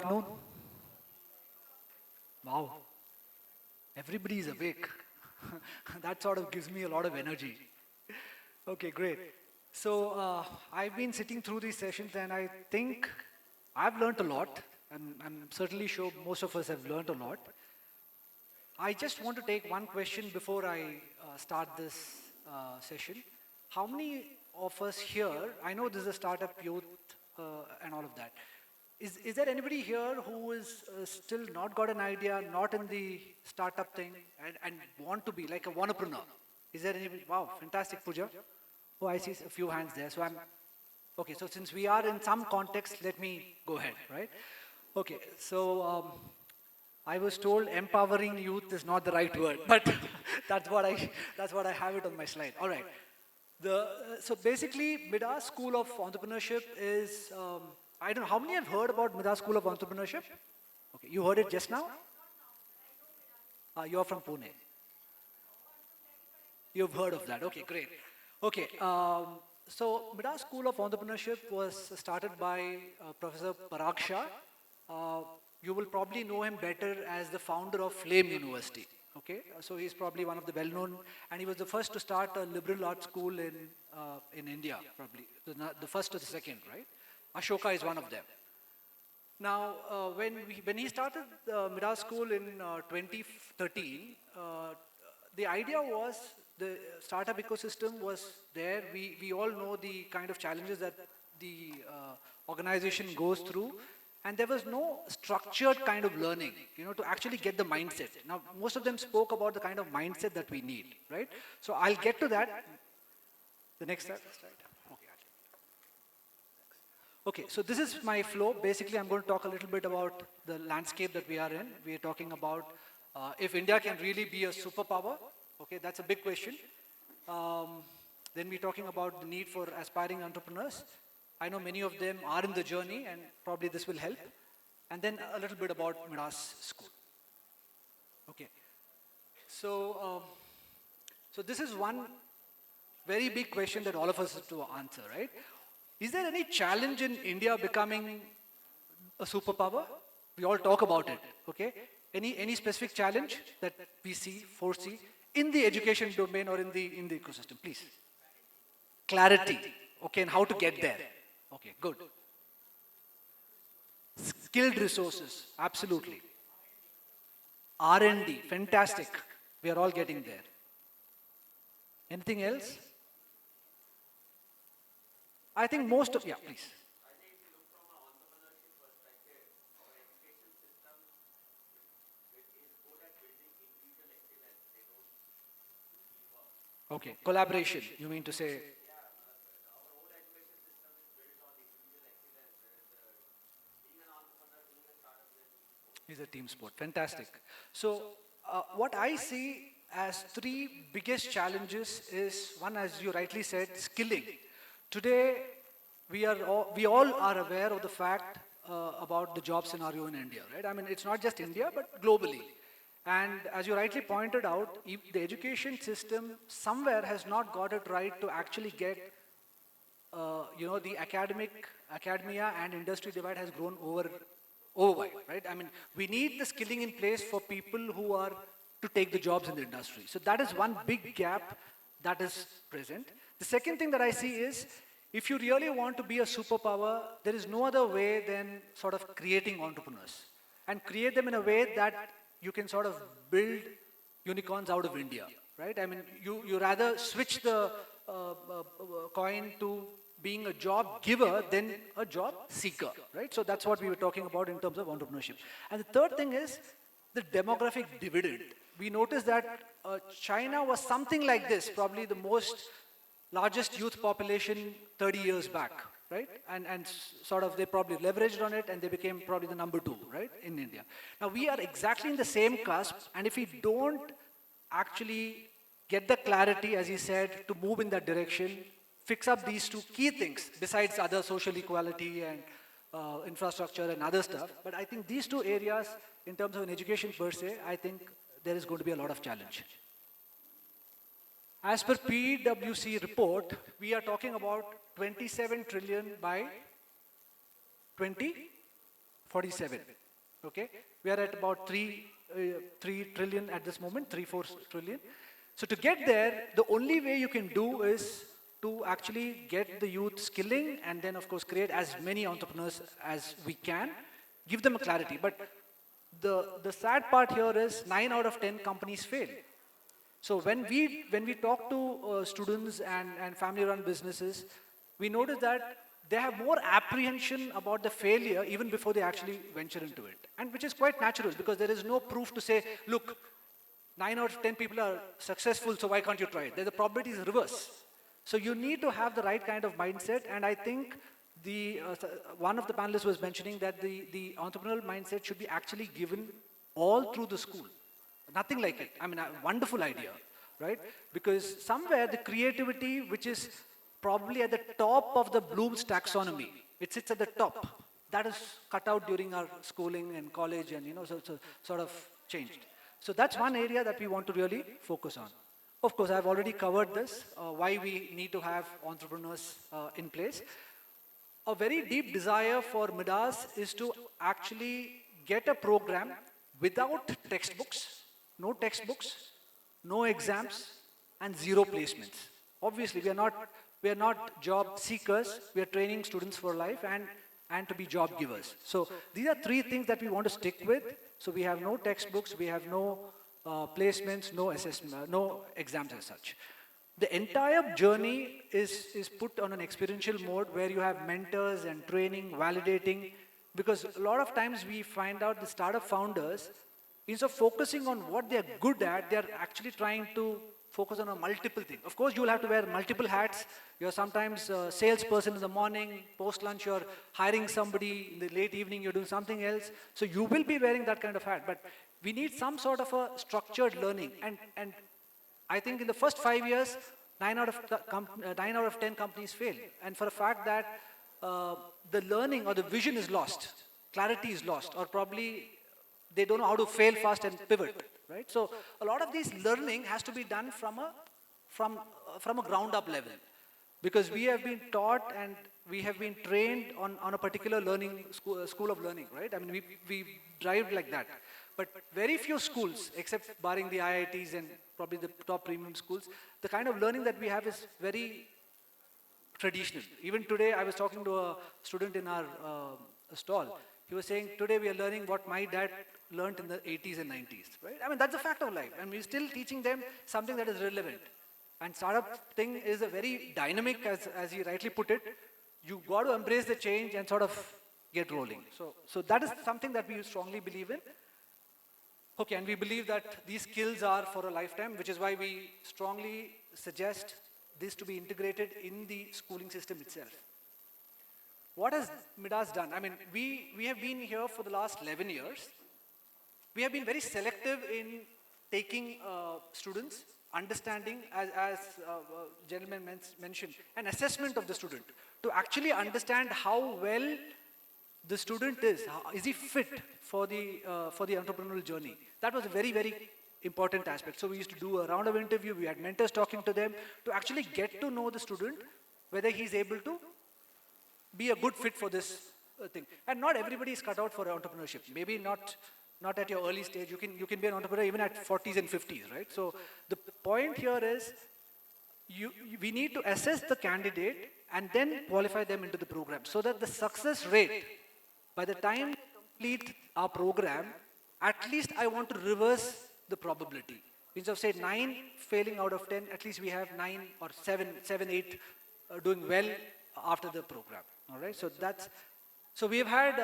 afternoon. Wow, everybody is awake. That sort of gives me a lot of energy. Okay, great. So I've been sitting through these sessions and I think I've learned a lot, and I'm certainly sure most of us have learned a lot. I just want to take one question before I start this session. How many of us here, I know this is a startup youth and all of that. Is there anybody here who is still not got an idea, not in the startup thing, and want to be like a wantrepreneur? Is there anybody? Wow, fantastic, Pooja. Oh, I see a few hands there. So I'm, okay, so since we are in some context, let me go ahead, right? Okay, so I was told empowering youth is not the right word, but that's what I have it on my slide. All right. So basically, Midas School of Entrepreneurship is, I don't know, how many have heard about Midas School of Entrepreneurship? Okay, you heard it just now? You're from Pune. You've heard of that. Okay, great. Okay, so Midas School of Entrepreneurship was started by Professor Parag Shah. You will probably know him better as the founder of Flame University. Okay, so he's probably one of the well-known, and he was the first to start a liberal arts school in India, probably the first or the second, right? Ashoka is one of them. Now, when he started Midas School in 2013, the idea was the startup ecosystem was there. We all know the kind of challenges that the organization goes through. And there was no structured kind of learning, to actually get the mindset. Now, most of them spoke about the kind of mindset that we need, right? So I'll get to that. The next slide. Okay, so this is my flow. Basically, I'm going to talk a little bit about the landscape that we are in. We are talking about if India can really be a superpower. Okay, that's a big question. Then we're talking about the need for aspiring entrepreneurs. I know many of them are in the journey, and probably this will help. And then a little bit about Midas School. Okay. So, so this is one very big question that all of us have to answer, right? Is there any challenge in India becoming a superpower? We all talk about it, okay? Any specific challenge that we foresee in the education domain or in the ecosystem, please? Clarity, okay, and how to get there. Okay, good. Skilled resources, absolutely. R&D, fantastic. We are all getting there. Anything else? I think most of, yeah, please. Okay, collaboration, you mean to say? Is a team sport. Fantastic. So, what I see as three biggest challenges is one, as you rightly said, skilling. Today, we all are aware of the fact about the job scenario in India, right? I mean, it's not just India, but globally. And as you rightly pointed out, the education system somewhere has not got it right to actually get, the academia and industry divide has grown overwide, right? I mean, we need the skilling in place for people who are to take the jobs in the industry. So that is one big gap that is present. The second thing that I see is, if you really want to be a superpower, there is no other way than sort of creating entrepreneurs and create them in a way that you can sort of build unicorns out of India, right? I mean, you rather switch the coin to being a job giver than a job seeker, right? So that's what we were talking about in terms of entrepreneurship. And the third thing is the demographic dividend. We noticed that China was something like this, probably the largest youth population 30 years back, right? And sort of they probably leveraged on it and they became probably the number 2, right, in India. Now we are exactly in the same cusp, and if we don't actually get the clarity, as he said, to move in that direction, fix up these two key things, besides other social equality and infrastructure and other stuff. But I think these two areas, in terms of an education per se, I think there is going to be a lot of challenge. As per PwC report, we are talking about 27 trillion by 2040. 47. Okay, we are at about 3 trillion at this moment, 4 trillion. So to get there, the only way you can do is to actually get the youth skilling and then of course create as many entrepreneurs as we can, give them a clarity. But the sad part here is 9 out of 10 companies fail. So when we talk to students and family-run businesses, we notice that they have more apprehension about the failure even before they actually venture into it. And which is quite natural because there is no proof to say, look, 9 out of 10 people are successful, so why can't you try it? The probability is reverse. So you need to have the right kind of mindset, and I think one of the panelists was mentioning that the entrepreneurial mindset should be actually given all through the school. Nothing like it. I mean, a wonderful idea, right? Because somewhere the creativity, which is probably at the top of the Bloom's taxonomy, it sits at the top. That is cut out during our schooling and college, and so sort of changed. So that's one area that we want to really focus on. Of course, I've already covered this, why we need to have entrepreneurs in place. A very deep desire for Midas is to actually get a program without textbooks, no exams, and zero placements. Obviously, we are not job seekers. We are training students for life and to be job givers. So these are 3 things that we want to stick with. So we have no textbooks, we have no placements, no assessment, no exams as such. The entire journey is put on an experiential mode where you have mentors and training, validating, because a lot of times we find out the startup founders, instead of focusing on what they're good at, they're actually trying to focus on a multiple thing. Of course, you will have to wear multiple hats. You're sometimes a salesperson in the morning, post-lunch you're hiring somebody, in the late evening you're doing something else. So you will be wearing that kind of hat, but we need some sort of a structured learning. And I think in the first 5 years, 9 out of 10 companies fail. And for a fact that the learning or the vision is lost, clarity is lost, or probably they don't know how to fail fast and pivot, right? So a lot of this learning has to be done from a ground up level, because we have been taught and we have been trained on a particular learning school of learning, right? I mean, we drive like that. But very few schools, except barring the IITs and probably the top premium schools, the kind of learning that we have is very traditional. Even today, I was talking to a student in our stall. He was saying, today we are learning what my dad learned in the 80s and 90s, right? I mean, that's a fact of life. And we're still teaching them something that is relevant. And startup thing is a very dynamic, as you rightly put it. You got to embrace the change and sort of get rolling. So that is something that we strongly believe in. Okay, and we believe that these skills are for a lifetime, which is why we strongly suggest this to be integrated in the schooling system itself. What has Midas done? I mean, we have been here for the last 11 years. We have been very selective in taking students, understanding, as gentleman mentioned, an assessment of the student to actually understand how well the student is. Is he fit for the entrepreneurial journey? That was a very, very important aspect. So we used to do a round of interview. We had mentors talking to them to actually get to know the student, whether he's able to be a good fit for this thing. And not everybody is cut out for entrepreneurship. Maybe not at your early stage. You can be an entrepreneur even at 40s and 50s, right? So the point here is we need to assess the candidate and then qualify them into the program so that the success rate, by the time we complete our program, at least I want to reverse the probability. Instead of say 9 failing out of 10, at least we have 9 or 7, 8 doing well after the program. All right, so we have had,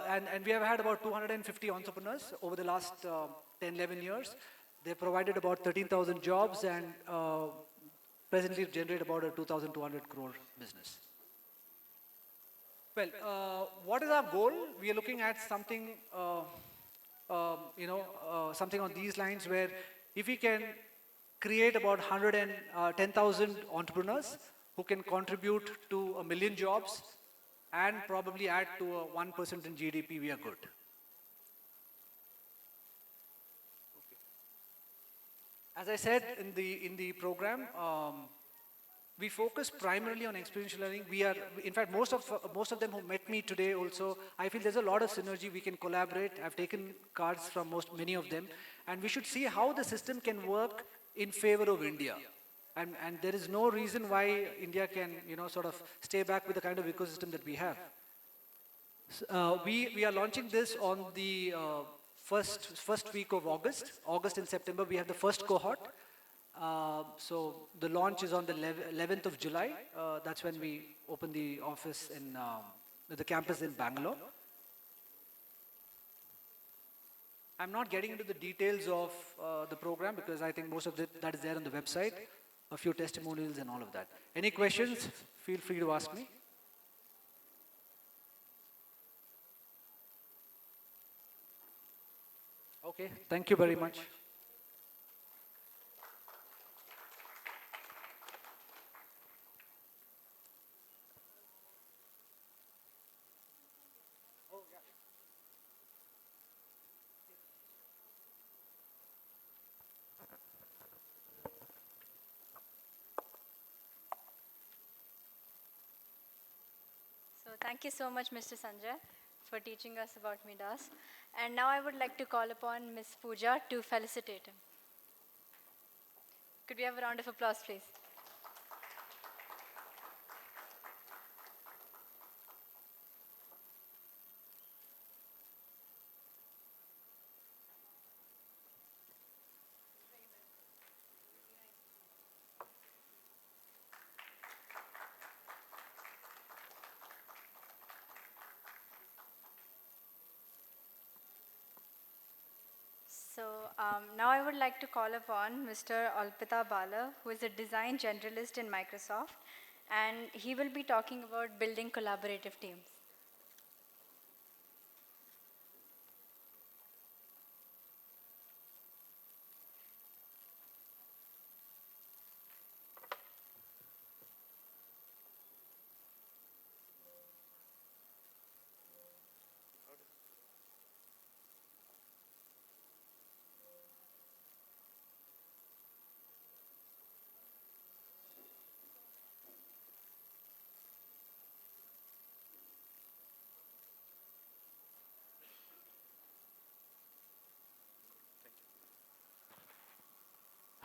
and we have had about 250 entrepreneurs over the last 10, 11 years. They provided about 13,000 jobs and presently generate about a 2,200 crore business. Well, what is our goal? We are looking at something, something on these lines where if we can create about 110,000 entrepreneurs who can contribute to 1 million jobs and probably add to a 1% in GDP, we are good. As I said in the program, we focus primarily on experiential learning. In fact, most of them who met me today also, I feel there's a lot of synergy. We can collaborate. I've taken cards from many of them, and we should see how the system can work in favor of India. And there is no reason why India can, sort of stay back with the kind of ecosystem that we have. We are launching this on the first week of August. August and September, we have the first cohort. So the launch is on the 11th of July. That's when we open the office in the campus in Bangalore. I'm not getting into the details of the program because I think most of that is there on the website, a few testimonials and all of that. Any questions? Feel free to ask me. Okay, thank you very much. So thank you so much, Mr. Sanjay, for teaching us about Midas. And now I would like to call upon Ms. Pooja to felicitate him. Could we have a round of applause, please? So now I would like to call upon Mr. Alpita Bala, who is a design generalist in Microsoft, and he will be talking about building collaborative teams.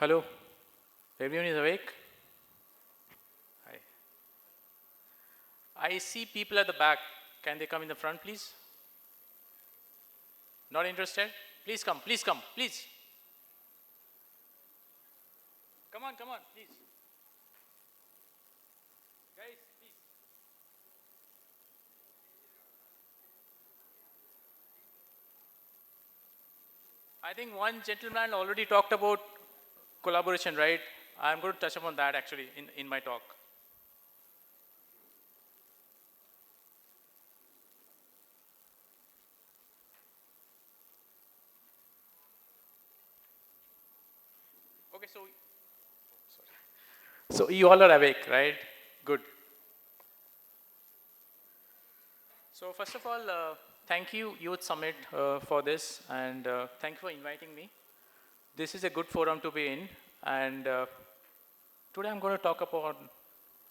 Hello, everyone is awake? Hi. I see people at the back. Can they come in the front, please? Not interested? Please come, please come, please. Come on, please. Guys, please. I think one gentleman already talked about collaboration, right? I'm going to touch upon that actually in my talk. Okay, so you all are awake, right? Good. So first of all, thank you Youth Summit for this, and thank you for inviting me. This is a good forum to be in, and today I'm going to talk about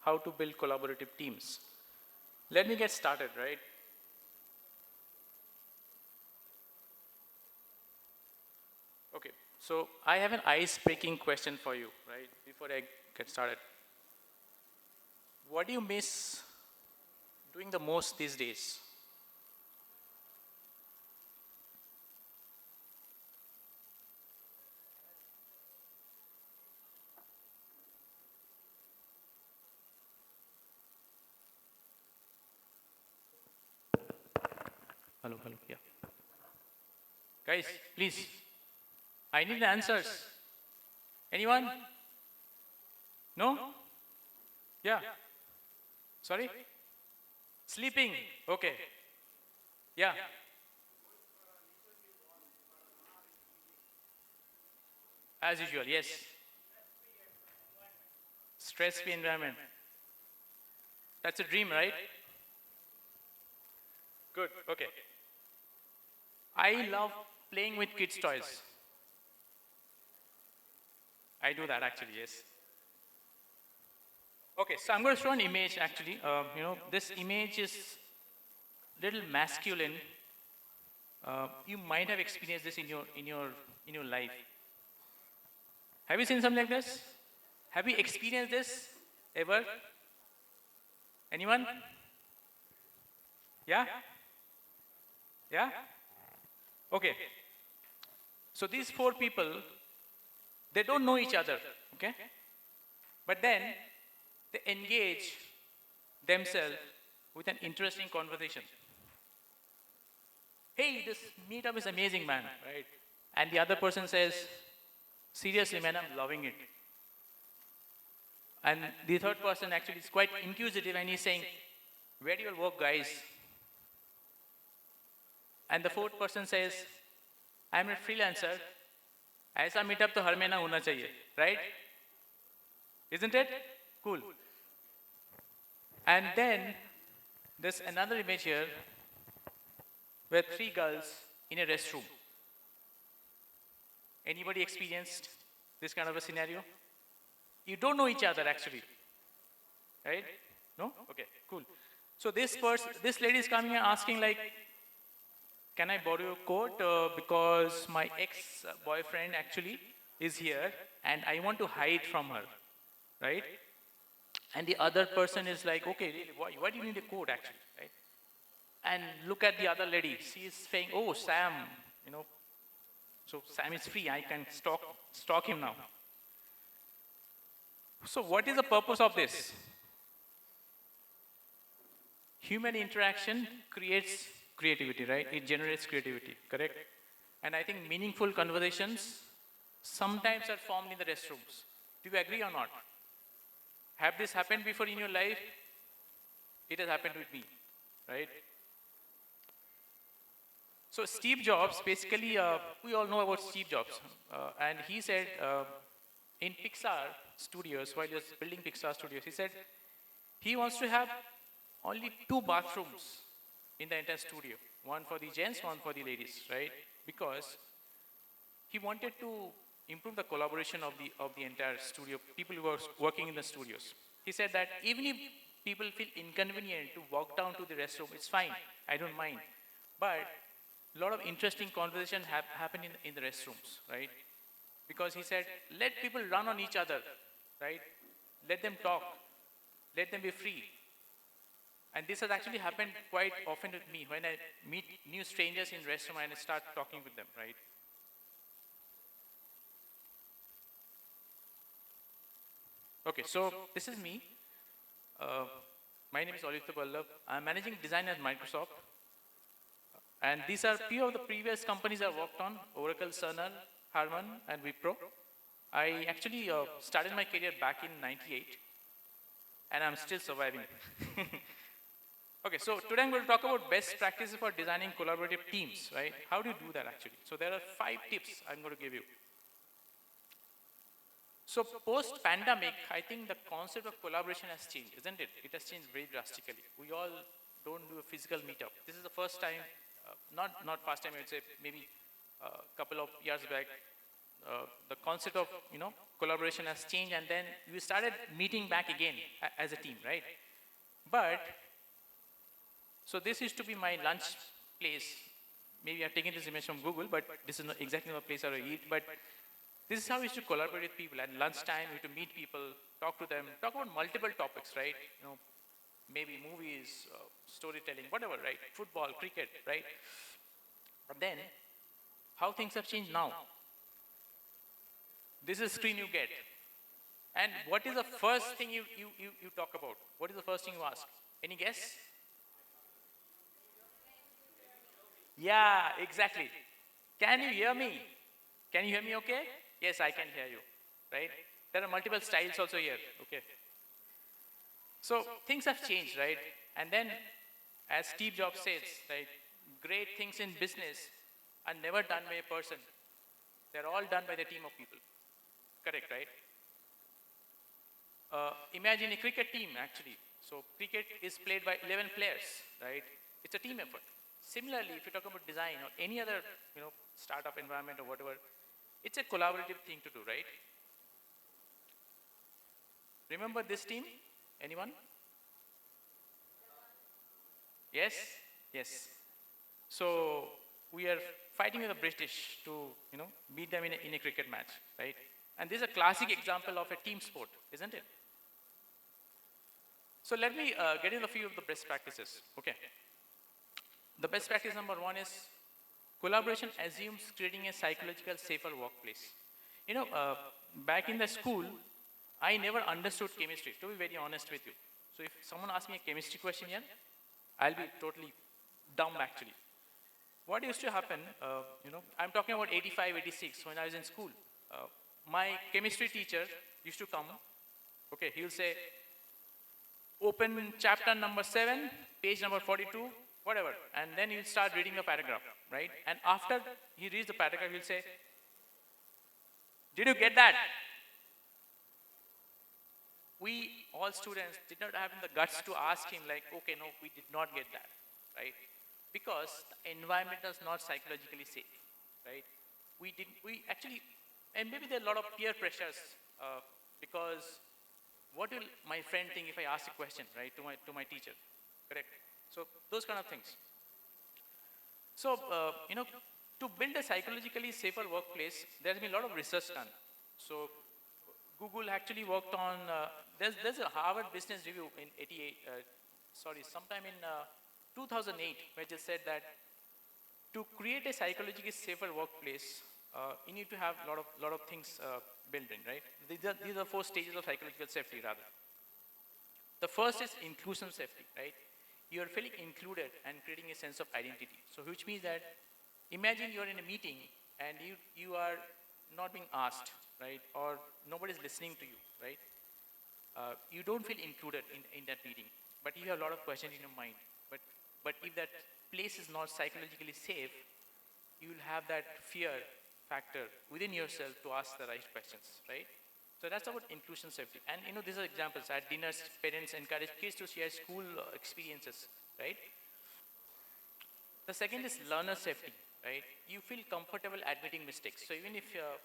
how to build collaborative teams. Let me get started, right? Okay, so I have an ice-breaking question for you, right, before I get started. What do you miss doing the most these days? Hello, yeah. Guys, please, I need answers. Anyone? No? Yeah. Sorry? Sleeping, okay. Yeah. As usual, yes. Stress-free environment. That's a dream, right? Good, okay. I love playing with kids' toys. I do that actually, yes. Okay, so I'm going to show an image actually. This image is little masculine. You might have experienced this in your life. Have you seen something like this? Have you experienced this ever? Anyone? Yeah? Yeah? Okay. So these four people, they don't know each other, okay? But then they engage themselves with an interesting conversation. Hey, this meetup is amazing, man, right? And the other person says, seriously, man, I'm loving it. And the third person actually is quite inquisitive and he's saying, where do you all work, guys? And the fourth person says, I'm a freelancer. ऐसा meetup तो हर महीना होना चाहिए, right? Isn't it? Cool. And then there's another image here where three girls in a restroom. Anybody experienced this kind of a scenario? You don't know each other actually, right? No? Okay, cool. So this lady is coming and asking like, can I borrow your coat because my ex-boyfriend actually is here and I want to hide from her, right? And the other person is like, okay, really, why do you need a coat actually, right? And look at the other lady. She is saying, oh, Sam, so Sam is free. I can stalk him now. So what is the purpose of this? Human interaction creates creativity, right? It generates creativity, correct? And I think meaningful conversations sometimes are formed in the restrooms. Do you agree or not? Have this happened before in your life? It has happened with me, right? So Steve Jobs, basically, we all know about Steve Jobs. And he said in Pixar Studios, while he was building Pixar Studios, he said he wants to have only 2 bathrooms in the entire studio. One for the gents, one for the ladies, right? Because he wanted to improve the collaboration of the entire studio, people who are working in the studios. He said that even if people feel inconvenient to walk down to the restroom, it's fine, I don't mind. But a lot of interesting conversation happen in the restrooms, right? Because he said, let people run on each other, right? Let them talk, let them be free. And this has actually happened quite often with me when I meet new strangers in restaurant and I start talking with them, right? Okay, so this is me. My name is Olitha Ballab. I'm managing design at Microsoft. And these are few of the previous companies I worked on, Oracle, Cerner, Harman, and Wipro. I actually started my career back in '98, and I'm still surviving. Okay, so today I'm going to talk about best practices for designing collaborative teams, right? How do you do that actually? So there are 5 tips I'm going to give you. So post-pandemic, I think the concept of collaboration has changed, isn't it? It has changed very drastically. We all don't do a physical meetup. This is the first time, not first time, I would say maybe a couple of years back, the concept of collaboration has changed, and then we started meeting back again as a team, right? But so this used to be my lunch place. Maybe I've taken this image from Google, but this is not exactly the place I eat. But this is how we used to collaborate with people. At lunchtime, we used to meet people, talk to them, talk about multiple topics, right? Maybe movies, storytelling, whatever, right? Football, cricket, right? But then, how things have changed now. This is the screen you get. And what is the first thing you talk about? What is the first thing you ask? Any guess? Yeah, exactly. Can you hear me? Can you hear me okay? Yes, I can hear you, right? There are multiple styles also here, okay? So things have changed, right? And then, as Steve Jobs says, right, great things in business are never done by a person. They're all done by the team of people. Correct, right? Imagine a cricket team, actually. So cricket is played by 11 players, right? It's a team effort. Similarly, if you talk about design or any other, startup environment or whatever, it's a collaborative thing to do, right? Remember this team? Anyone? Yes? Yes. So we are fighting with the British to, beat them in a cricket match, right? And this is a classic example of a team sport, isn't it? So let me get in a few of the best practices. Okay. The best practice number one is collaboration assumes creating a psychological safer workplace. You know, uh, Back in the school, I never understood chemistry, to be very honest with you. So if someone asks me a chemistry question here, I'll be totally dumb actually. What used to happen, I'm talking about 85, 86, when I was in school. My chemistry teacher used to come, okay, he will say, open chapter number 7, page number 42, whatever, and then he'll start reading the paragraph, right? And after he reads the paragraph, he'll say, did you get that? We, all students, did not have the guts to ask him like, okay, no, we did not get that, right? Because the environment is not psychologically safe, right? We actually, and maybe there are a lot of peer pressures because what will my friend think if I ask a question, right, to my teacher, correct? So those kind of things. So, to build a psychologically safer workplace, there's been a lot of research done. So Google actually worked on, there's a Harvard Business Review in sometime in 2008, where it said that to create a psychologically safer workplace, you need to have a lot of things built in, right? These are 4 stages of psychological safety, rather. The first is inclusion safety, right? You are feeling included and creating a sense of identity. So which means that imagine you're in a meeting and you are not being asked, right? Or nobody's listening to you, right? You don't feel included in that meeting, but you have a lot of questions in your mind. But if that place is not psychologically safe, you will have that fear factor within yourself to ask the right questions, right? So that's about inclusion safety. And these are examples. At dinners, parents encourage kids to share school experiences, right? The second is learner safety, right? You feel comfortable admitting mistakes. So even if you're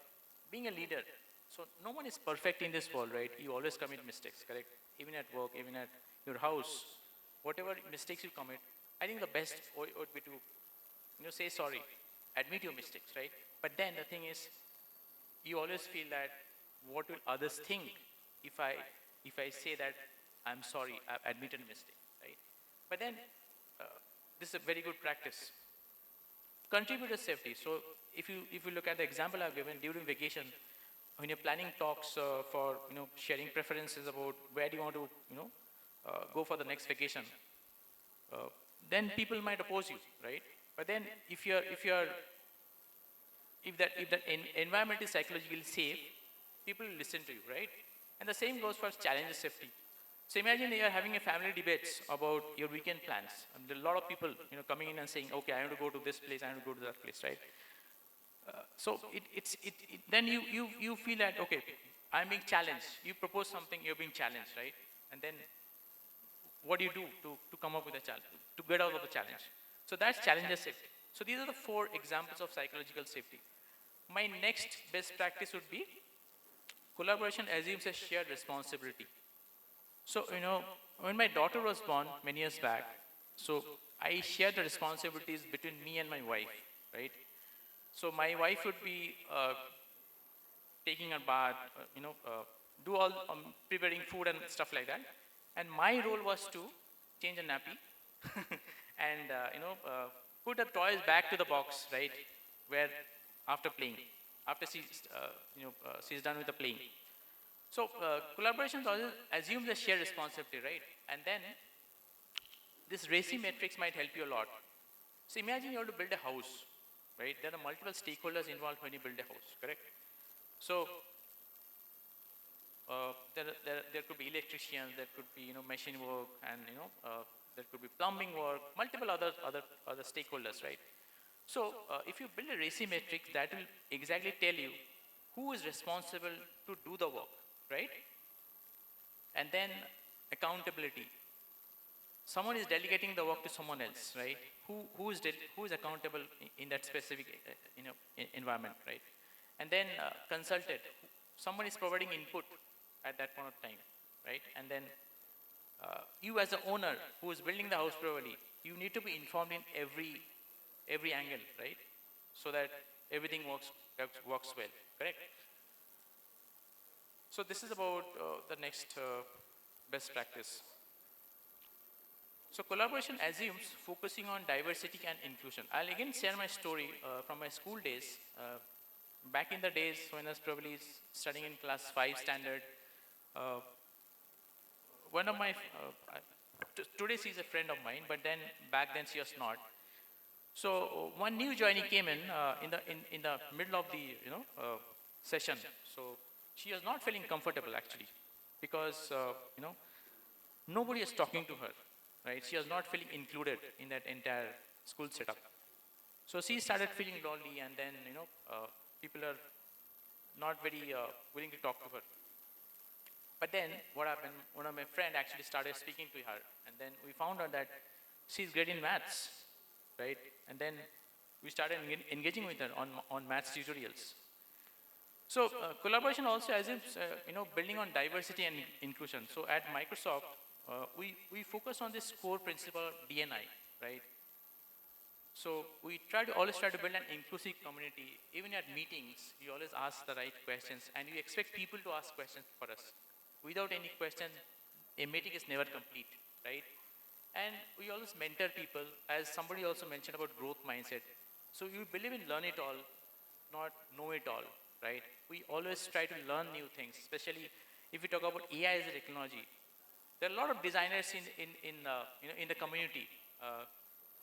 being a leader, so no one is perfect in this world, right? You always commit mistakes, correct? Even at work, even at your house, whatever mistakes you commit, I think the best would be to, say sorry, admit your mistakes, right? But then the thing is, you always feel that what will others think if I say that I'm sorry, I've admitted a mistake, right? But then this is a very good practice. Contributor safety. So if you look at the example I've given during vacation, when you're planning talks for sharing preferences about where do you want to go for the next vacation, then people might oppose you, right? But then if that environment is psychologically safe, people will listen to you, right? And the same goes for challenge safety. So imagine you are having a family debates about your weekend plans, and there are a lot of people coming in and saying, okay, I want to go to this place, I want to go to that place, right? So then you feel that, okay, I'm being challenged. You propose something, you're being challenged, right? And then what do you do to come up with a challenge, to get out of the challenge? So that's challenger safety. So these are the 4 examples of psychological safety. My next best practice would be collaboration assumes a shared responsibility. So, when my daughter was born many years back, so I shared the responsibilities between me and my wife, right? So my wife would be taking a bath, do all preparing food and stuff like that. And my role was to change a nappy and put the toys back to the box, right? Where after playing, after she's done with the playing. So collaboration assumes a shared responsibility, right? And then this RACI matrix might help you a lot. So imagine you want to build a house, right? There are multiple stakeholders involved when you build a house, correct? So there could be electricians, there could be machine work, and there could be plumbing work, multiple other stakeholders, right? So if you build a RACI matrix, that will exactly tell you who is responsible to do the work, right? And then accountability. Someone is delegating the work to someone else, right? Who is accountable in that specific environment, right? And then consulted. Someone is providing input at that point of time, right? And then You as the owner who is building the house probably, you need to be informed in every angle, right? So that everything works well, correct? So this is about the next best practice. So collaboration assumes focusing on diversity and inclusion. I'll again share my story from my school days. Back in the days when I was probably studying in class 5 standard, uh, one of my, today she's a friend of mine, but then back then she was not. So one new joinee came in the middle of the session. So she was not feeling comfortable actually, because nobody is talking to her, right? She was not feeling included in that entire school setup. So she started feeling lonely, and then people are not very willing to talk to her. But then what happened? One of my friend actually started speaking to her, and then we found out that she's great in maths, right? And then we started engaging with her on maths tutorials. So collaboration also assumes building on diversity and inclusion. So at Microsoft, we focus on this core principle DNI, right? So we always try to build an inclusive community. Even at meetings, you always ask the right questions, and you expect people to ask questions for us. Without any question, a meeting is never complete, right? And we always mentor people, as somebody also mentioned about growth mindset. So you believe in learn it all, not know it all, right? We always try to learn new things, especially if we talk about AI as a technology. There are a lot of designers in the community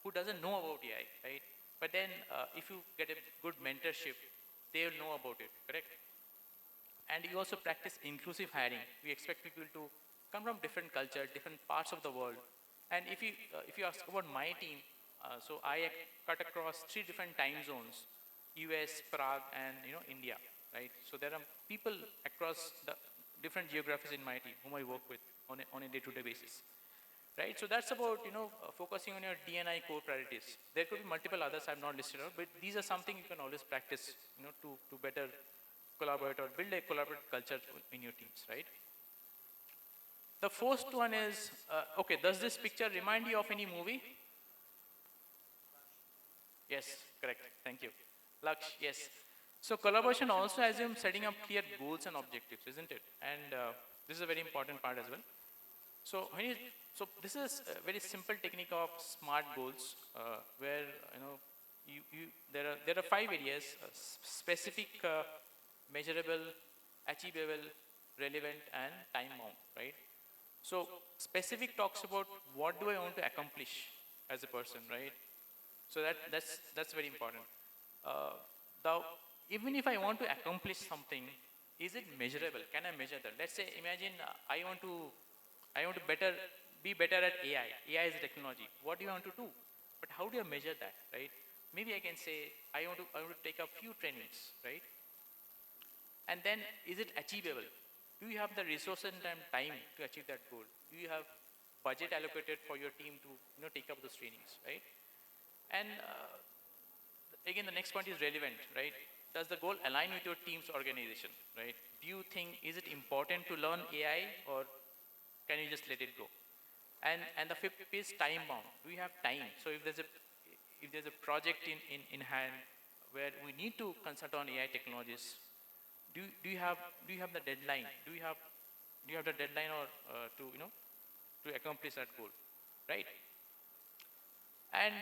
who doesn't know about AI, right? But then if you get a good mentorship, they will know about it, correct? And you also practice inclusive hiring. We expect people to come from different culture, different parts of the world. And if you ask about my team, so I cut across 3 different time zones: US, Prague, and India, right? So there are people across the different geographies in my team whom I work with on a day-to-day basis, right? So that's about focusing on your DNI core priorities. There could be multiple others I've not listed out, but these are something you can always practice, to better collaborate or build a collaborative culture in your teams, right? The first one is, okay, does this picture remind you of any movie? Yes, correct, thank you. Laksh, yes. So collaboration also assumes setting up clear goals and objectives, isn't it? And this is a very important part as well. So this is a very simple technique of SMART goals, where there are 5 areas: specific, measurable, achievable, relevant, and time bound, right? So specific talks about what do I want to accomplish as a person, right? So that's very important. Now, even if I want to accomplish something, is it measurable? Can I measure that? Let's say, imagine I want to be better at AI. AI is a technology. What do you want to do? But how do I measure that, right? Maybe I can say I want to take a few trainings, right? And then, is it achievable? Do you have the resources and time to achieve that goal? Do you have budget allocated for your team to take up those trainings, right? And again, the next point is relevant, right? Does the goal align with your team's organization, right? Do you think, is it important to learn AI, or can you just let it go? And the 5th is time bound. Do you have time? So if there's a project in hand where we need to consult on AI technologies, do you have the deadline? Do you have the deadline, or to accomplish that goal, right? And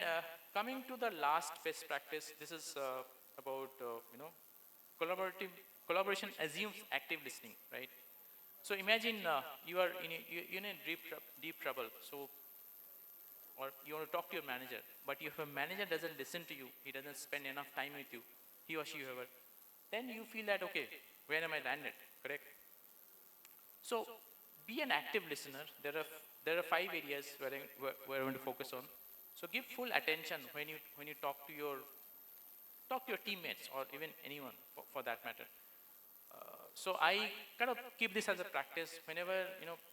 coming to the last best practice, this is about collaboration assumes active listening, right? So imagine you are in a deep trouble. So, or you want to talk to your manager, but if a manager doesn't listen to you, he doesn't spend enough time with you, he or she, whoever, then you feel that, okay, where am I landed, correct? So be an active listener. There are 5 areas where I want to focus on. So give full attention when you talk to your teammates, or even anyone for that matter. So I kind of keep this as a practice whenever,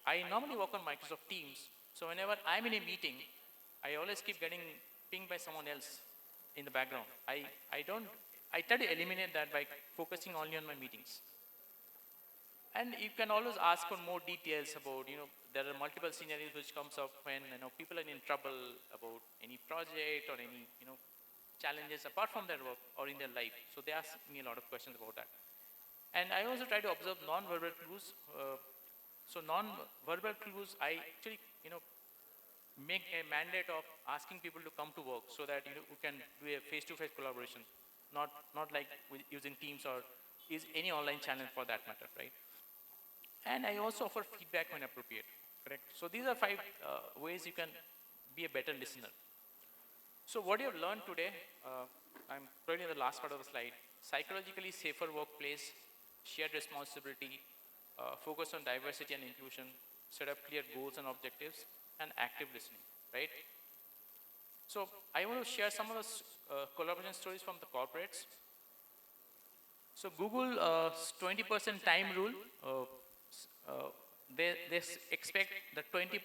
I normally work on Microsoft Teams. So whenever I'm in a meeting, I always keep getting pinged by someone else in the background. I try to eliminate that by focusing only on my meetings. And you can always ask for more details about, there are multiple scenarios which comes up when, people are in trouble about any project or any, challenges apart from their work or in their life. So they ask me a lot of questions about that. And I also try to observe non-verbal clues. So non-verbal clues, I actually, make a mandate of asking people to come to work so that, we can do a face-to-face collaboration, not like using Teams or is any online channel for that matter, right? And I also offer feedback when appropriate, correct? So these are 5 ways you can be a better listener. So what you have learned today, I'm probably in the last part of the slide, psychologically safer workplace, shared responsibility, focus on diversity and inclusion, set up clear goals and objectives, and active listening, right? So I want to share some of the collaboration stories from the corporates. So Google 20% time rule, they expect that 20%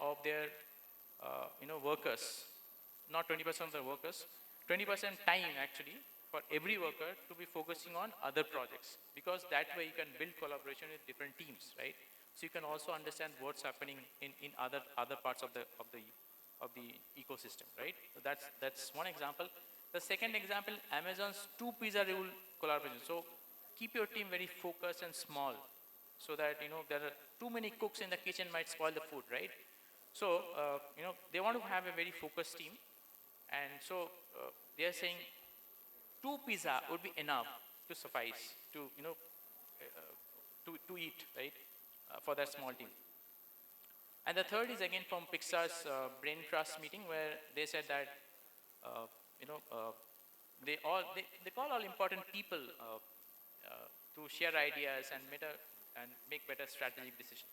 of their workers, not 20% of the workers, 20% time actually for every worker to be focusing on other projects, because that way you can build collaboration with different teams, right? So you can also understand what's happening in other parts of the ecosystem, right? So that's one example. The second example, Amazon's 2 pizza rule collaboration. So keep your team very focused and small, so that there are too many cooks in the kitchen might spoil the food, right? So they want to have a very focused team, and so they are saying 2 pizza would be enough to suffice to to eat, right, for that small team. And the third is again from Pixar's brain trust meeting, where they said that they call all important people to share ideas and make better strategic decisions.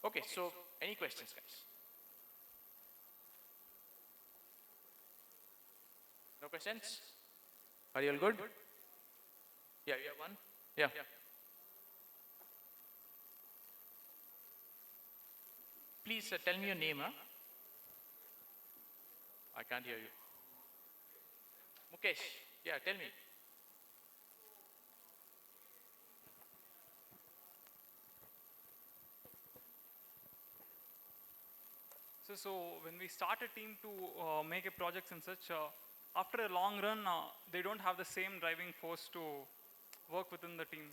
Okay, so any questions, guys? No questions? Are you all good? Yeah, you have one? Yeah. Please tell me your name, huh? I can't hear you. Mukesh, yeah, tell me. So when we start a team to make a project and such, after a long run, they don't have the same driving force to work within the team.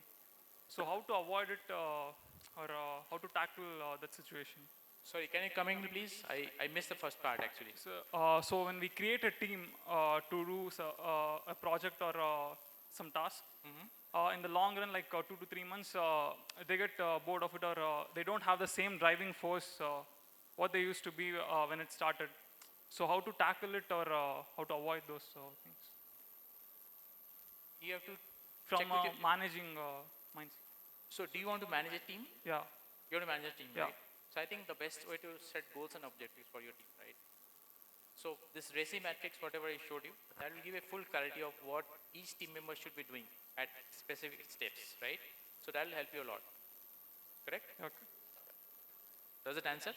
So how to avoid it or how to tackle that situation? Sorry, can you come in, please? I missed the first part, actually. So when we create a team to do a project or some task, in the long run, like 2 to 3 months, they get bored of it, or they don't have the same driving force what they used to be when it started. So how to tackle it, or how to avoid those things? You have to From check with your, managing minds. so do you want to manage a team? Yeah. You want to manage a team, Yeah. right? So I think the best way to set goals and objectives for your team, right? So this RACI matrix, whatever I showed you, that will give a full clarity of what each team member should be doing at specific steps, right? So that will help you a lot. Correct? Okay. Does it answer?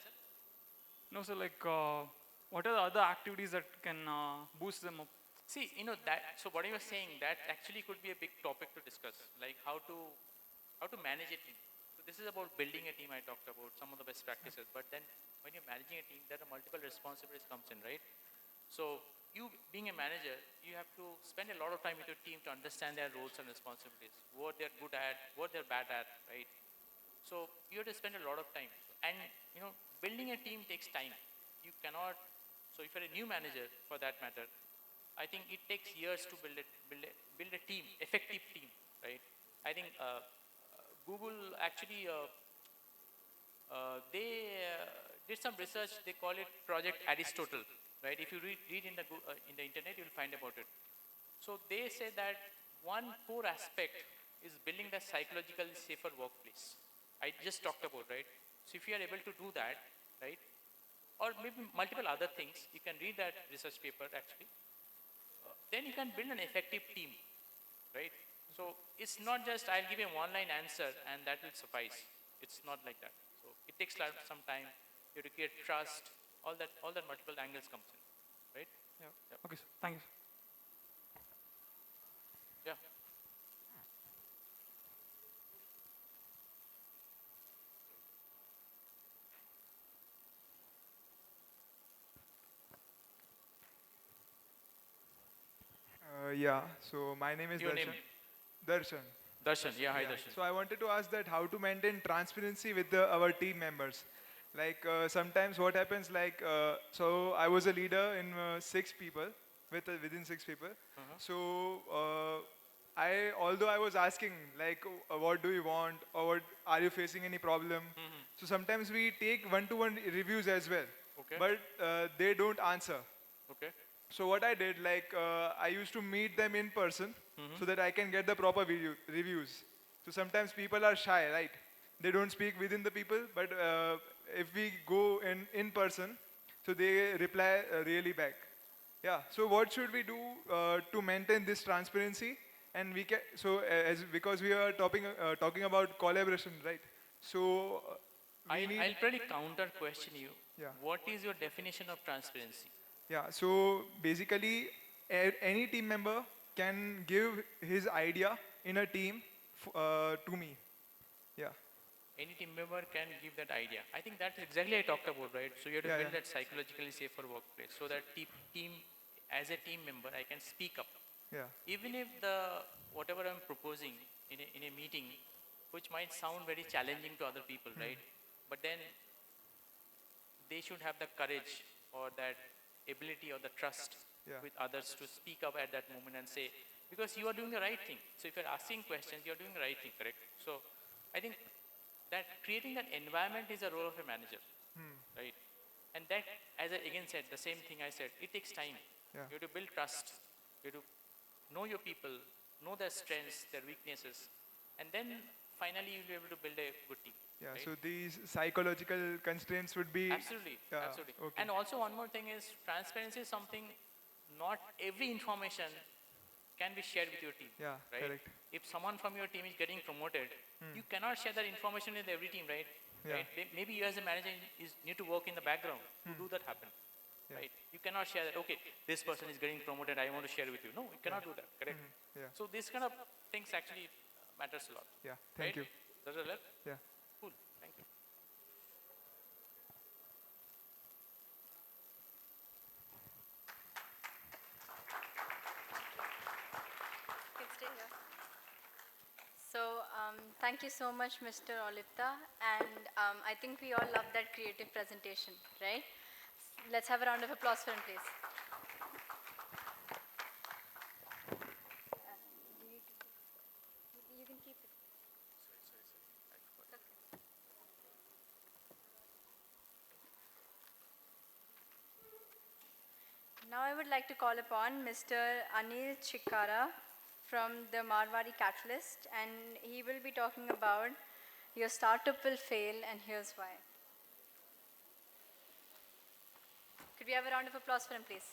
No, so like, what are the other activities that can boost them up? See, so what you were saying, that actually could be a big topic to discuss, like how to manage a team. So this is about building a team. I talked about some of the best practices, but then when you're managing a team, there are multiple responsibilities comes in, right? So you being a manager, you have to spend a lot of time with your team to understand their roles and responsibilities, what they're good at, what they're bad at, right? So you have to spend a lot of time. And building a team takes time. You cannot, so if you're a new manager for that matter, I think it takes years to build a team, effective team, right? I think Google actually, they did some research, they call it Project Aristotle, right? If you read in the internet, you'll find about it. So they say that one core aspect is building the psychologically safer workplace. I just talked about, right? So if you are able to do that, right? Or maybe multiple other things, you can read that research paper actually. Then you can build an effective team, right? So it's not just I'll give you a one-line answer and that will suffice. It's not like that. So it takes some time. You have to create trust. All that multiple angles comes in, right? Yeah. Okay, sir. Thank you. Yeah. Yeah, so my name is Your Darshan. name? Darshan. Darshan. Yeah, hi Yeah. Darshan. So I wanted to ask that how to maintain transparency with our team members. Like sometimes what happens like so I was a leader in 6 people within 6 people. So I although I was asking like what do you want or what, are you facing any problem? So sometimes we take one-to-one reviews as well, Okay. but they don't answer. Okay. So what I did, like I used to meet them in person so that I can get the proper reviews. So sometimes people are shy, right? They don't speak within the people, but if we go in person, so they reply really back. Yeah. So what should we do to maintain this transparency? And we can as because we are talking about collaboration, right? So we need. I'll probably counter question you. Yeah. What is your definition of transparency? Yeah, so basically, any team member can give his idea in a team to me. Yeah, Any team member can give that idea. I think that's exactly I talked about, right? So you have to Yeah, build yeah. that psychologically safer workplace so that team, as a team member, I can speak up. yeah, Even if the whatever I'm proposing in a meeting, which might sound very challenging to other people, right? But then they should have the courage or that ability or the trust Yeah. with others to speak up at that moment and say, because you are doing the right thing. So if you're asking questions, you're doing the right thing, correct? So I think that creating that environment is a role of a manager, right? And that, as I again said, the same thing I said, it takes time. Yeah. You have to build trust. You have to know your people, know their strengths, their weaknesses, and then finally you'll be able to build a good team. yeah. right? So these psychological constraints would be. Absolutely, Yeah, absolutely. okay. And also one more thing is transparency is something, not every information can be shared with your team. Yeah, right? correct. If someone from your team is getting promoted, you cannot share that information with every team, right? Yeah. Right? Maybe you as a manager need to work in the background to do that happen. Yeah. Right? You cannot share that, okay, this person is getting promoted, I want to share with you. No, you cannot do that, correct? Yeah, So these kind of things actually matters a lot. yeah. Thank right? you. Does that help? Yeah. Cool, thank you. You can stay here. So, thank you so much, Mr. Olipta. And I think we all love that creative presentation, right? Let's have a round of applause for him, please. You can keep it. Okay. Now I would like to call upon Mr. Anil Chikara from the Marwari Catalyst, and he will be talking about your startup will fail and here's why. Could we have a round of applause for him, please?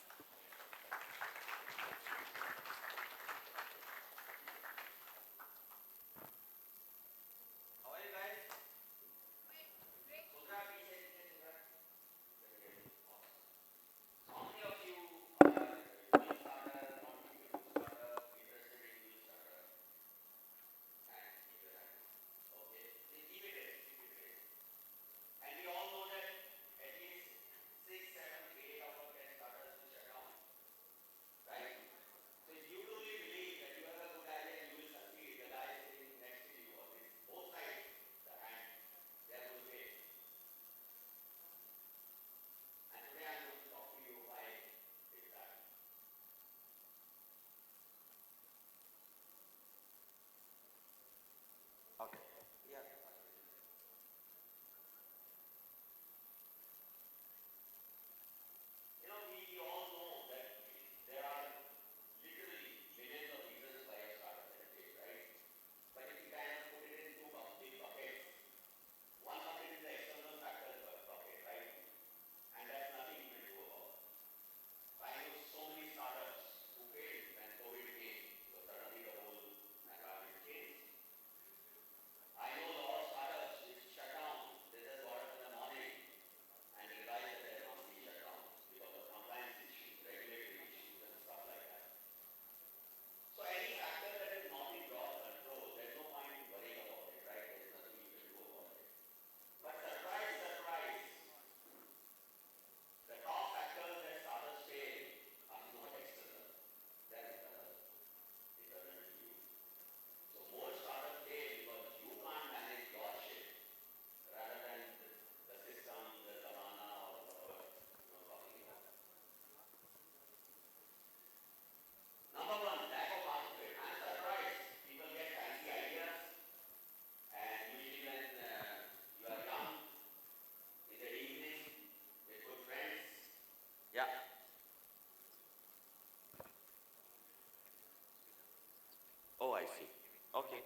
see. Okay.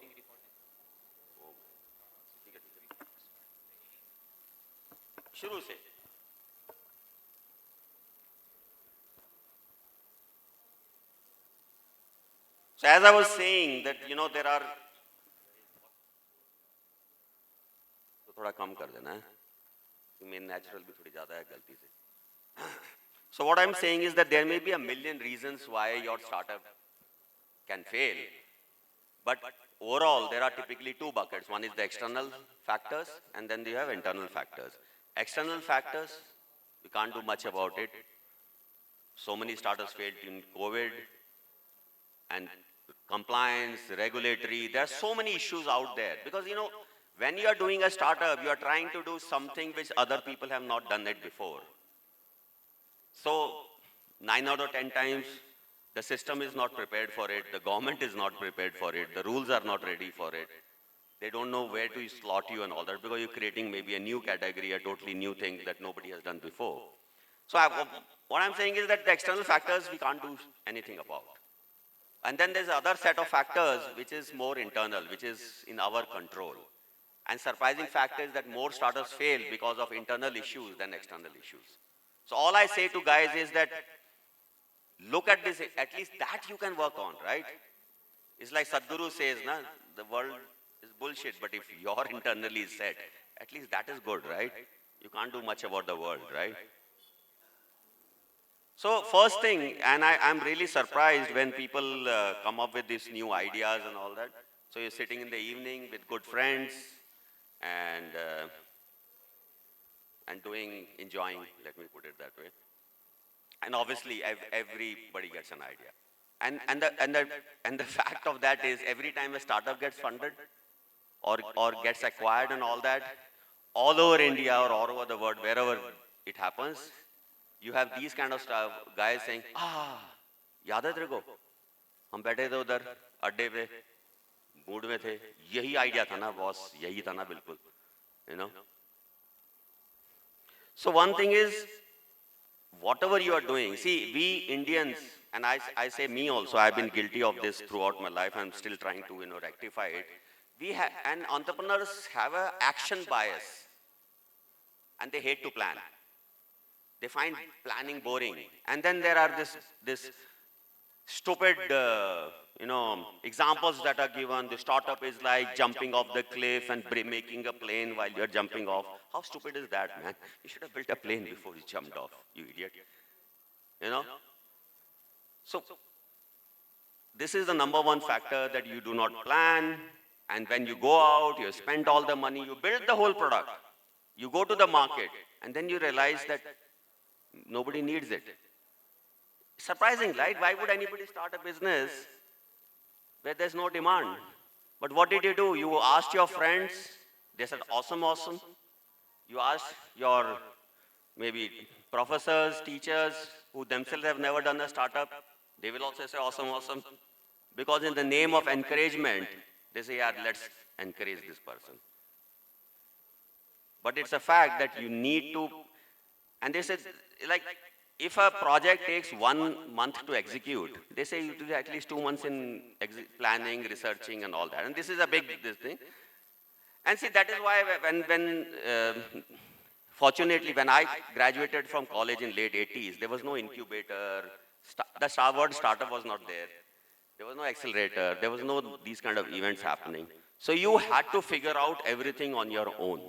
Oh. ठीक है, ठीक है. शुरू से. So as I was saying that, you know, there are, तो थोड़ा कम कर देना है. मेन natural भी थोड़ी ज़्यादा है गलती से. So what I'm saying is that there may be a million reasons why your startup can fail, but overall there are typically two buckets. One is the external factors, and then you have internal factors. External factors, we can't do much about it. So many startups failed in COVID, and compliance, regulatory, there are so many issues out there. Because, you know, when you are doing a startup, you are trying to do something which other people have not done it before. So 9 out of 10 times, the system is not prepared for it, the government is not prepared for it, the rules are not ready for it. They don't know where to slot you and all that, because you're creating maybe a new category, a totally new thing that nobody has done before. So what I'm saying is that the external factors we can't do anything about. And then there's another set of factors which is more internal, which is in our control. And surprising fact is that more startups fail because of internal issues than external issues. So all I say to guys is that look at this, at least that you can work on, right? It's like Sadhguru says, na, the world is bullshit, but if you're internally set, at least that is good, right? You can't do much about the world, right? So first thing, and I'm really surprised when people come up with these new ideas and all that. So you're sitting in the evening with good friends and enjoying, let me put it that way. And obviously everybody gets an idea. And the fact of that is every time a startup gets funded or gets acquired and all that, all over India or all over the world, wherever it happens, you have these kind of guys saying, याद है तेरे को? हम बैठे थे उधर अड्डे पे, मूड में थे, यही आइडिया था ना बॉस, यही था ना बिल्कुल, you know. So one thing is, whatever you are doing, see, we Indians, and I say me also, I've been guilty of this throughout my life, I'm still trying to, you know, rectify it. And entrepreneurs have an action bias, and they hate to plan. They find planning boring. And then there are this stupid, you know, examples that are given. The startup is like jumping off the cliff and making a plane while you're jumping off. How stupid is that, man? You should have built a plane before you jumped off, you idiot. You know? So, this is the number one factor, that you do not plan. And when you go out, you spend all the money, you build the whole product. You go to the market, and then you realize that nobody needs it. Surprising, right? Why would anybody start a business where there's no demand? But what did you do? You asked your friends, they said, awesome, awesome. You asked your maybe professors, teachers, who themselves have never done a startup, they will also say, awesome, awesome. Because in the name of encouragement, they say, yeah, let's encourage this person. But it's a fact that you need to, and they said, like, if a project takes 1 month to execute, they say you do at least 2 months in planning, researching, and all that. And this is a big thing. And see, that is why fortunately, when I graduated from college in late 80s, there was no incubator. The word startup was not there. There was no accelerator. There was no these kind of events happening. So you had to figure out everything on your own.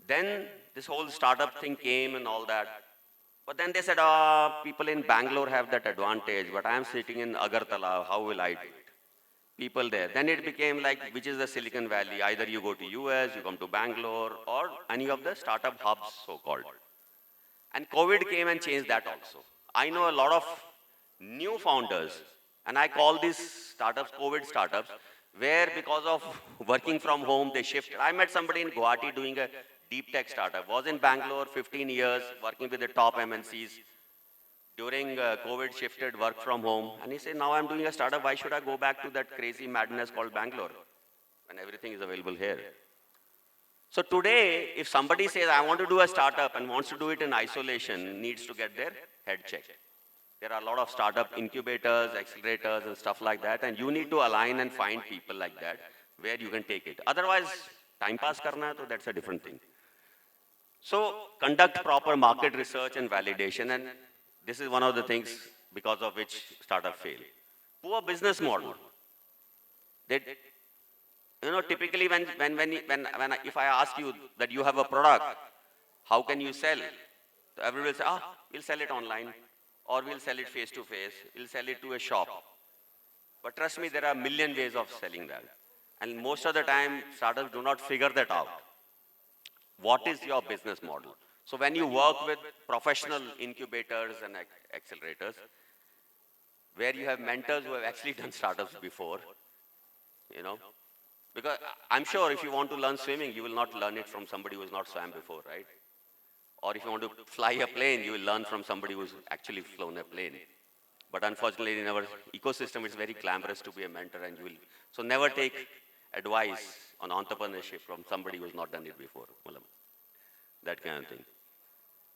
Then this whole startup thing came and all that. But then they said, people in Bangalore have that advantage, but I am sitting in Agartala, how will I do it? People there. Then it became like, which is the Silicon Valley? Either you go to US, you come to Bangalore, or any of the startup hubs, so-called. And COVID came and changed that also. I know a lot of new founders, and I call these startups COVID startups, where because of working from home, they shifted. I met somebody in Guwahati doing a deep tech startup, was in Bangalore 15 years, working with the top MNCs. During COVID, shifted work from home. And he said, now I'm doing a startup, why should I go back to that crazy madness called Bangalore when everything is available here? So today, if somebody says, I want to do a startup and wants to do it in isolation, needs to get their head checked. There are a lot of startup incubators, accelerators, and stuff like that, and you need to align and find people like that where you can take it. Otherwise, time pass karna hai, so that's a different thing. So conduct proper market research and validation, and this is one of the things because of which startup fail. Poor business model. They, typically if I ask you that you have a product, how can you sell? So everybody will say, we'll sell it online, or we'll sell it face to face, we'll sell it to a shop. But trust me, there are a million ways of selling that. And most of the time, startups do not figure that out. What is your business model? So when you work with professional incubators and accelerators, where you have mentors who have actually done startups before, because I'm sure if you want to learn swimming, you will not learn it from somebody who has not swam before, right? Or if you want to fly a plane, you will learn from somebody who's actually flown a plane. But unfortunately, in our ecosystem, it's very glamorous to be a mentor, and you will. So never take advice on entrepreneurship from somebody who's not done it before. That kind of thing.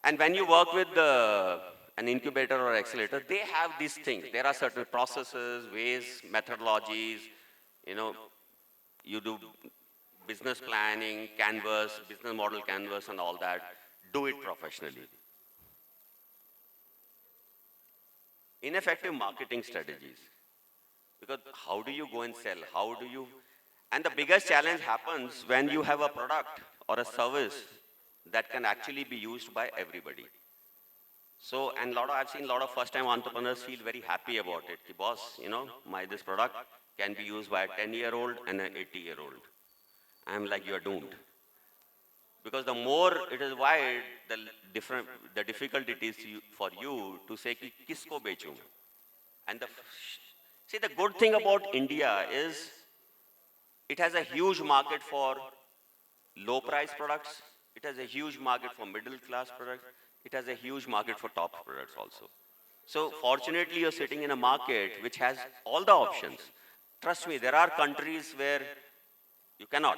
And when you work with an incubator or accelerator, they have these things. There are certain processes, ways, methodologies, you do business planning, canvas, business model canvas and all that. Do it professionally. Ineffective marketing strategies. Because how do you go and sell? And the biggest challenge happens when you have a product or a service that can actually be used by everybody. So, and I've seen a lot of first-time entrepreneurs feel very happy about it. Ki, boss, this product can be used by a 10-year-old and an 80-year-old. I'm like, you are doomed. Because the more it is wide, the difficult it is for you to say, ki, kisko bechu? And see, the good thing about India is it has a huge market for low-price products. It has a huge market for middle-class products. It has a huge market for top products also. So fortunately, you're sitting in a market which has all the options. Trust me, there are countries where you cannot.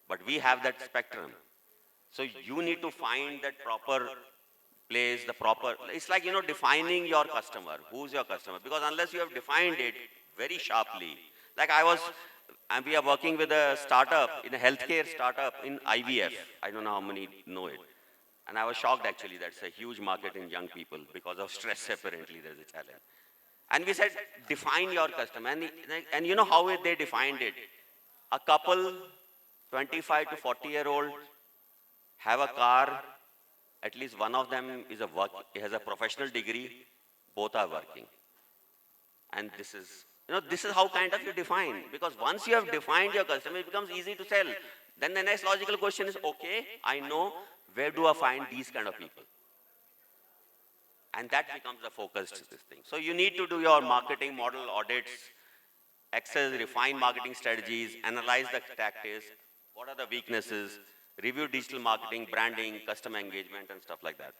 But we have that spectrum. So you need to find that proper place, it's like, defining your customer. Who's your customer? Because unless you have defined it very sharply, like and we are working with a startup, in a healthcare startup in IVF. I don't know how many know it. And I was shocked actually, that's a huge market in young people because of stress apparently there's a challenge. And we said, define your customer. And you know how they defined it? A couple, 25 to 40-year-old, have a car, at least one of them has a professional degree, both are working. And this is how kind of you define. Because once you have defined your customer, it becomes easy to sell. Then the next logical question is, okay, I know, where do I find these kind of people? And that becomes the focused thing. So you need to do your marketing model audits, refine marketing strategies, analyze the tactics, what are the weaknesses, review digital marketing, branding, customer engagement, and stuff like that.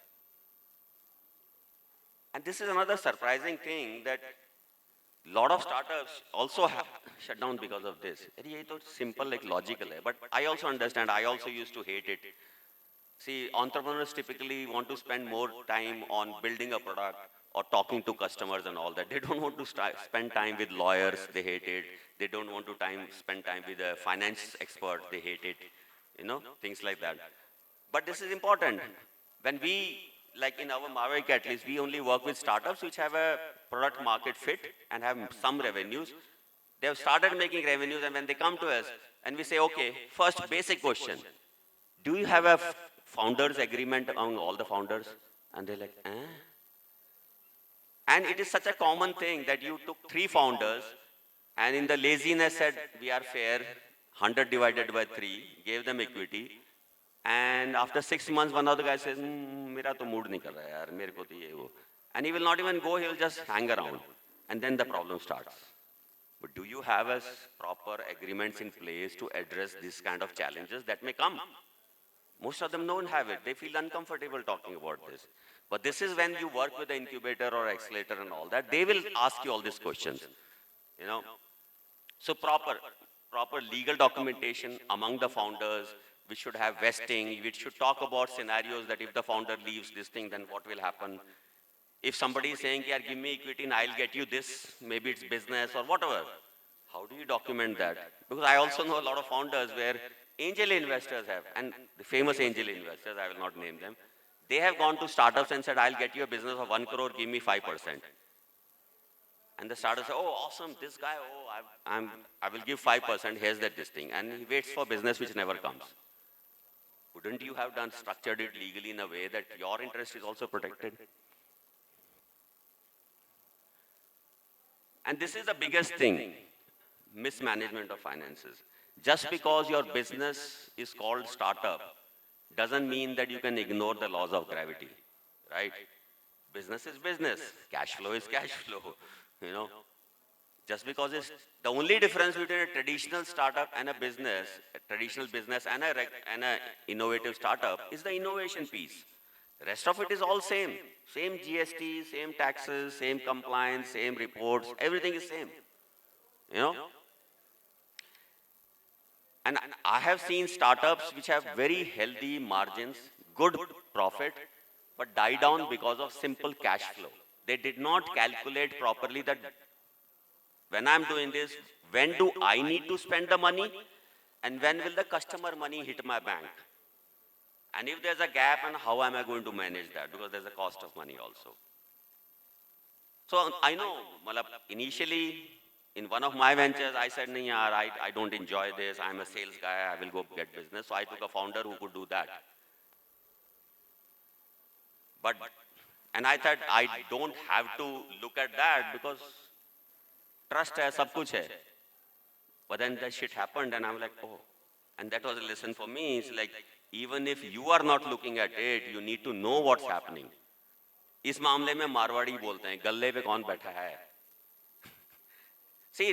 And this is another surprising thing that a lot of startups also have shut down because of this. It's simple, like logical, but I also understand, I also used to hate it. See, entrepreneurs typically want to spend more time on building a product or talking to customers and all that. They don't want to spend time with lawyers, they hate it. They don't want to spend time with a finance expert, they hate it. Things like that. But this is important. When we, like in our Maverick at least, we only work with startups which have a product market fit and have some revenues. They have started making revenues, and when they come to us and we say, okay, first basic question, do you have a founders agreement among all the founders? And they're like, eh? And it is such a common thing that you took 3 founders and in the laziness said, we are fair, 100 divided by 3, gave them equity. And after 6 months, one of the guys says, mera to mood nahi kar raha yaar, mere ko to ye wo. And he will not even go, he will just hang around. And then the problem starts. But do you have proper agreements in place to address these kind of challenges that may come? Most of them don't have it. They feel uncomfortable talking about this. But this is when you work with the incubator or accelerator and all that, they will ask you all these questions. So proper legal documentation among the founders. We should have vesting. We should talk about scenarios that if the founder leaves this thing, then what will happen? If somebody is saying, yeah, give me equity and I'll get you this, maybe it's business or whatever, how do you document that? Because I also know a lot of founders where angel investors have, and the famous angel investors, I will not name them, they have gone to startups and said, I'll get you a business of 1 crore, give me 5%. And the startup says, oh, awesome, this guy, oh, I will give 5%, here's that this thing. And he waits for business which never comes. Wouldn't you have done structured it legally in a way that your interest is also protected? And this is the biggest thing, mismanagement of finances. Just because your business is called startup doesn't mean that you can ignore the laws of gravity, right? Business is business, cash flow is cash flow, you know. Just because it's the only difference between a traditional startup and a business, a traditional business and a innovative startup is the innovation piece. The rest of it is all same. Same GST, same taxes, same compliance, same reports, everything is same, you know. And I have seen startups which have very healthy margins, good profit, but die down because of simple cash flow. They did not calculate properly that when I'm doing this, when do I need to spend the money and when will the customer money hit my bank? And if there's a gap, and how am I going to manage that? Because there's a cost of money also. So I know, initially, in one of my ventures, I said, nahi yaar, I don't enjoy this, I'm a sales guy, I will go get business. So I took a founder who could do that. And I thought, I don't have to look at that because trust hai, sab kuch hai. But then that shit happened and I'm like, oh. And that was a lesson for me. It's like, even if you are not looking at it, you need to know what's happening. इस मामले में मारवाड़ी बोलते हैं, गल्ले पे कौन बैठा है? See,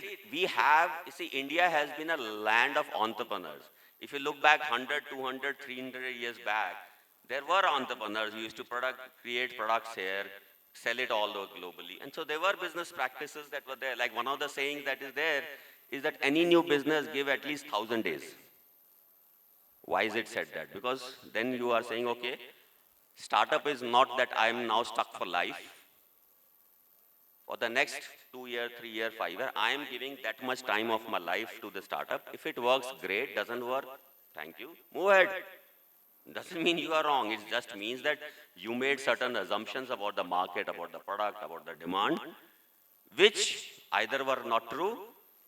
India has been a land of entrepreneurs. If you look back 100, 200, 300 years back, there were entrepreneurs who used to create products here, sell it all over globally. And so there were business practices that were there. Like one of the sayings that is there is that any new business give at least 1,000 days. Why is it said that? Because then you are saying, okay, startup is not that I am now stuck for life. For the next 2 year, 3 year, 5 year, I am giving that much time of my life to the startup. If it works, great. Doesn't work, thank you. Move ahead. Doesn't mean you are wrong. It just means that you made certain assumptions about the market, about the product, about the demand, which either were not true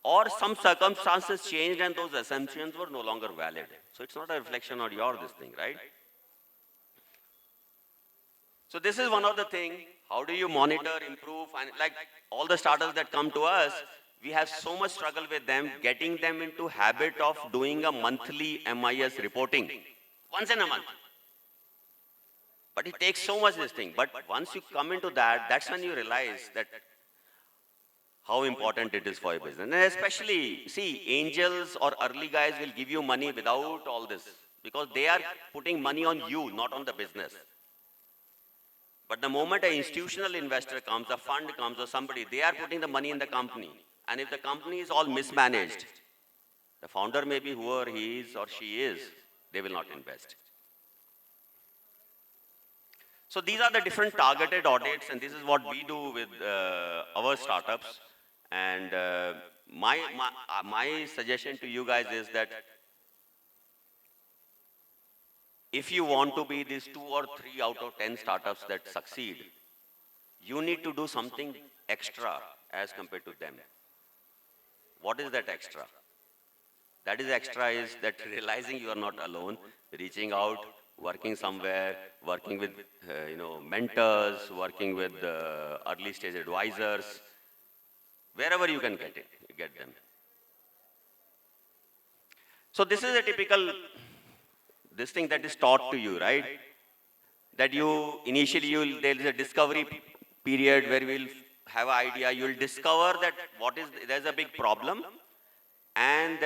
or some circumstances changed and those assumptions were no longer valid. So it's not a reflection on your this thing, right? So this is one of the things. How do you monitor, improve, and like all the startups that come to us, we have so much struggle with them, getting them into habit of doing a monthly MIS reporting, once in a month. But it takes so much this thing. But once you come into that, that's when you realize that how important it is for your business. And especially, see, angels or early guys will give you money without all this because they are putting money on you, not on the business. But the moment an institutional investor comes, a fund comes or somebody, they are putting the money in the company. And if the company is all mismanaged, the founder may be whoever he is or she is, they will not invest. So these are the different targeted audits, and this is what we do with our startups. And my suggestion to you guys is that if you want to be these 2 or 3 out of 10 startups that succeed, you need to do something extra as compared to them. What is that extra? That is extra is that realizing you are not alone, reaching out, working somewhere, working with mentors, working with early stage advisors, wherever you can get them. So this is a typical this thing that is taught to you, right? That you initially there is a discovery period where we'll have an idea. You'll discover that there's a big problem, and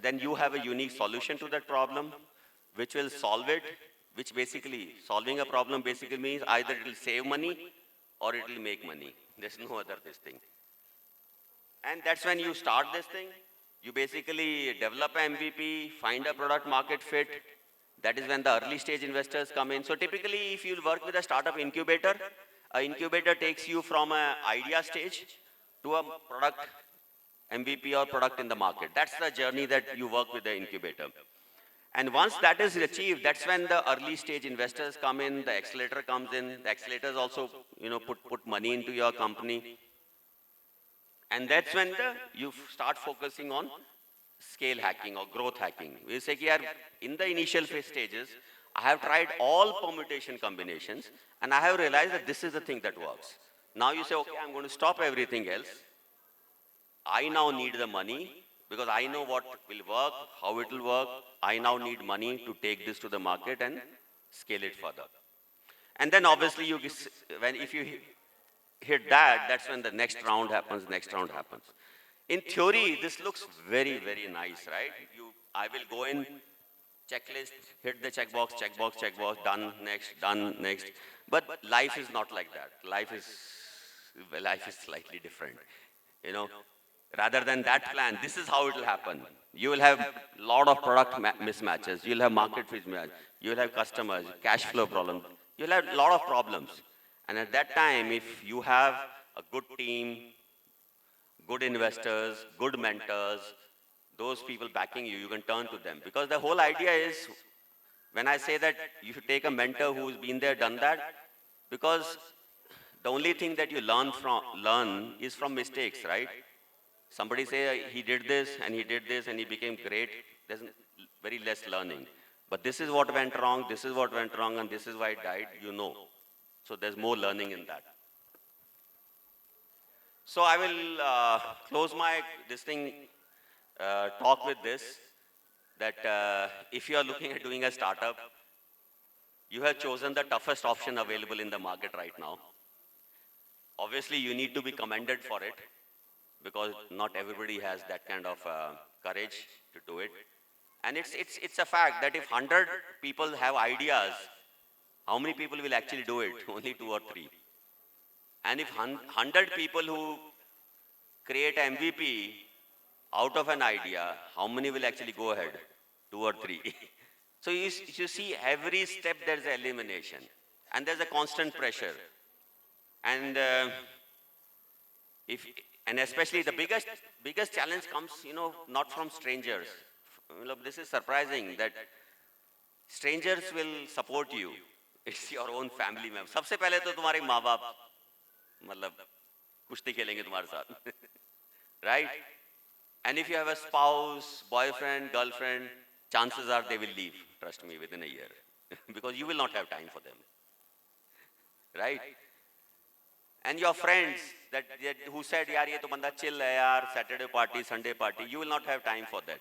then you have a unique solution to that problem, which will solve it. Which basically solving a problem basically means either it will save money or it will make money. There's no other this thing. And that's when you start this thing. You basically develop an MVP, find a product market fit. That is when the early stage investors come in. So typically, if you work with a startup incubator, An incubator takes you from an idea stage to a product MVP or product in the market. That's the journey that you work with the incubator. And once that is achieved, that's when the early stage investors come in, the accelerator comes in, the accelerators also, put money into your company. And that's when you start focusing on scale hacking or growth hacking. We say, yaar, in the initial phase stages, I have tried all permutation combinations, and I have realized that this is the thing that works. Now you say, okay, I'm going to stop everything else. I now need the money because I know what will work, how it will work. I now need money to take this to the market and scale it further. And then obviously, if you hit that, that's when the next round happens, In theory, this looks very, very nice, right? I will go in, checklist, hit the checkbox, done, next. But life is not like that. Life is slightly different. Rather than that plan, this is how it will happen. You will have a lot of product mismatches. You'll have market mismatch. You'll have customers, cash flow problems. You'll have a lot of problems. And at that time, if you have a good team, good investors, good mentors, those people backing you, you can turn to them. Because the whole idea is, when I say that you should take a mentor who's been there, done that, because the only thing that you learn is from mistakes, right? Somebody say he did this and he became great. There's very less learning. But this is what went wrong, and this is why it died, So there's more learning in that. So I will close my talk with this, that if you are looking at doing a startup, you have chosen the toughest option available in the market right now. Obviously, you need to be commended for it, because not everybody has that kind of courage to do it. And it's a fact that if 100 people have ideas, how many people will actually do it? Only 2 or 3. And if 100 people who create MVP out of an idea, how many will actually go ahead? 2 or 3. So you see, every step there's an elimination. And there's a constant pressure. And especially the biggest challenge comes, not from strangers. This is surprising that strangers will support you. It's your own family member. सबसे पहले तो तुम्हारे माँ बाप कुश्ती खेलेंगे तुम्हारे साथ, right? And if you have a spouse, boyfriend, girlfriend, chances are they will leave. Trust me, within a year, because you will not have time for them, right? And your friends who said, yaar, ye to banda chill hai yaar, Saturday party, Sunday party, you will not have time for that.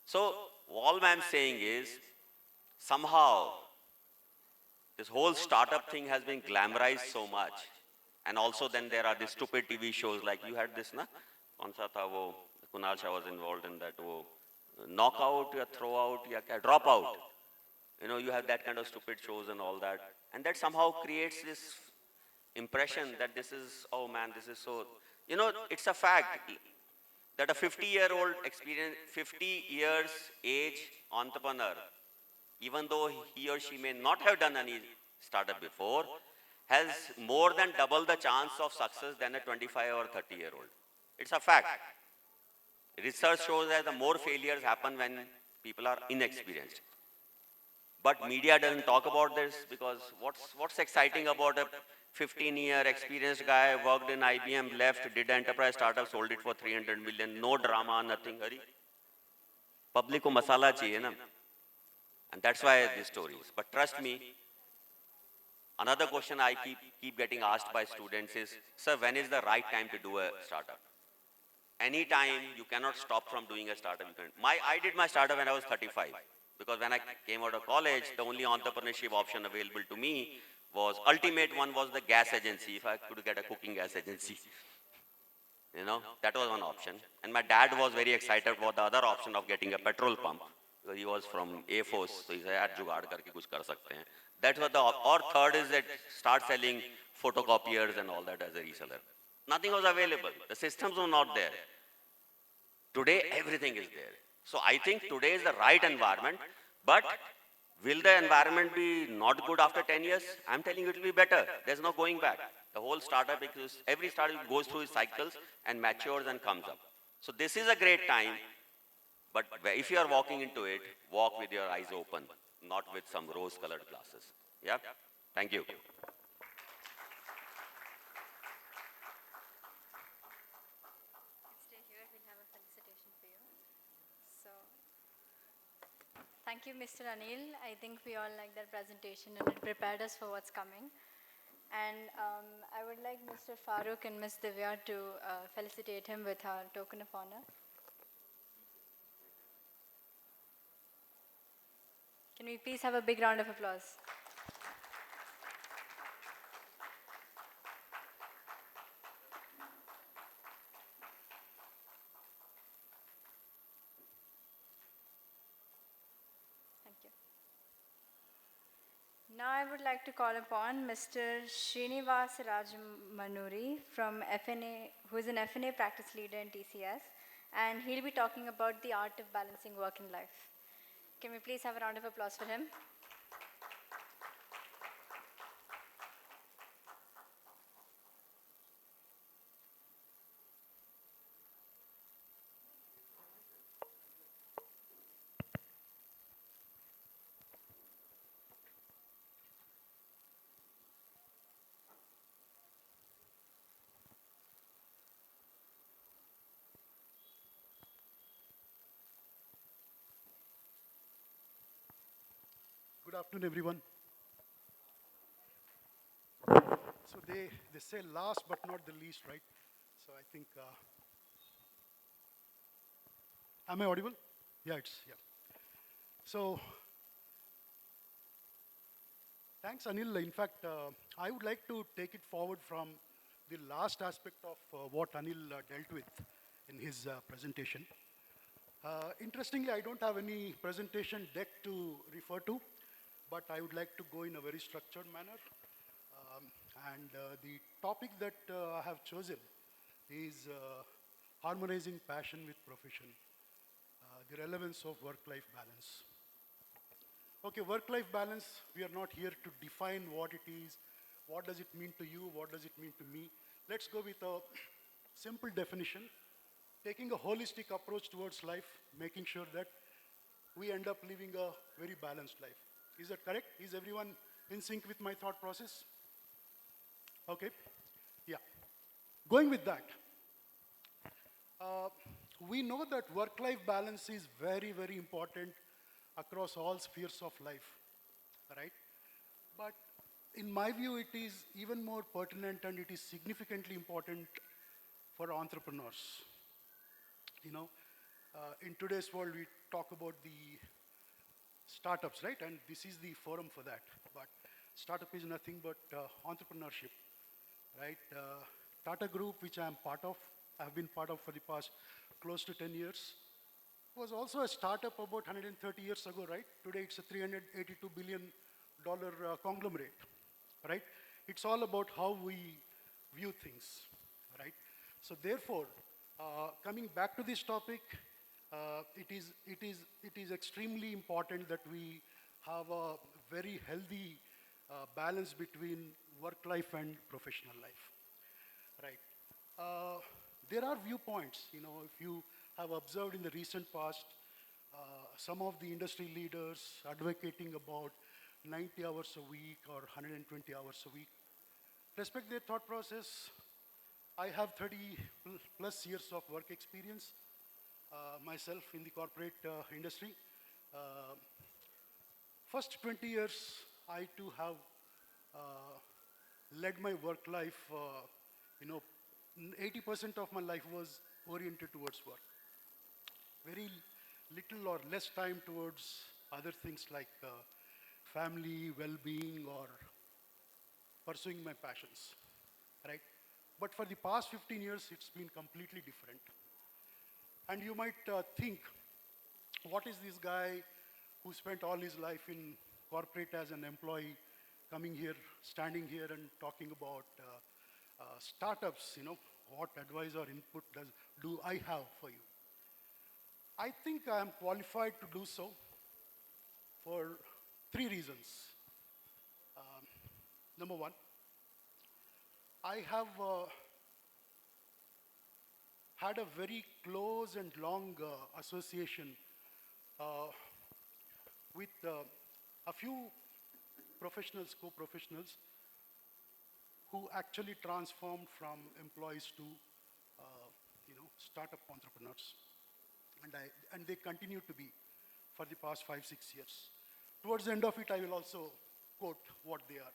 So all I'm saying is, somehow, this whole startup thing has been glamorized so much. And also then there are these stupid TV shows, like you had this, kaun sa tha wo, Kunal Shah was involved in that, wo, knockout, ya throw out, ya drop out. You have that kind of stupid shows and all that. And that somehow creates this impression that this is, oh man, this is so, it's a fact that a 50-year-old experience, 50 years age entrepreneur, even though he or she may not have done any startup before, has more than double the chance of success than a 25 or 30-year-old. It's a fact. Research shows that the more failures happen when people are inexperienced. But media doesn't talk about this, because what's exciting about a 15-year experienced guy, worked in IBM, left, did an enterprise startup, sold it for 300 million, no drama, nothing. Public ko masala chahiye na. And that's why these stories. But trust me, another question I keep getting asked by students is, sir, when is the right time to do a startup? Anytime. You cannot stop from doing a startup. I did my startup when I was 35. Because when I came out of college, the only entrepreneurship option available to me was, ultimate one was the gas agency, if I could get a cooking gas agency. That was one option. And my dad was very excited about the other option of getting a petrol pump. Because he was from Air Force, so he said, yaar, jugaad karke kuch kar sakte hain. That's what or third is that start selling photocopiers and all that as a reseller. Nothing was available. The systems were not there. Today, everything is there. So I think today is the right environment, but Will the environment be not good after 10 years? I'm telling you it will be better. There's no going back. The whole startup, every startup goes through its cycles and matures and comes up. So this is a great time, but if you are walking into it, walk with your eyes open, not with some rose-colored glasses. Yeah? Thank you. Stay here, we'll have a felicitation for you. So, thank you, Mr. Anil. I think we all like that presentation and it prepared us for what's coming. And I would like Mr. Farooq and Ms. Divya to felicitate him with our token of honor. Can we please have a big round of applause? Thank you. Now I would like to call upon Mr. Srinivas Rajamanuri from FNA, who is an FNA practice leader in TCS, and he'll be talking about the art of balancing work and life. Can we please have a round of applause for him? Good afternoon, everyone. So they say last but not the least, right? So I think, am I audible? Yeah. So thanks, Anil. In fact, I would like to take it forward from the last aspect of what Anil dealt with in his presentation. Interestingly, I don't have any presentation deck to refer to, but I would like to go in a very structured manner. The topic that I have chosen is harmonizing passion with profession, the relevance of work-life balance. Okay, work-life balance, we are not here to define what it is, what does it mean to you, what does it mean to me. Let's go with a simple definition, taking a holistic approach towards life, making sure that we end up living a very balanced life. Is that correct? Is everyone in sync with my thought process? Okay, yeah. Going with that, we know that work-life balance is very, very important across all spheres of life, right? But in my view, it is even more pertinent and it is significantly important for entrepreneurs. You know, in today's world, we talk about the startups, right? And this is the forum for that. But startup is nothing but entrepreneurship, right? Tata Group, which I am part of, I've been part of for the past close to 10 years, was also a startup about 130 years ago, right? Today it's a $382 billion conglomerate, right? It's all about how we view things, right? So therefore, coming back to this topic, it is extremely important that we have a very healthy balance between work life and professional life, right? There are viewpoints, you know, if you have observed in the recent past, some of the industry leaders advocating about 90 hours a week or 120 hours a week. Respect their thought process. I have 30 plus years of work experience myself in the corporate industry. First 20 years, I too have led my work life, you know, 80% of my life was oriented towards work. Very little or less time towards other things like family, well-being, or pursuing my passions, right? But for the past 15 years, it's been completely different. And you might think, what is this guy who spent all his life in corporate as an employee coming here, standing here and talking about startups, you know, what advice or input do I have for you? I think I am qualified to do so for Three reasons. Number one, I have had a very close and long association with a few professionals, co-professionals, who actually transformed from employees to, startup entrepreneurs. And they continue to be for the past 5-6 years. Towards the end of it, I will also quote what they are.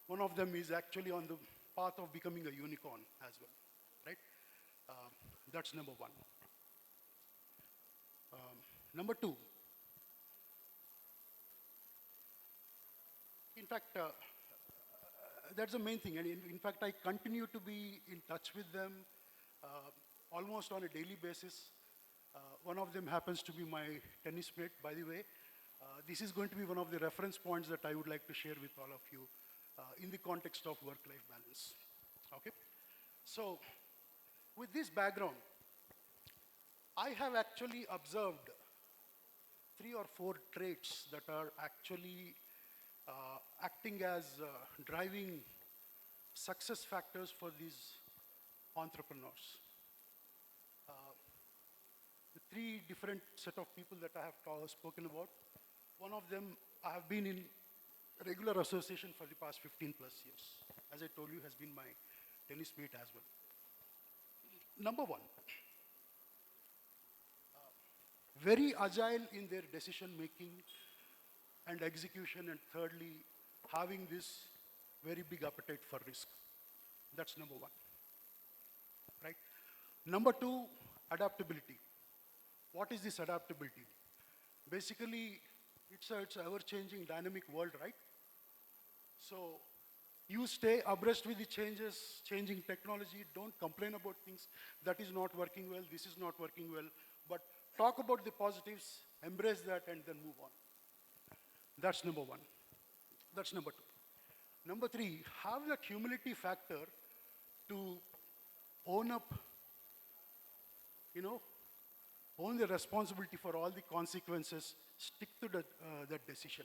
One of them is actually on the path of becoming a unicorn as well, right? That's number one. Number two, in fact, that's the main thing. And in fact, I continue to be in touch with them almost on a daily basis. One of them happens to be my tennis mate, by the way. This is going to be one of the reference points that I would like to share with all of you in the context of work-life balance. Okay? So, with this background, I have actually observed 3 or 4 traits that are actually acting as driving success factors for these entrepreneurs. The 3 different set of people that I have spoken about, one of them I have been in regular association for the past 15 plus years. As I told you, has been my tennis mate as well. Number one, very agile in their decision making and execution, and thirdly, having this very big appetite for risk. That's number one, right? Number two, adaptability. What is this adaptability? Basically, it's an ever-changing, dynamic world, right? So you stay abreast with the changes, changing technology. Don't complain about things that is not working well, this is not working well, but talk about the positives, embrace that, and then move on. That's number one. That's number two. Number three, have that humility factor to own up, own the responsibility for all the consequences, stick to that decision.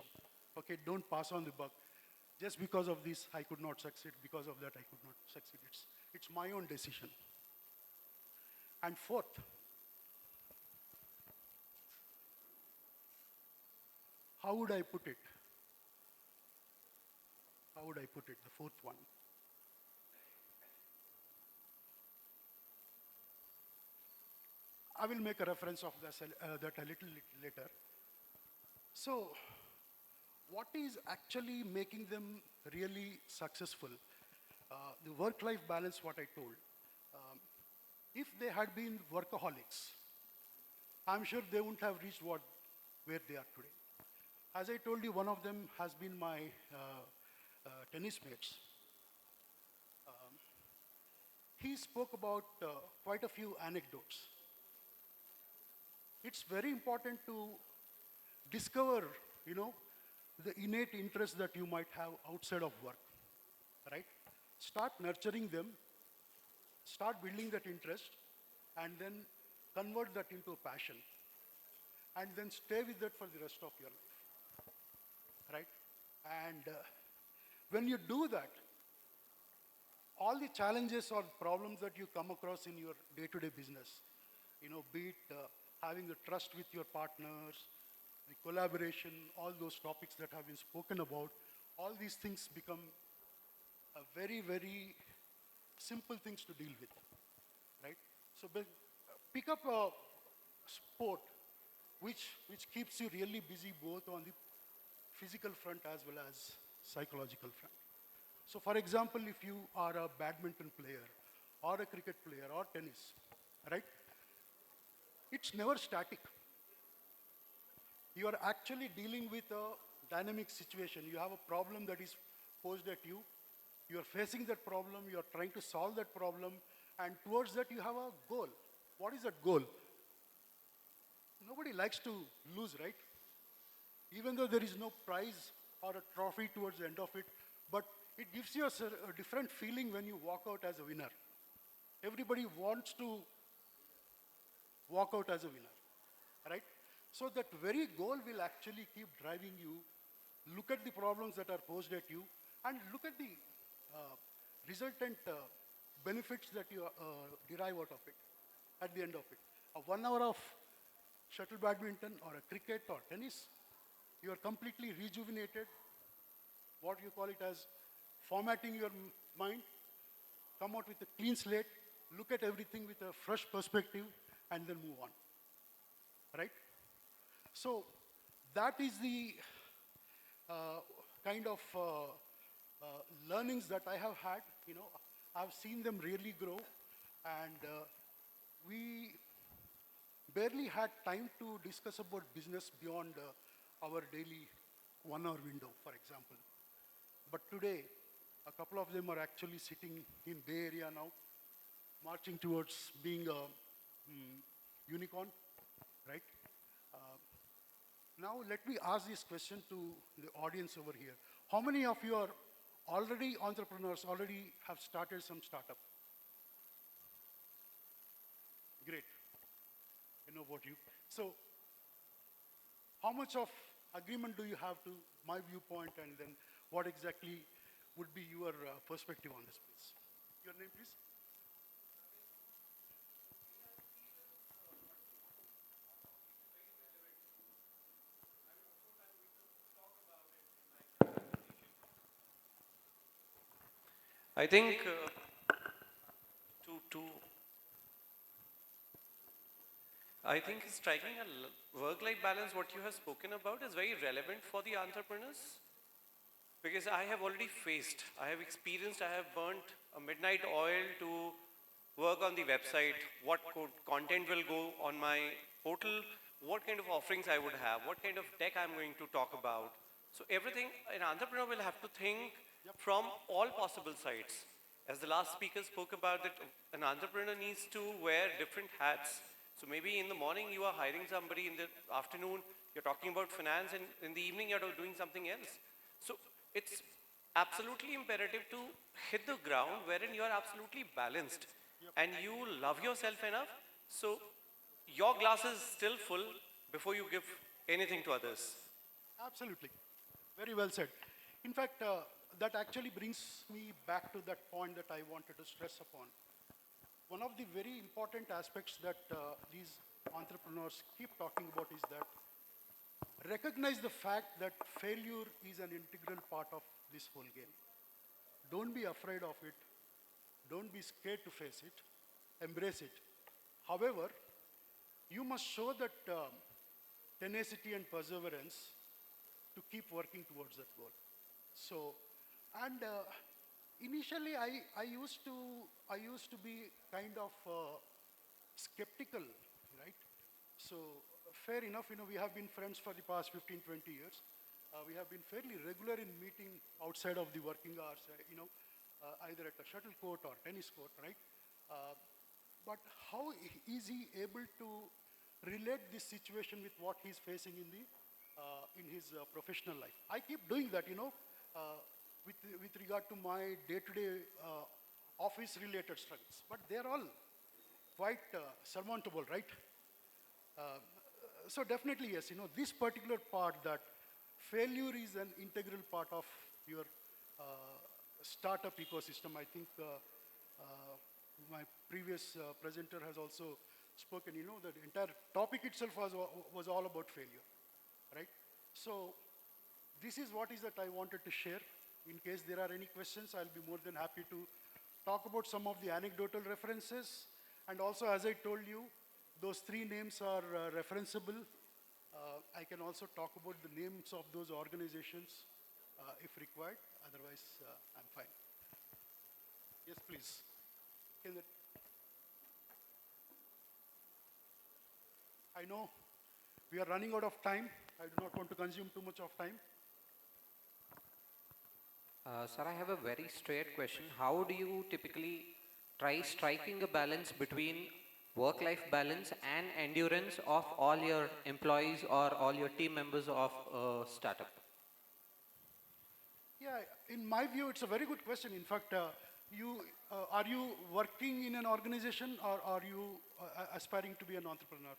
Okay, don't pass on the buck. Just because of this, I could not succeed. Because of that, I could not succeed. It's my own decision. And fourth, how would I put it? How would I put it? The fourth one. I will make a reference of that a little later. So, what is actually making them really successful? The work-life balance, what I told. If they had been workaholics, I'm sure they wouldn't have reached where they are today. As I told you, one of them has been my tennis mates. He spoke about quite a few anecdotes. It's very important to discover, the innate interests that you might have outside of work, right? Start nurturing them, start building that interest, and then convert that into a passion. And then stay with that for the rest of your life, right? And when you do that, all the challenges or problems that you come across in your day-to-day business, be it having the trust with your partners, the collaboration, all those topics that have been spoken about, all these things become a very, very simple things to deal with, right? So pick up a sport which keeps you really busy both on the physical front as well as psychological front. So for example, if you are a badminton player or a cricket player or tennis, right? It's never static. You are actually dealing with a dynamic situation. You have a problem that is posed at you. You are facing that problem. You are trying to solve that problem. And towards that, you have a goal. What is that goal? Nobody likes to lose, right? Even though there is no prize or a trophy towards the end of it, but it gives you a different feeling when you walk out as a winner. Everybody wants to walk out as a winner, right? So that very goal will actually keep driving you. Look at the problems that are posed at you and look at the resultant benefits that you derive out of it at the end of it. A 1 hour of shuttle badminton or a cricket or tennis, you are completely rejuvenated, what you call it as formatting your mind, come out with a clean slate, look at everything with a fresh perspective, and then move on, right? So that is the kind of learnings that I have had. You know, I've seen them really grow, and we barely had time to discuss about business beyond our daily 1 hour window, for example. But today, a couple of them are actually sitting in Bay Area now, marching towards being a unicorn, right? Now let me ask this question to the audience over here. How many of you are already entrepreneurs, already have started some startup? Great. I know about you. So how much of agreement do you have to my viewpoint, and then what exactly would be your perspective on this, please? Your name, please? I think to I think striking a work-life balance, what you have spoken about, is very relevant for the entrepreneurs, because I have already faced, I have experienced, I have burnt a midnight oil to work on the website, what content will go on my portal, what kind of offerings I would have, what kind of tech I'm going to talk about. So everything, an entrepreneur will have to think from all possible sides. As the last speaker spoke about, that an entrepreneur needs to wear different hats. So maybe in the morning you are hiring somebody, in the afternoon you're talking about finance, and in the evening you're doing something else. So it's absolutely imperative to hit the ground wherein you are absolutely balanced and you love yourself enough so your glass is still full before you give anything to others. Absolutely. Very well said. In fact, that actually brings me back to that point that I wanted to stress upon. One of the very important aspects that these entrepreneurs keep talking about is that recognize the fact that failure is an integral part of this whole game. Don't be afraid of it. Don't be scared to face it. Embrace it. However, you must show that tenacity and perseverance to keep working towards that goal. So, and initially I used to be kind of skeptical, right? So fair enough, you know, we have been friends for the past 15, 20 years. We have been fairly regular in meeting outside of the working hours, either at a shuttle court or tennis court, right? But how is he able to relate this situation with what he's facing in his professional life? I keep doing that, you know, with regard to my day-to-day office-related struggles. But they're all quite surmountable, right? So definitely, yes, you know, this particular part, that failure is an integral part of your startup ecosystem. I think my previous presenter has also spoken, you know, that the entire topic itself was all about failure, right? So this is what is that I wanted to share. In case there are any questions, I'll be more than happy to talk about some of the anecdotal references. And also, as I told you, those three names are referenceable. I can also talk about the names of those organizations if required. Otherwise, I'm fine. Yes, please. I know we are running out of time. I do not want to consume too much of time. Sir, I have a very straight question. How do you typically try striking a balance between work-life balance and endurance of all your employees or all your team members of a startup? Yeah, in my view, it's a very good question. In fact, are you working in an organization, or are you aspiring to be an entrepreneur?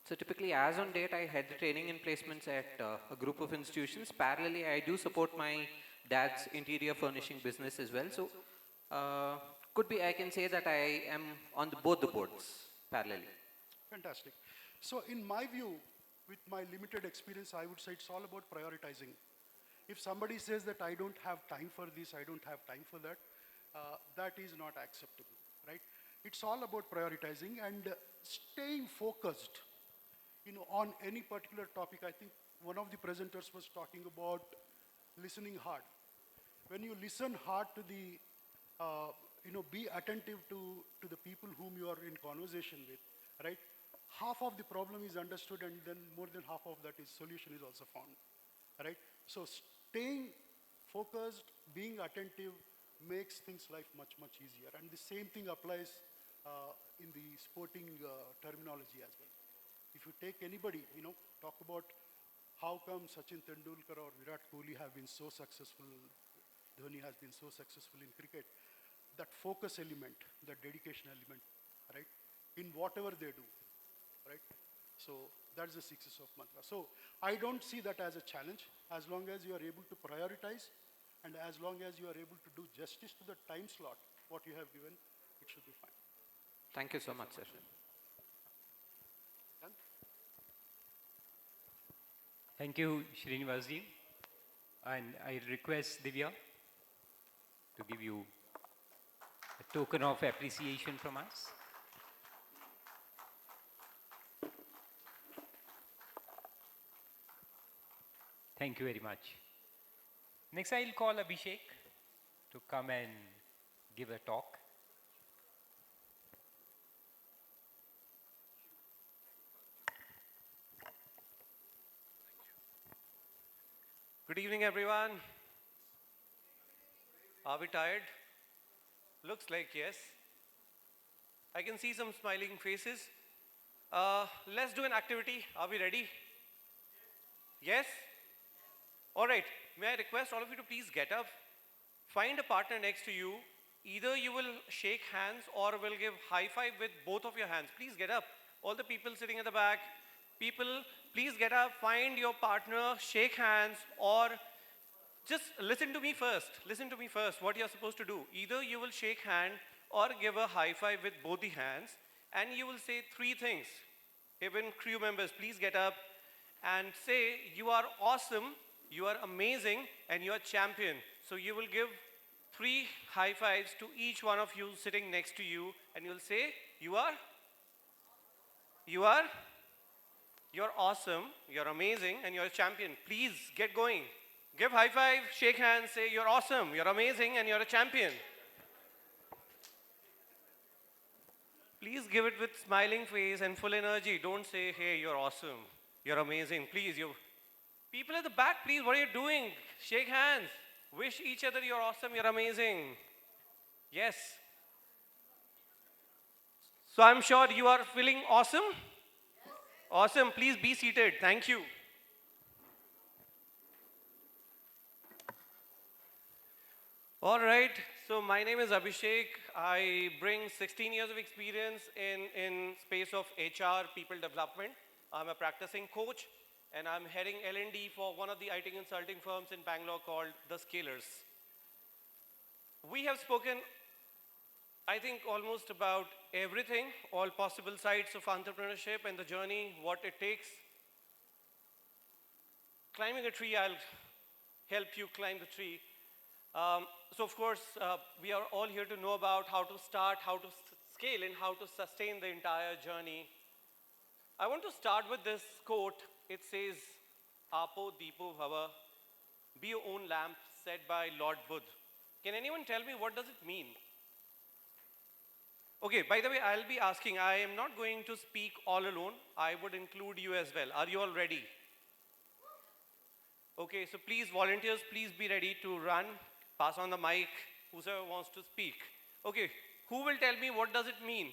So typically, as on date, I head the training and placements at a group of institutions. Parallelly, I do support my dad's interior furnishing business as well. So could be I can say that I am on both the boards parallelly. Fantastic. So in my view, with my limited experience, I would say it's all about prioritizing. If somebody says that I don't have time for this, I don't have time for that, that is not acceptable, right? It's all about prioritizing and staying focused, on any particular topic. I think one of the presenters was talking about listening hard. When you listen hard to the, be attentive to the people whom you are in conversation with, right? Half of the problem is understood, and then more than half of that is solution is also found, right? So staying focused, being attentive makes things life much, much easier. And the same thing applies in the sporting terminology as well. If you take anybody, talk about how come Sachin Tendulkar or Virat Kohli have been so successful, Dhoni has been so successful in cricket, that focus element, that dedication element, right, in whatever they do, right? So that's the success of mantra. So I don't see that as a challenge, as long as you are able to prioritize and as long as you are able to do justice to the time slot, what you have given, it should be fine. Thank you so much, sir. Done? Thank you, Srinivasji. And I request Divya to give you a token of appreciation from us. Thank you very much. Next, I'll call Abhishek to come and give a talk. Good evening, everyone. Are we tired? Looks like yes. I can see some smiling faces. Let's do an activity. Are we ready? Yes? All right. May I request all of you to please get up? Find a partner next to you. Either you will shake hands or will give high five with both of your hands. Please get up. All the people sitting at the back, people, please get up, find your partner, shake hands, or just listen to me first. Listen to me first, what you're supposed to do. Either you will shake hand or give a high five with both the hands, and you will say three things. Even crew members, please get up and say, you are awesome, you are amazing, and you are champion. So you will give 3 high fives to each one of you sitting next to you, and you'll say, you're awesome, you're amazing, and you're a champion. Please get going. Give high five, shake hands, say you're awesome, you're amazing, and you're a champion. Please give it with smiling face and full energy. Don't say, hey, you're awesome, you're amazing. Please, you people at the back, please, what are you doing? Shake hands. Wish each other you're awesome, you're amazing. Yes. So I'm sure you are feeling awesome. Awesome. Please be seated. Thank you. All right. So my name is Abhishek. I bring 16 years of experience in space of HR, people development. I'm a practicing coach, and I'm heading L&D for one of the IT consulting firms in Bangalore called The Scalers. We have spoken, I think, almost about everything, all possible sides of entrepreneurship and the journey, what it takes. Climbing a tree, I'll help you climb the tree. So of course, we are all here to know about how to start, how to scale, and how to sustain the entire journey. I want to start with this quote. It says, Apo Deepo Bhava, be your own lamp, said by Lord Buddha. Can anyone tell me what does it mean? Okay, by the way, I'll be asking, I am not going to speak all alone. I would include you as well. Are you all ready? Okay, so please, volunteers, please be ready to run. Pass on the mic, whoever wants to speak. Okay, who will tell me what does it mean?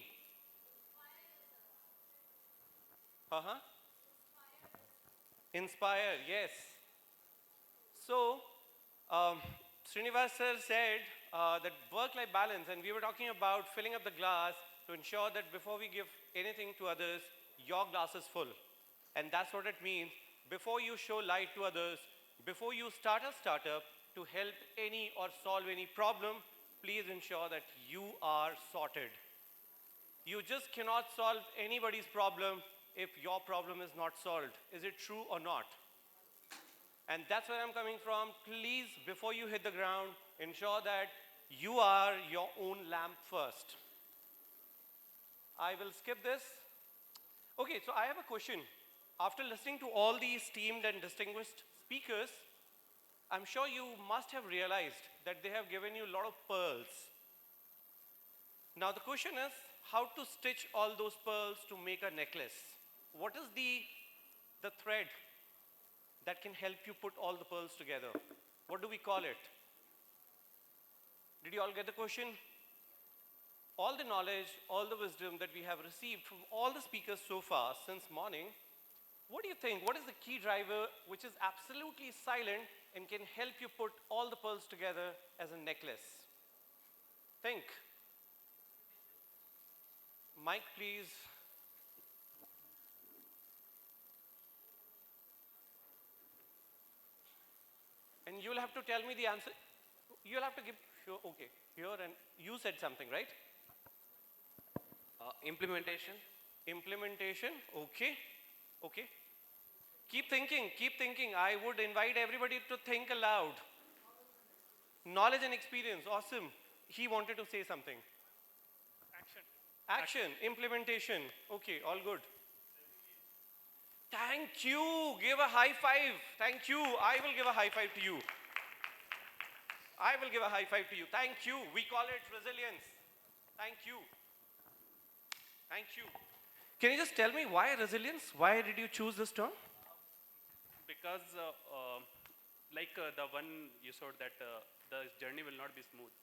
Inspire, yes. So, Srinivas sir said that work-life balance, and we were talking about filling up the glass to ensure that before we give anything to others, your glass is full. And that's what it means. Before you show light to others, before you start a startup to help any or solve any problem, please ensure that you are sorted. You just cannot solve anybody's problem if your problem is not solved. Is it true or not? And that's where I'm coming from. Please, before you hit the ground, ensure that you are your own lamp first. I will skip this. Okay, so I have a question. After listening to all these esteemed and distinguished speakers, I'm sure you must have realized that they have given you a lot of pearls. Now the question is, how to stitch all those pearls to make a necklace? What is the thread that can help you put all the pearls together? What do we call it? Did you all get the question? All the knowledge, all the wisdom that we have received from all the speakers so far since morning, what do you think? What is the key driver which is absolutely silent and can help you put all the pearls together as a necklace? Think. Mic, please. And you'll have to tell me the answer. You'll have to give, sure, okay, here, and you said something, right? Implementation. Implementation, okay, okay. Keep thinking, keep thinking. I would invite everybody to think aloud. Knowledge and experience, awesome. He wanted to say something. Action, implementation, okay, all good. Thank you, give a high five. Thank you, I will give a high five to you. I will give a high five to you. Thank you, we call it resilience. Thank you. Thank you. Can you just tell me why resilience? Why did you choose this term? Because the one you showed that the journey will not be smooth.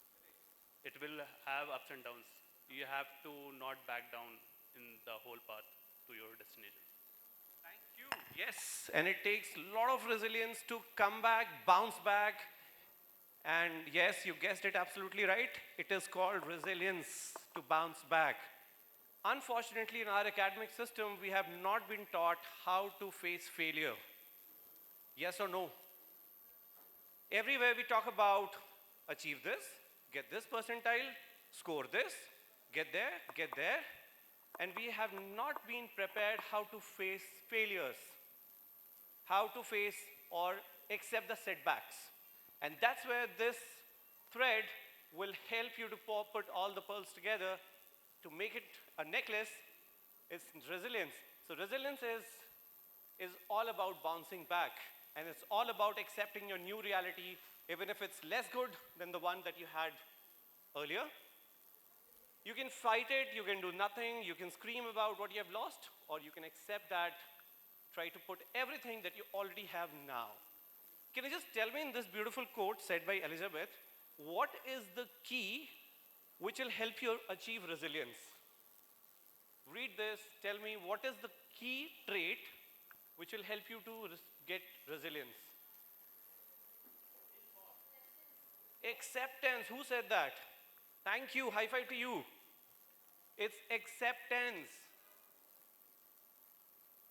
It will have ups and downs. You have to not back down in the whole path to your destination. Thank you. Yes, and it takes a lot of resilience to come back, bounce back. And yes, you guessed it absolutely right. It is called resilience, to bounce back. Unfortunately, in our academic system, we have not been taught how to face failure. Yes or no? Everywhere we talk about achieve this, get this percentile, score this, get there, and we have not been prepared how to face failures, how to face or accept the setbacks. And that's where this thread will help you to put all the pearls together to make it a necklace. It's resilience. So resilience is all about bouncing back, and it's all about accepting your new reality, even if it's less good than the one that you had earlier. You can fight it, you can do nothing, you can scream about what you have lost, or you can accept that, try to put everything that you already have now. Can you just tell me in this beautiful quote said by Elizabeth, what is the key which will help you achieve resilience? Read this, tell me what is the key trait which will help you to get resilience? Acceptance, who said that? Thank you, high five to you. It's acceptance.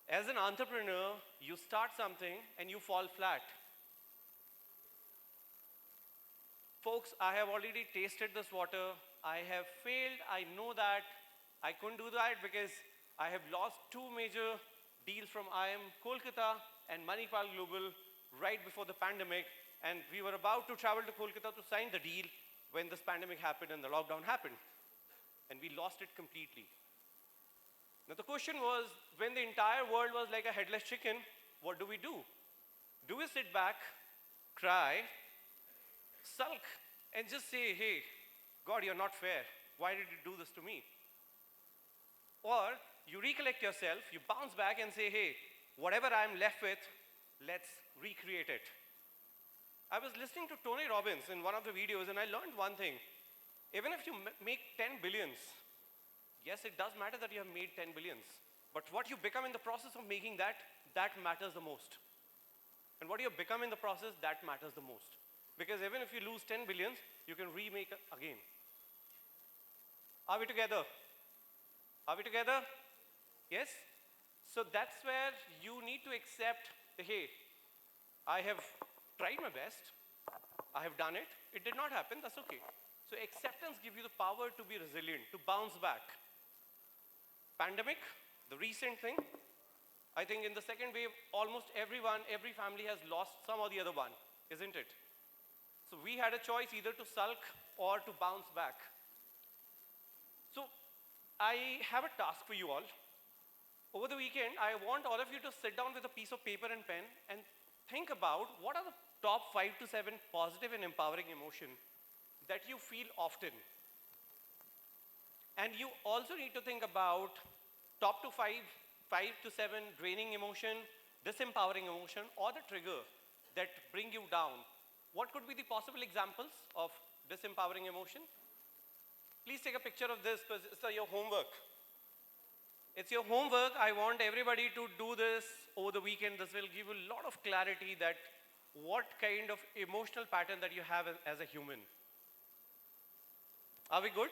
As an entrepreneur, you start something and you fall flat. Folks, I have already tasted this water. I have failed. I know that. I couldn't do that because I have lost two major deals from IIM Kolkata and Manipal Global right before the pandemic. And we were about to travel to Kolkata to sign the deal when this pandemic happened and the lockdown happened. And we lost it completely. Now the question was, when the entire world was like a headless chicken, what do we do? Do we sit back, cry, sulk, and just say, hey, God, you're not fair. Why did you do this to me? Or you recollect yourself, you bounce back and say, hey, whatever I'm left with, let's recreate it. I was listening to Tony Robbins in one of the videos and I learned one thing. Even if you make 10 billions, yes, it does matter that you have made 10 billions. But what you become in the process of making that matters the most. And what you become in the process, that matters the most. Because even if you lose 10 billions, you can remake it again. Are we together? Are we together? Yes? So that's where you need to accept, hey, I have tried my best. I have done it. It did not happen. That's okay. So acceptance gives you the power to be resilient, to bounce back. Pandemic, the recent thing, I think in the second wave, almost everyone, every family has lost some or the other one, isn't it? So we had a choice either to sulk or to bounce back. So I have a task for you all. Over the weekend, I want all of you to sit down with a piece of paper and pen and think about what are the top 5 to 7 positive and empowering emotion that you feel often. And you also need to think about top to 5 to 7 draining emotion, disempowering emotion, or the trigger that bring you down. What could be the possible examples of disempowering emotion? Please take a picture of this because it's your homework. It's your homework. I want everybody to do this over the weekend. This will give you a lot of clarity that what kind of emotional pattern that you have as a human. Are we good?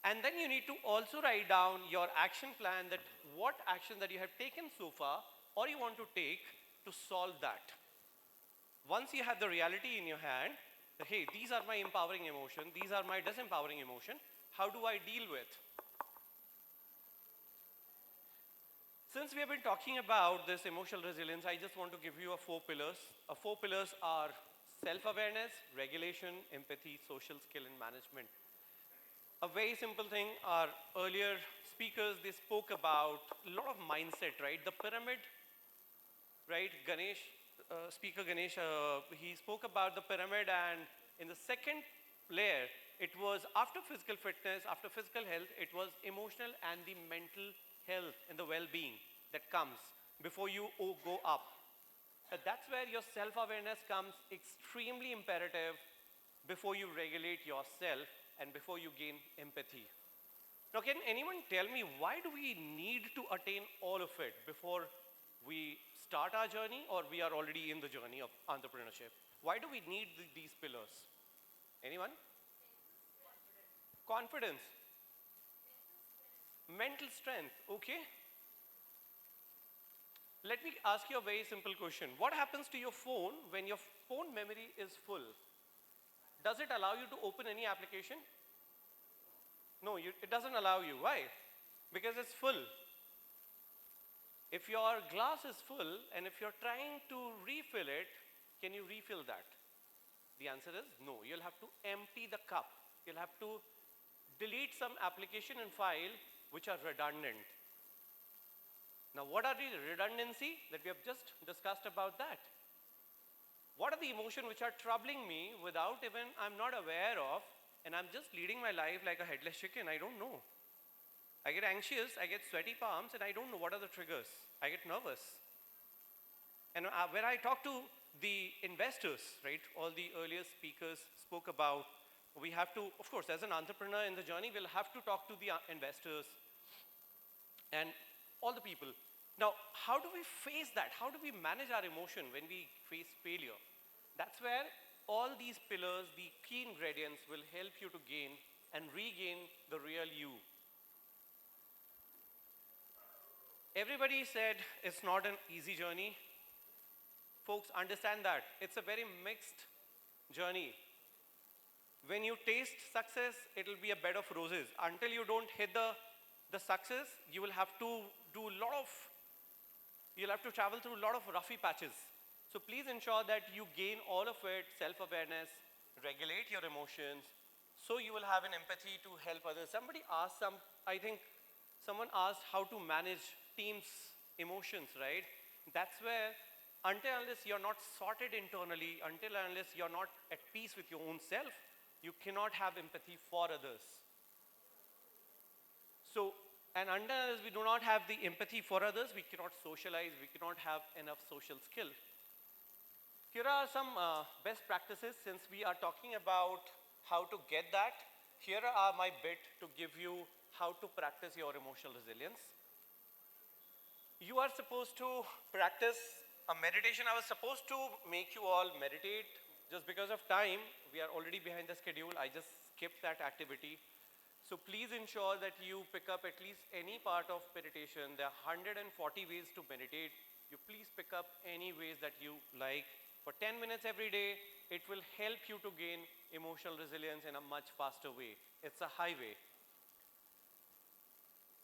And then you need to also write down your action plan, that what action that you have taken so far or you want to take to solve that. Once you have the reality in your hand, that, hey, these are my empowering emotion, these are my disempowering emotion, how do I deal with? Since we have been talking about this emotional resilience, I just want to give you 4 pillars. 4 pillars are self-awareness, regulation, empathy, social skill, and management. A very simple thing, our earlier speakers, they spoke about a lot of mindset, right? The pyramid, right? Speaker Ganesh, he spoke about the pyramid, and in the second layer, it was after physical fitness, after physical health, it was emotional and the mental health and the well-being that comes before you go up. That's where your self-awareness comes extremely imperative before you regulate yourself and before you gain empathy. Now, can anyone tell me why do we need to attain all of it before we start our journey, or we are already in the journey of entrepreneurship? Why do we need these pillars? Anyone? Confidence. Mental strength, okay. Let me ask you a very simple question. What happens to your phone when your phone memory is full? Does it allow you to open any application? No, it doesn't allow you. Why? Because it's full. If your glass is full and if you're trying to refill it, can you refill that? The answer is no. You'll have to empty the cup. You'll have to delete some application and file which are redundant. Now, what are the redundancy that we have just discussed about that? What are the emotions which are troubling me without even I'm not aware of, and I'm just leading my life like a headless chicken? I don't know. I get anxious, I get sweaty palms, and I don't know what are the triggers. I get nervous. And when I talk to the investors, right, all the earlier speakers spoke about, we have to, of course, as an entrepreneur in the journey, we'll have to talk to the investors and all the people. Now, how do we face that? How do we manage our emotion when we face failure? That's where all these pillars, the key ingredients, will help you to gain and regain the real you. Everybody said it's not an easy journey. Folks, understand that. It's a very mixed journey. When you taste success, it'll be a bed of roses. Until you don't hit the success, you will have to you'll have to travel through a lot of roughy patches. So please ensure that you gain all of it, self-awareness, regulate your emotions, so you will have an empathy to help others. Somebody asked I think someone asked how to manage teams' emotions, right? That's where until unless you're not sorted internally, until unless you're not at peace with your own self, you cannot have empathy for others. So, and unless we do not have the empathy for others, we cannot socialize, we cannot have enough social skill. Here are some best practices. Since we are talking about how to get that, here are my bit to give you how to practice your emotional resilience. You are supposed to practice a meditation. I was supposed to make you all meditate. Just because of time, we are already behind the schedule. I just skipped that activity. So please ensure that you pick up at least any part of meditation. There are 140 ways to meditate. You please pick up any ways that you like. For 10 minutes every day, it will help you to gain emotional resilience in a much faster way. It's a highway.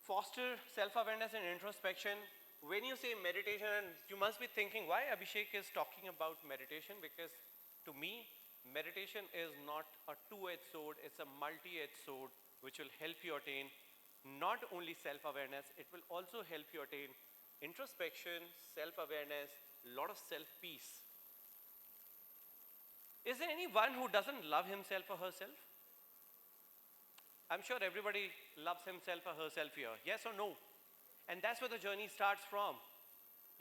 Foster self-awareness and introspection. When you say meditation, you must be thinking why Abhishek is talking about meditation, because to me, meditation is not a two-edged sword, it's a multi-edged sword which will help you attain not only self-awareness, it will also help you attain introspection, self-awareness, a lot of self-peace. Is there anyone who doesn't love himself or herself? I'm sure everybody loves himself or herself here. Yes or no? And that's where the journey starts from.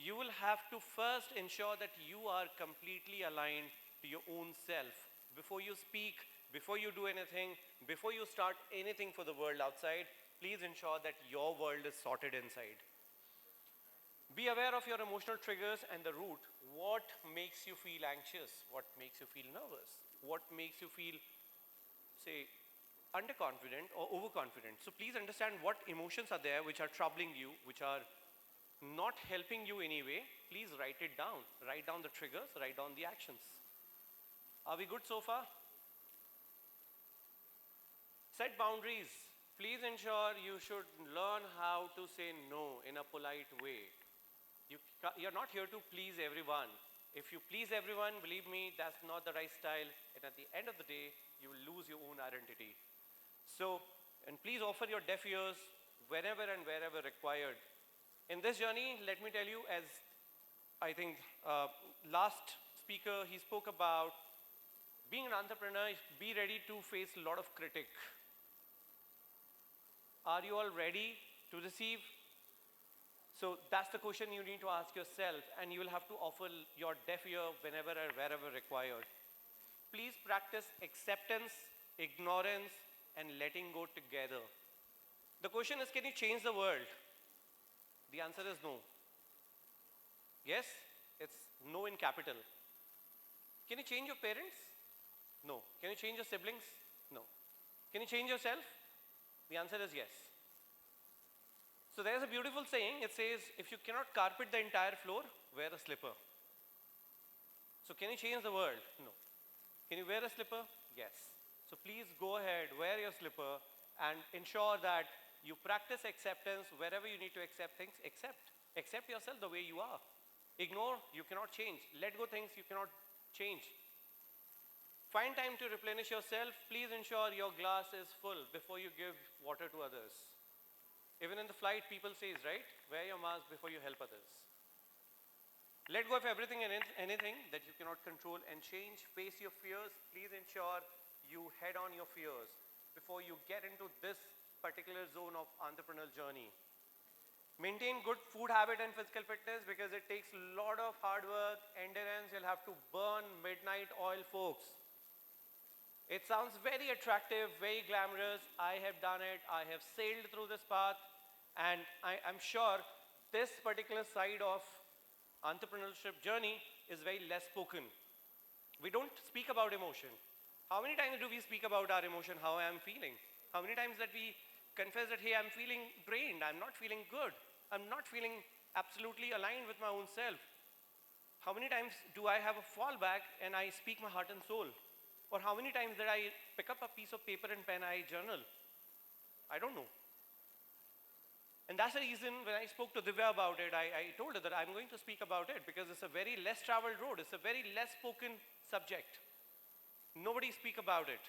You will have to first ensure that you are completely aligned to your own self. Before you speak, before you do anything, before you start anything for the world outside, please ensure that your world is sorted inside. Be aware of your emotional triggers and the root. What makes you feel anxious? What makes you feel nervous? What makes you feel, say, underconfident or overconfident? So please understand what emotions are there which are troubling you, which are not helping you anyway. Please write it down. Write down the triggers, write down the actions. Are we good so far? Set boundaries. Please ensure you should learn how to say no in a polite way. You're not here to please everyone. If you please everyone, believe me, that's not the right style. And at the end of the day, you will lose your own identity. So, and please offer your deaf ears whenever and wherever required. In this journey, let me tell you, as I think last speaker, he spoke about being an entrepreneur, be ready to face a lot of critique. Are you all ready to receive? So that's the question you need to ask yourself, and you will have to offer your deaf ear whenever and wherever required. Please practice acceptance, ignorance, and letting go together. The question is, can you change the world? The answer is no. Yes, it's no in capital. Can you change your parents? No. Can you change your siblings? No. Can you change yourself? The answer is yes. So there's a beautiful saying, it says, if you cannot carpet the entire floor, wear a slipper. So can you change the world? No. Can you wear a slipper? Yes. So please go ahead, wear your slipper, and ensure that you practice acceptance. Wherever you need to accept things, accept. Accept yourself the way you are. Ignore, you cannot change. Let go things you cannot change. Find time to replenish yourself. Please ensure your glass is full before you give water to others. Even in the flight, people say, right? Wear your mask before you help others. Let go of everything and anything that you cannot control and change. Face your fears. Please ensure you head on your fears before you get into this particular zone of entrepreneurial journey. Maintain good food habit and physical fitness, because it takes a lot of hard work, endurance. You'll have to burn midnight oil, folks. It sounds very attractive, very glamorous. I have done it. I have sailed through this path. And I'm sure this particular side of entrepreneurship journey is very less spoken. We don't speak about emotion. How many times do we speak about our emotion, how I am feeling? How many times that we confess that, hey, I'm feeling drained, I'm not feeling good, I'm not feeling absolutely aligned with my own self? How many times do I have a fallback and I speak my heart and soul? Or how many times did I pick up a piece of paper and pen, I journal? I don't know. And that's the reason when I spoke to Divya about it, I told her that I'm going to speak about it, because it's a very less traveled road. It's a very less spoken subject. Nobody speak about it.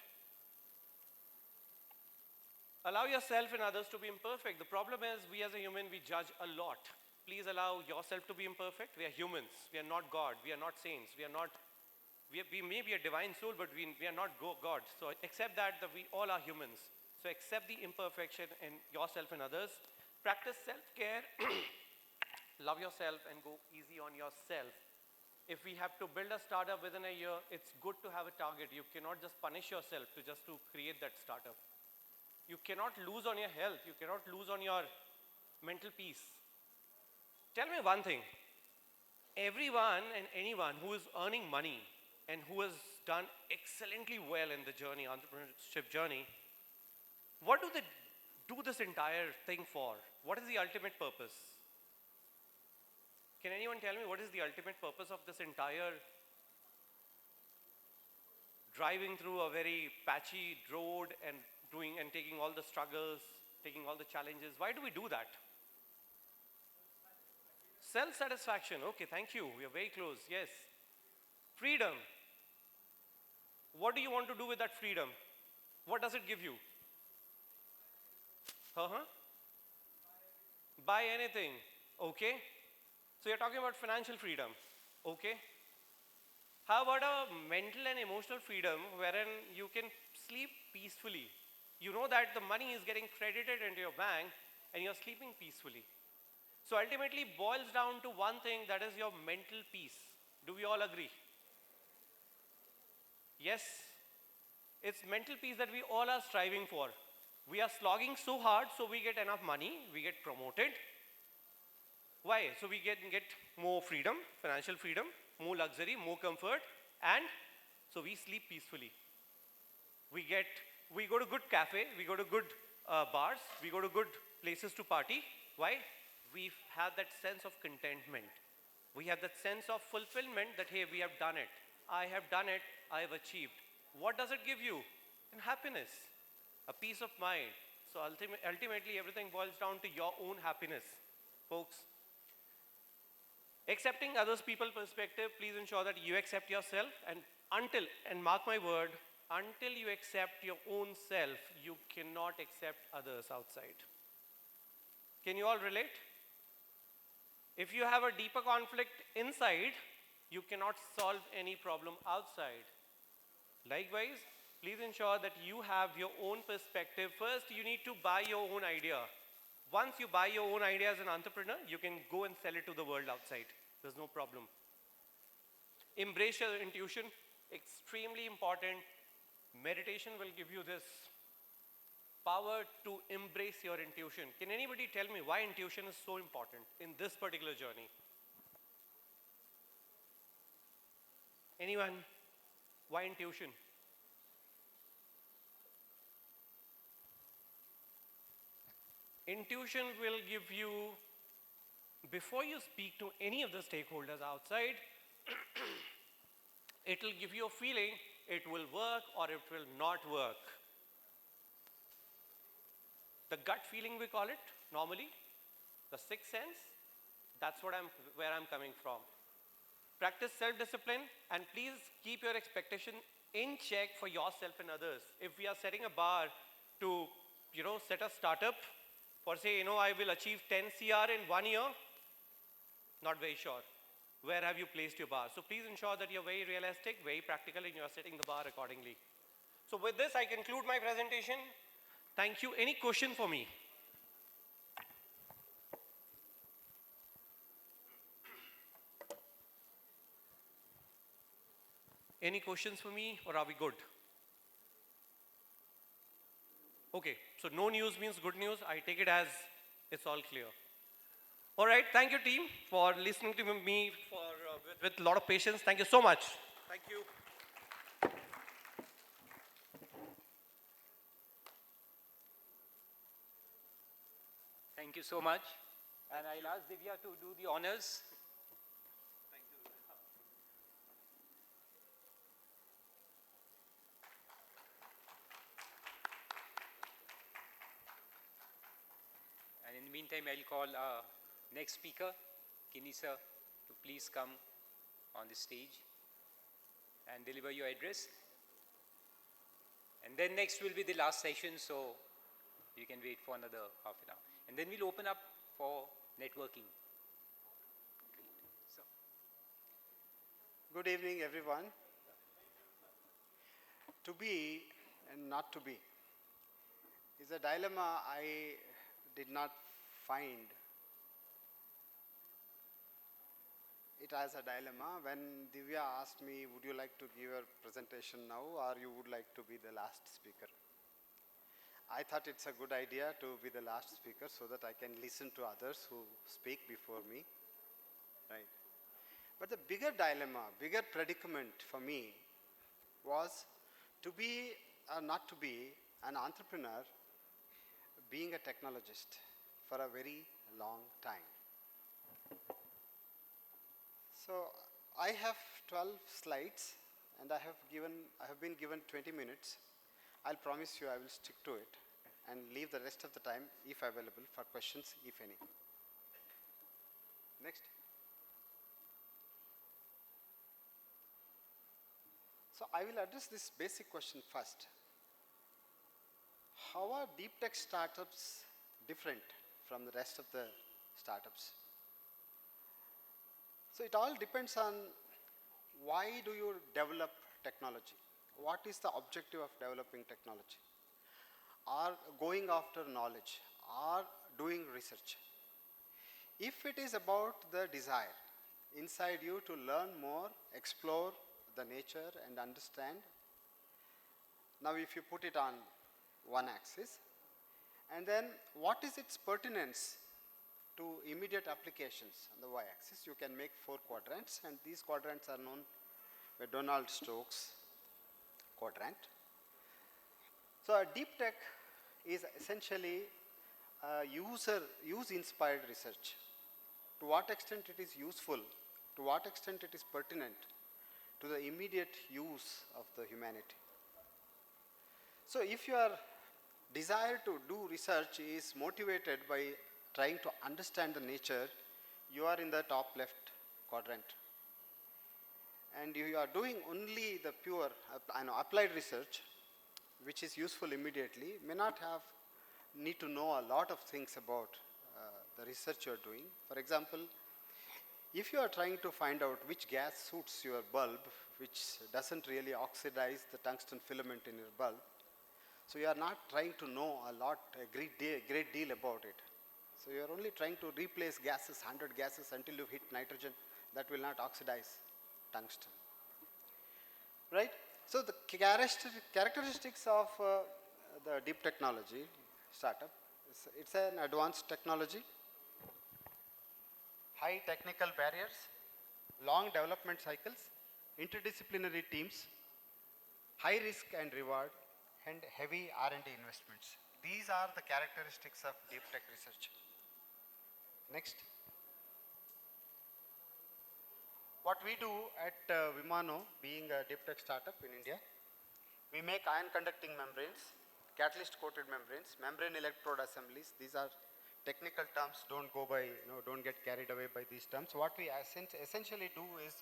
Allow yourself and others to be imperfect. The problem is, we as a human, we judge a lot. Please allow yourself to be imperfect. We are humans. We are not God. We are not saints. We may be a divine soul, but we are not God. So accept that we all are humans. So accept the imperfection in yourself and others. Practice self-care. Love yourself and go easy on yourself. If we have to build a startup within a year, it's good to have a target. You cannot just punish yourself to create that startup. You cannot lose on your health. You cannot lose on your mental peace. Tell me one thing. Everyone and anyone who is earning money and who has done excellently well in the journey, entrepreneurship journey, What do they do this entire thing for? What is the ultimate purpose? Can anyone tell me what is the ultimate purpose of this entire driving through a very patchy road and taking all the struggles, taking all the challenges? Why do we do that? Self-satisfaction. Okay, thank you. We are very close. Yes. Freedom. What do you want to do with that freedom? What does it give you? Buy anything. Okay. So you're talking about financial freedom. Okay. How about a mental and emotional freedom wherein you can sleep peacefully? You know that the money is getting credited into your bank and you're sleeping peacefully. So ultimately boils down to one thing, that is your mental peace. Do we all agree? Yes. It's mental peace that we all are striving for. We are slogging so hard so we get enough money, we get promoted. Why? So we get more freedom, financial freedom, more luxury, more comfort, and so we sleep peacefully. We go to good cafe, we go to good bars, we go to good places to party. Why? We have that sense of contentment. We have that sense of fulfillment that, hey, we have done it. I have done it, I have achieved. What does it give you? And happiness, a peace of mind. So ultimately everything boils down to your own happiness, folks. Accepting others people's perspective, please ensure that you accept yourself, and mark my word, until you accept your own self, you cannot accept others outside. Can you all relate? If you have a deeper conflict inside, you cannot solve any problem outside. Likewise, please ensure that you have your own perspective. First, you need to buy your own idea. Once you buy your own idea as an entrepreneur, you can go and sell it to the world outside. There's no problem. Embrace your intuition, extremely important. Meditation will give you this power to embrace your intuition. Can anybody tell me why intuition is so important in this particular journey? Anyone? Why intuition? Intuition will give you, before you speak to any of the stakeholders outside, it will give you a feeling it will work or it will not work. The gut feeling, we call it normally, the sixth sense, that's where I'm coming from. Practice self-discipline, and please keep your expectation in check for yourself and others. If we are setting a bar to, set a startup for, say, I will achieve 10 CR in 1 year, not very sure. Where have you placed your bar? So please ensure that you're very realistic, very practical, and you're setting the bar accordingly. So with this, I conclude my presentation. Thank you. Any question for me? Any questions for me, or are we good? Okay, so no news means good news. I take it as it's all clear. All right, thank you, team, for listening to me with a lot of patience. Thank you so much. Thank you. Thank you so much. And I'll ask Divya to do the honors. Thank you. And in the meantime, I'll call our next speaker, Kinney sir, to please come on the stage and deliver your address. And then next will be the last session, so you can wait for another half an hour. And then we'll open up for networking. So. Good evening, everyone. To be and not to be is a dilemma I did not find it as a dilemma. When Divya asked me, would you like to give a presentation now, or you would like to be the last speaker? I thought it's a good idea to be the last speaker so that I can listen to others who speak before me, right? But the bigger dilemma, bigger predicament for me was to be or not to be an entrepreneur being a technologist for a very long time. So I have 12 slides and I have been given 20 minutes. I'll promise you I will stick to it and leave the rest of the time, if available, for questions, if any. Next. So I will address this basic question first. How are deep tech startups different from the rest of the startups? So it all depends on why do you develop technology? What is the objective of developing technology? Or going after knowledge, or doing research? If it is about the desire inside you to learn more, explore the nature and understand, now if you put it on one axis, and then what is its pertinence to immediate applications on the y-axis, you can make 4 quadrants, and these quadrants are known by Donald Stokes quadrant. So a deep tech is essentially use-inspired research. To what extent it is useful, to what extent it is pertinent to the immediate use of the humanity. So if your desire to do research is motivated by trying to understand the nature, you are in the top left quadrant. And you are doing only the pure applied research, which is useful immediately, may not need to know a lot of things about the research you are doing. For example, if you are trying to find out which gas suits your bulb, which doesn't really oxidize the tungsten filament in your bulb, so you are not trying to know a great deal about it. So you are only trying to replace gases, 100 gases, until you hit nitrogen that will not oxidize tungsten. Right? So the characteristics of the deep technology startup, it's an advanced technology, high technical barriers, long development cycles, interdisciplinary teams, high risk and reward, and heavy R&D investments. These are the characteristics of deep tech research. Next. What we do at Vimano, being a deep tech startup in India, we make ion conducting membranes, catalyst coated membranes, membrane electrode assemblies. These are technical terms, don't get carried away by these terms. What we essentially do is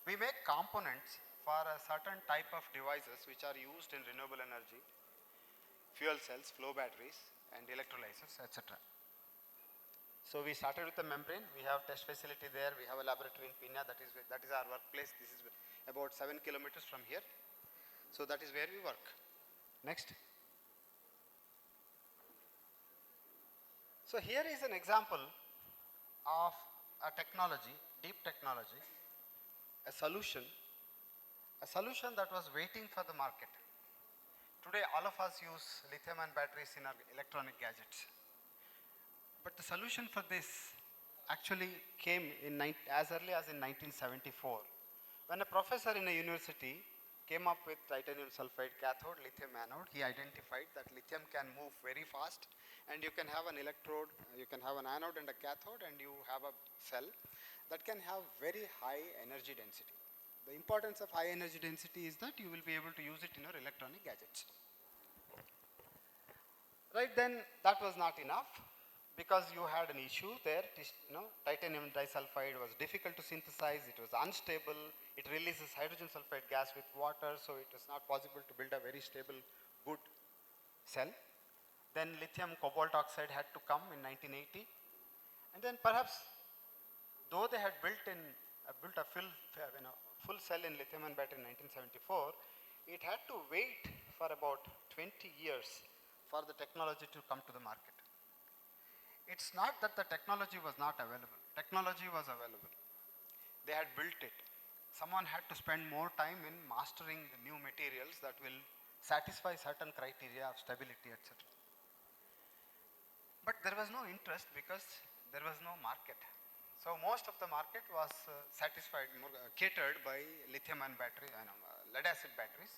we make components for a certain type of devices which are used in renewable energy, fuel cells, flow batteries, and electrolyzers, etc. So we started with the membrane. We have test facility there. We have a laboratory in Pina. That is our workplace. This is about 7 kilometers from here. So that is where we work. Next. So here is an example of a technology, deep technology, a solution that was waiting for the market. Today all of us use lithium-ion batteries in our electronic gadgets. But the solution for this actually came as early as in 1974, when a professor in a university came up with titanium sulfide cathode, lithium anode. He identified that lithium can move very fast, and you can have an electrode, you can have an anode and a cathode, and you have a cell that can have very high energy density. The importance of high energy density is that you will be able to use it in your electronic gadgets. Right, then that was not enough, because you had an issue there. Titanium disulfide was difficult to synthesize, it was unstable, it releases hydrogen sulfide gas with water, so it was not possible to build a very stable, good cell. Then lithium cobalt oxide had to come in 1980, and then perhaps, though they had built a full cell in lithium-ion battery in 1974, it had to wait for about 20 years for the technology to come to the market. It's not that the technology was not available. Technology was available. They had built it. Someone had to spend more time in mastering the new materials that will satisfy certain criteria of stability, etc. But there was no interest because there was no market. So most of the market was catered by lithium-ion battery, lead-acid batteries.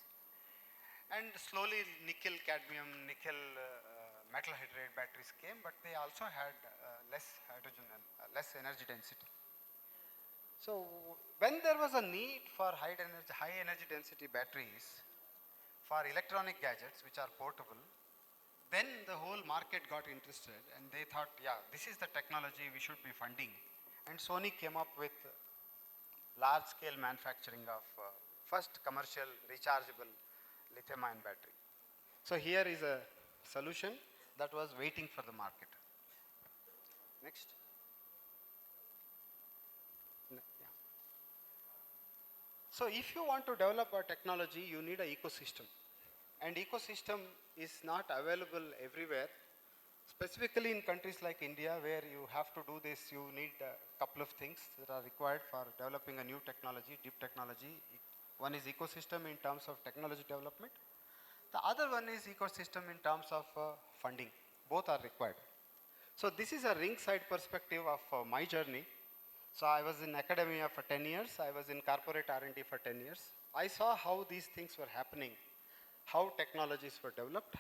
And slowly nickel, cadmium, nickel metal hydride batteries came, but they also had less hydrogen and less energy density. So when there was a need for high energy density batteries for electronic gadgets which are portable, then the whole market got interested and they thought, yeah, this is the technology we should be funding. And Sony came up with large scale manufacturing of first commercial rechargeable lithium ion battery. So here is a solution that was waiting for the market. Next. Yeah. So if you want to develop a technology, you need an ecosystem. And ecosystem is not available everywhere. Specifically in countries like India, where you have to do this, you need a couple of things that are required for developing a new technology, deep technology. One is ecosystem in terms of technology development. The other one is ecosystem in terms of funding. Both are required. So this is a ringside perspective of my journey. So I was in academia for 10 years. I was in corporate R&D for 10 years. I saw how these things were happening, how technologies were developed,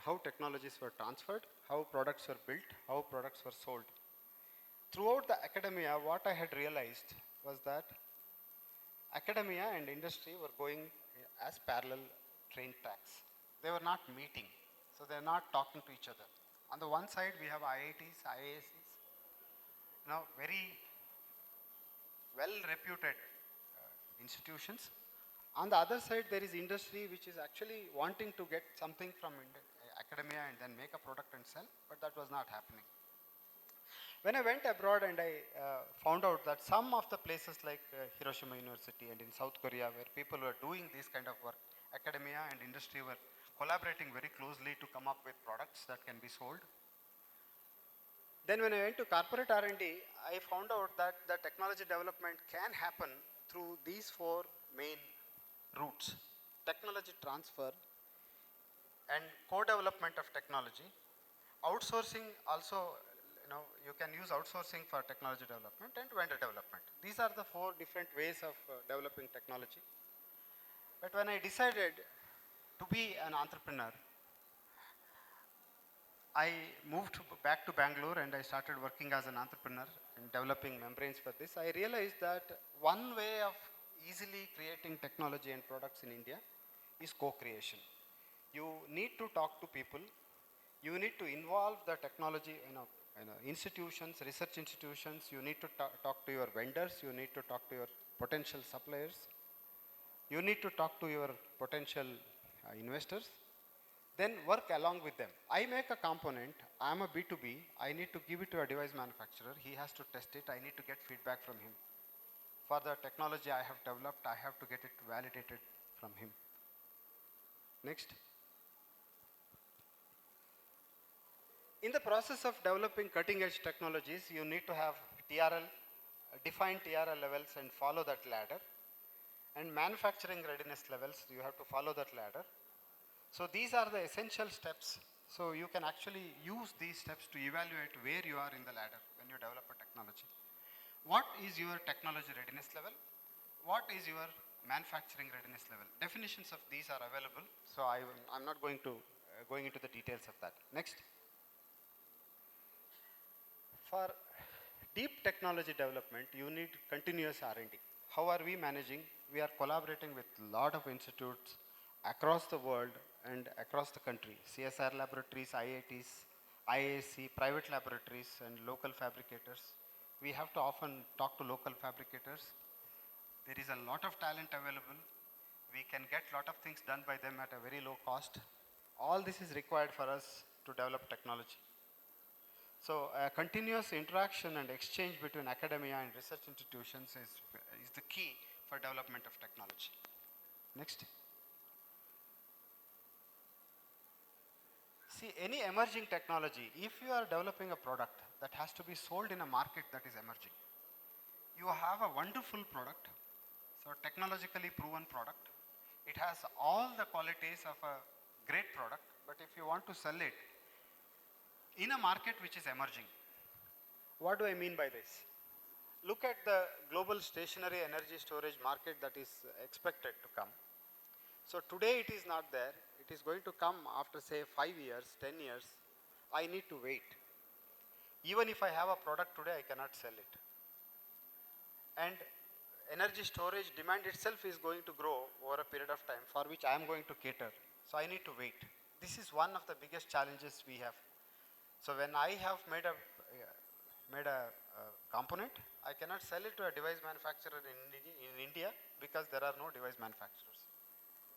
how technologies were transferred, how products were built, how products were sold. Throughout the academia, what I had realized was that academia and industry were going as parallel train tracks. They were not meeting, so they're not talking to each other. On the one side, we have IITs, IIScs, very well-reputed institutions. On the other side, there is industry which is actually wanting to get something from academia and then make a product and sell, but that was not happening. When I went abroad and I found out that some of the places like Hiroshima University and in South Korea, where people were doing this kind of work, academia and industry were collaborating very closely to come up with products that can be sold. Then when I went to corporate R&D, I found out that the technology development can happen through these four main routes: technology transfer and co-development of technology, outsourcing also, you can use outsourcing for technology development, and vendor development. These are the four different ways of developing technology. But when I decided to be an entrepreneur, I moved back to Bangalore and I started working as an entrepreneur and developing membranes for this. I realized that one way of easily creating technology and products in India is co-creation. You need to talk to people. You need to involve the technology, institutions, research institutions. You need to talk to your vendors. You need to talk to your potential suppliers. You need to talk to your potential investors. Then work along with them. I make a component, I am a B2B, I need to give it to a device manufacturer, he has to test it, I need to get feedback from him. For the technology I have developed, I have to get it validated from him. Next. In the process of developing cutting edge technologies, you need to have TRL, define TRL levels and follow that ladder. And manufacturing readiness levels, you have to follow that ladder. So these are the essential steps. So you can actually use these steps to evaluate where you are in the ladder when you develop a technology. What is your technology readiness level? What is your manufacturing readiness level? Definitions of these are available. So I'm not going into the details of that. Next. For deep technology development, you need continuous R&D. How are we managing? We are collaborating with a lot of institutes across the world and across the country. CSR laboratories, IITs, IAC, private laboratories and local fabricators. We have to often talk to local fabricators. There is a lot of talent available. We can get a lot of things done by them at a very low cost. All this is required for us to develop technology. So continuous interaction and exchange between academia and research institutions is the key for development of technology. Next. See, any emerging technology, if you are developing a product that has to be sold in a market that is emerging, you have a wonderful product, so technologically proven product. It has all the qualities of a great product, but if you want to sell it in a market which is emerging, what do I mean by this? Look at the global stationary energy storage market that is expected to come. So today it is not there. It is going to come after say 5 years, 10 years. I need to wait. Even if I have a product today, I cannot sell it. And energy storage demand itself is going to grow over a period of time for which I am going to cater. So I need to wait. This is one of the biggest challenges we have. So when I have made a component, I cannot sell it to a device manufacturer in India because there are no device manufacturers.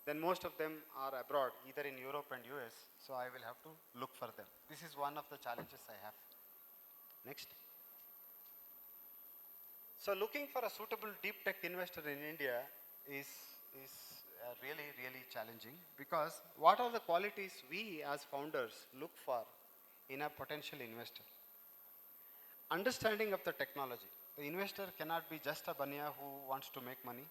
Then most of them are abroad, either in Europe and US, so I will have to look for them. This is one of the challenges I have. Next. So looking for a suitable deep tech investor in India is really, really challenging, because what are the qualities we as founders look for in a potential investor? Understanding of the technology. The investor cannot be just a bania who wants to make money,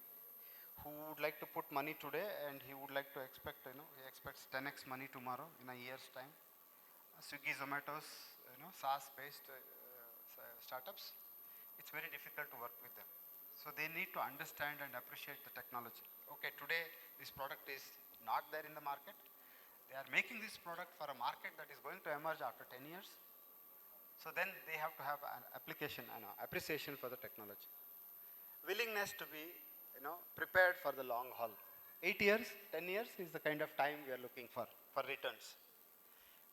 who would like to put money today and he would like to expect, he expects 10x money tomorrow in a year's time. Swiggy, Zomato's, SaaS-based startups, it's very difficult to work with them. So they need to understand and appreciate the technology. Okay, today this product is not there in the market. They are making this product for a market that is going to emerge after 10 years. So then they have to have an appreciation for the technology. Willingness to be, prepared for the long haul. 8 years, 10 years is the kind of time we are looking for returns.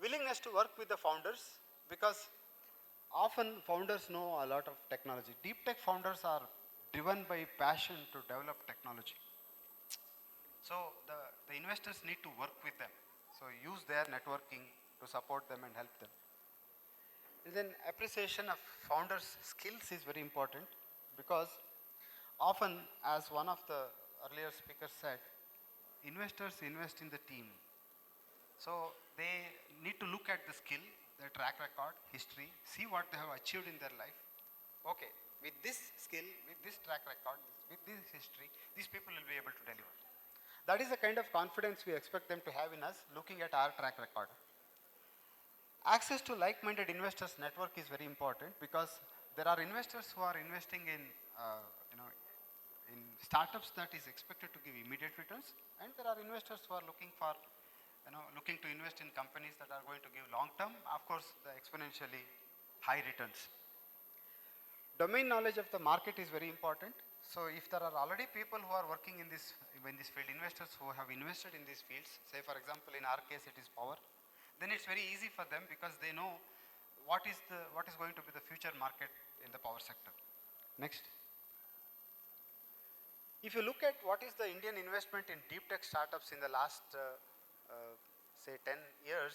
Willingness to work with the founders, because often founders know a lot of technology. Deep tech founders are driven by passion to develop technology. So the investors need to work with them. So use their networking to support them and help them. And then appreciation of founders' skills is very important, because often, as one of the earlier speakers said, investors invest in the team. So they need to look at the skill, their track record, history, see what they have achieved in their life. Okay, with this skill, with this track record, with this history, these people will be able to deliver. That is the kind of confidence we expect them to have in us, looking at our track record. Access to like-minded investors network is very important, because there are investors who are investing in startups that is expected to give immediate returns, and there are investors who are looking to invest in companies that are going to give long-term, of course, the exponentially high returns. Domain knowledge of the market is very important. So if there are already people who are working in this field, investors who have invested in these fields, say for example in our case it is power, then it's very easy for them, because they know what is going to be the future market in the power sector. Next. If you look at what is the Indian investment in deep tech startups in the last, say 10 years,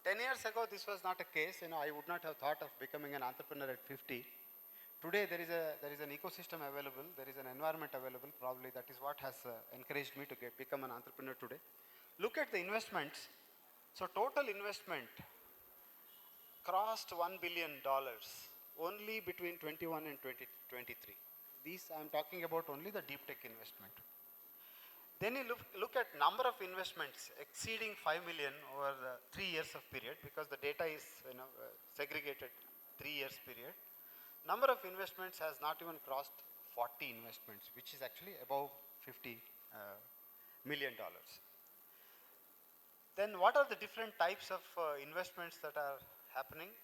10 years ago this was not a case. I would not have thought of becoming an entrepreneur at 50. Today there is an ecosystem available, there is an environment available, probably that is what has encouraged me to become an entrepreneur today. Look at the investments. So total investment crossed $1 billion only between 21 and 2023. These I am talking about only the deep tech investment. Then you look at number of investments exceeding 5 million over the 3 years of period, because the data is segregated 3 years period. Number of investments has not even crossed 40 investments, which is actually above $50 million. Then what are the different types of investments that are happening?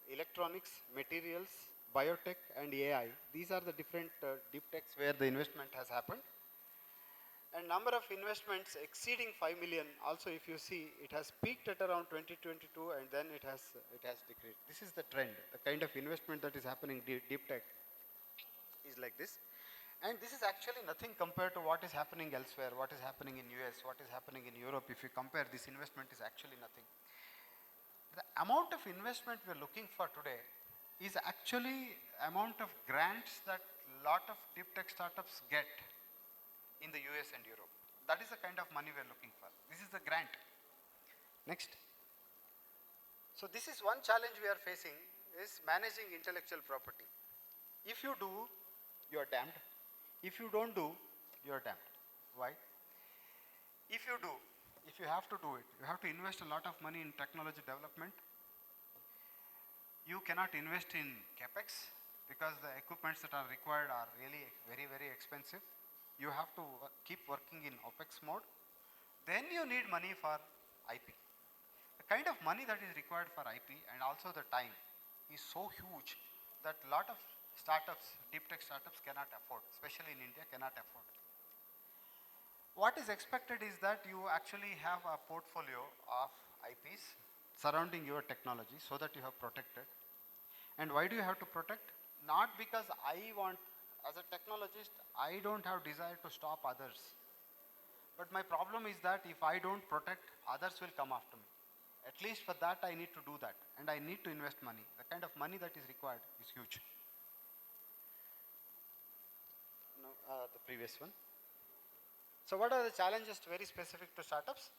Electronics, materials, biotech and AI. These are the different deep techs where the investment has happened. And number of investments exceeding 5 million, also if you see, it has peaked at around 2022 and then it has decreased. This is the trend. The kind of investment that is happening deep tech is like this. And this is actually nothing compared to what is happening elsewhere, what is happening in US, what is happening in Europe. If you compare, this investment is actually nothing. The amount of investment we are looking for today is actually amount of grants that lot of deep tech startups get in the US and Europe. That is the kind of money we are looking for. This is the grant. Next. So this is one challenge we are facing, is managing intellectual property. If you do, you are damned. If you don't do, you are damned. Why? If you do, if you have to do it, you have to invest a lot of money in technology development. You cannot invest in capex, because the equipments that are required are really very, very expensive. You have to keep working in OPEX mode. Then you need money for IP. The kind of money that is required for IP and also the time is so huge that a lot of startups, deep tech startups cannot afford, especially in India, cannot afford. What is expected is that you actually have a portfolio of IPs surrounding your technology so that you have protected. And why do you have to protect? Not because I want, as a technologist, I don't have desire to stop others. But my problem is that if I don't protect, others will come after me. At least for that, I need to do that. And I need to invest money. The kind of money that is required is huge. No, the previous one. So what are the challenges very specific to startups?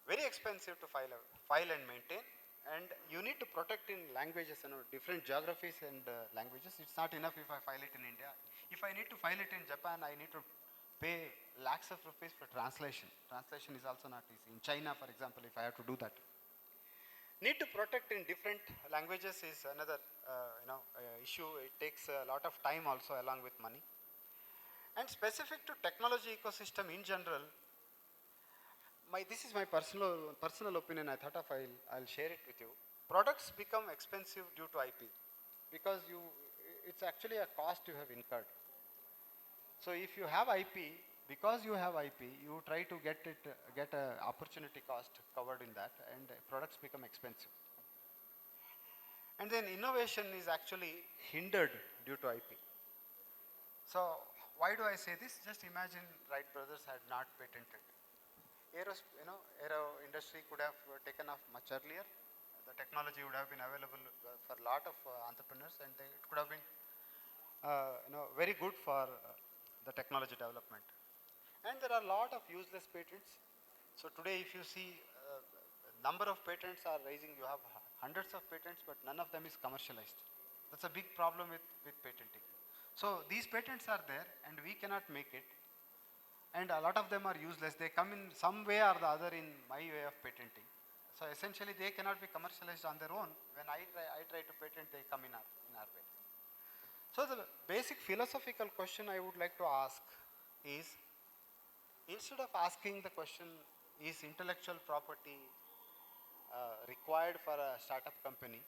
Very expensive to file and maintain. And you need to protect in languages, different geographies and languages. It's not enough if I file it in India. If I need to file it in Japan, I need to pay lakhs of rupees for translation. Translation is also not easy. In China, for example, if I have to do that. Need to protect in different languages is another issue. It takes a lot of time also along with money. And specific to technology ecosystem in general, this is my personal opinion. I thought I'll share it with you. Products become expensive due to IP because it's actually a cost you have incurred. So if you have IP, because you have IP, you try to get a opportunity cost covered in that, and products become expensive. And then innovation is actually hindered due to IP. So why do I say this? Just imagine Wright brothers had not patented. Aero industry could have taken off much earlier. The technology would have been available for a lot of entrepreneurs, and it could have been very good for the technology development. And there are a lot of useless patents. So today if you see number of patents are rising, you have hundreds of patents, but none of them is commercialized. That's a big problem with patenting. So these patents are there and we cannot make it. And a lot of them are useless. They come in some way or the other in my way of patenting. So essentially they cannot be commercialized on their own. When I try to patent, they come in our way. So the basic philosophical question I would like to ask is, instead of asking the question, is intellectual property required for a startup company?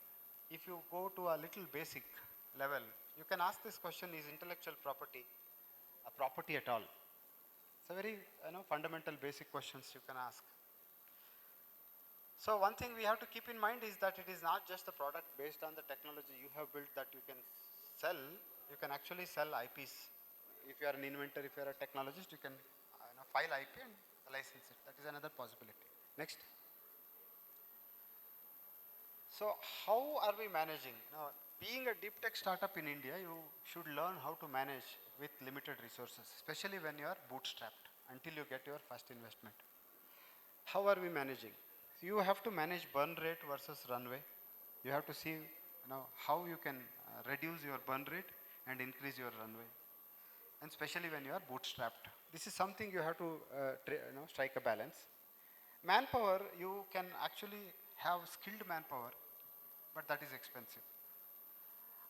If you go to a little basic level, you can ask this question, is intellectual property a property at all? It's a very fundamental basic questions you can ask. So one thing we have to keep in mind is that it is not just a product based on the technology you have built that you can sell. You can actually sell IPs. If you are an inventor, if you are a technologist, you can file IP and license it. That is another possibility. Next. So how are we managing? Being a deep tech startup in India, you should learn how to manage with limited resources, especially when you are bootstrapped until you get your first investment. How are we managing? You have to manage burn rate versus runway. You have to see how you can reduce your burn rate and increase your runway. And especially when you are bootstrapped. This is something you have to strike a balance. Manpower, you can actually have skilled manpower, but that is expensive.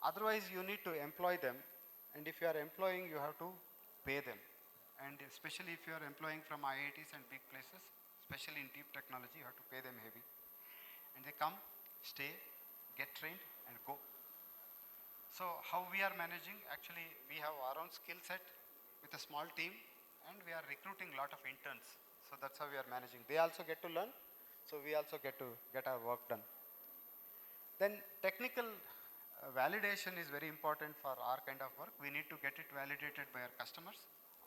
Otherwise, you need to employ them, and if you are employing, you have to pay them. And especially if you are employing from IITs and big places, especially in deep technology, you have to pay them heavy. And they come, stay, get trained, and go. So how we are managing? Actually, we have our own skill set with a small team, and we are recruiting a lot of interns. So that's how we are managing. They also get to learn, so we also get to get our work done. Then technical validation is very important for our kind of work. We need to get it validated by our customers,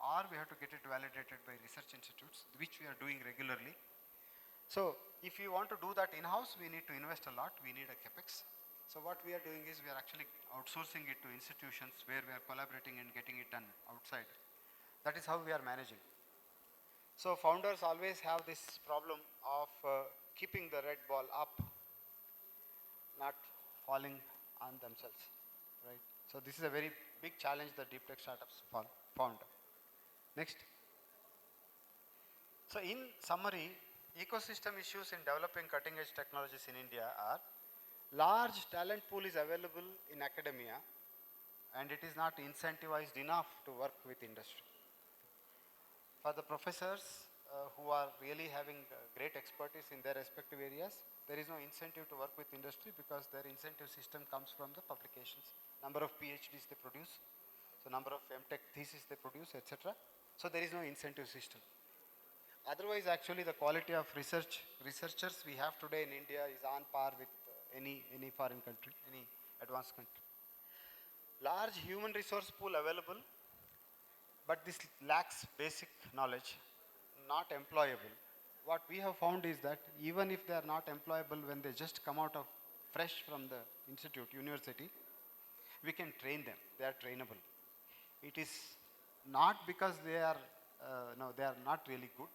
or we have to get it validated by research institutes, which we are doing regularly. So if you want to do that in-house, we need to invest a lot. We need a capex. So what we are doing is we are actually outsourcing it to institutions where we are collaborating and getting it done outside. That is how we are managing. So founders always have this problem of keeping the red ball up, not falling on themselves, right? So this is a very big challenge that deep tech startups found. Next. So in summary, ecosystem issues in developing cutting edge technologies in India are: large talent pool is available in academia and it is not incentivized enough to work with industry. For the professors, who are really having great expertise in their respective areas. There is no incentive to work with industry because their incentive system comes from the publications, number of PhDs they produce, so number of MTech theses they produce, etc. So there is no incentive system. Otherwise, actually, the quality of researchers we have today in India is on par with any foreign country, any advanced country. Large human resource pool available, but this lacks basic knowledge, not employable. What we have found is that even if they are not employable when they just come out of fresh from the institute, university, we can train them. They are trainable. It is not because they are they are not really good.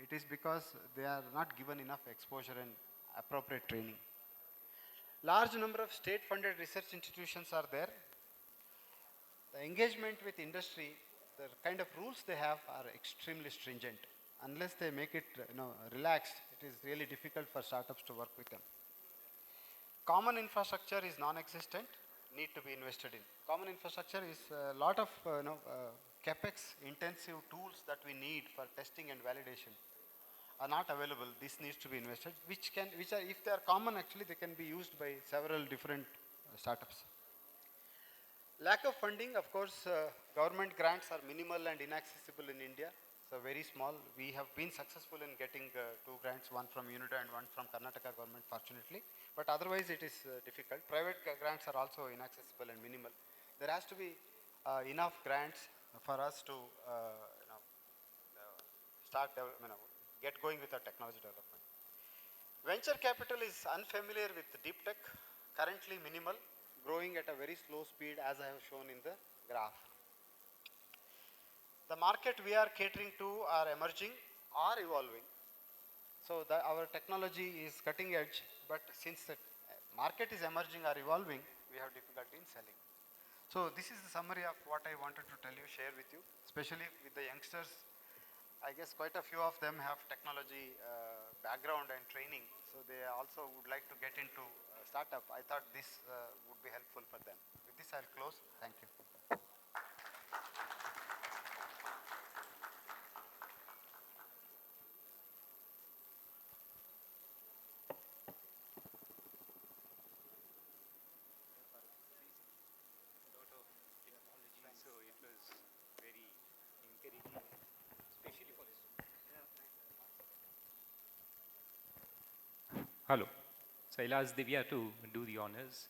It is because they are not given enough exposure and appropriate training. Large number of state-funded research institutions are there. The engagement with industry, the kind of rules they have are extremely stringent. Unless they make it relaxed, it is really difficult for startups to work with them. Common infrastructure is non-existent, need to be invested in. Common infrastructure is a lot of capex intensive tools that we need for testing and validation are not available. This needs to be invested, which are, if they are common, actually they can be used by several different startups. Lack of funding, of course, government grants are minimal and inaccessible in India. So very small. We have been successful in getting 2 grants, one from UNIDA and one from Karnataka government, fortunately. But otherwise it is difficult. Private grants are also inaccessible and minimal. There has to be enough grants for us to get going with our technology development. Venture capital is unfamiliar with deep tech, currently minimal, growing at a very slow speed as I have shown in the graph. The market we are catering to are emerging or evolving. So our technology is cutting edge, but since the market is emerging or evolving, we have difficulty in selling. So this is the summary of what I wanted to tell you, share with you, especially with the youngsters. I guess quite a few of them have technology background and training, so they also would like to get into startup. I thought this would be helpful for them. With this, I'll close. Thank you. Hello. So I'll ask Divya to do the honors.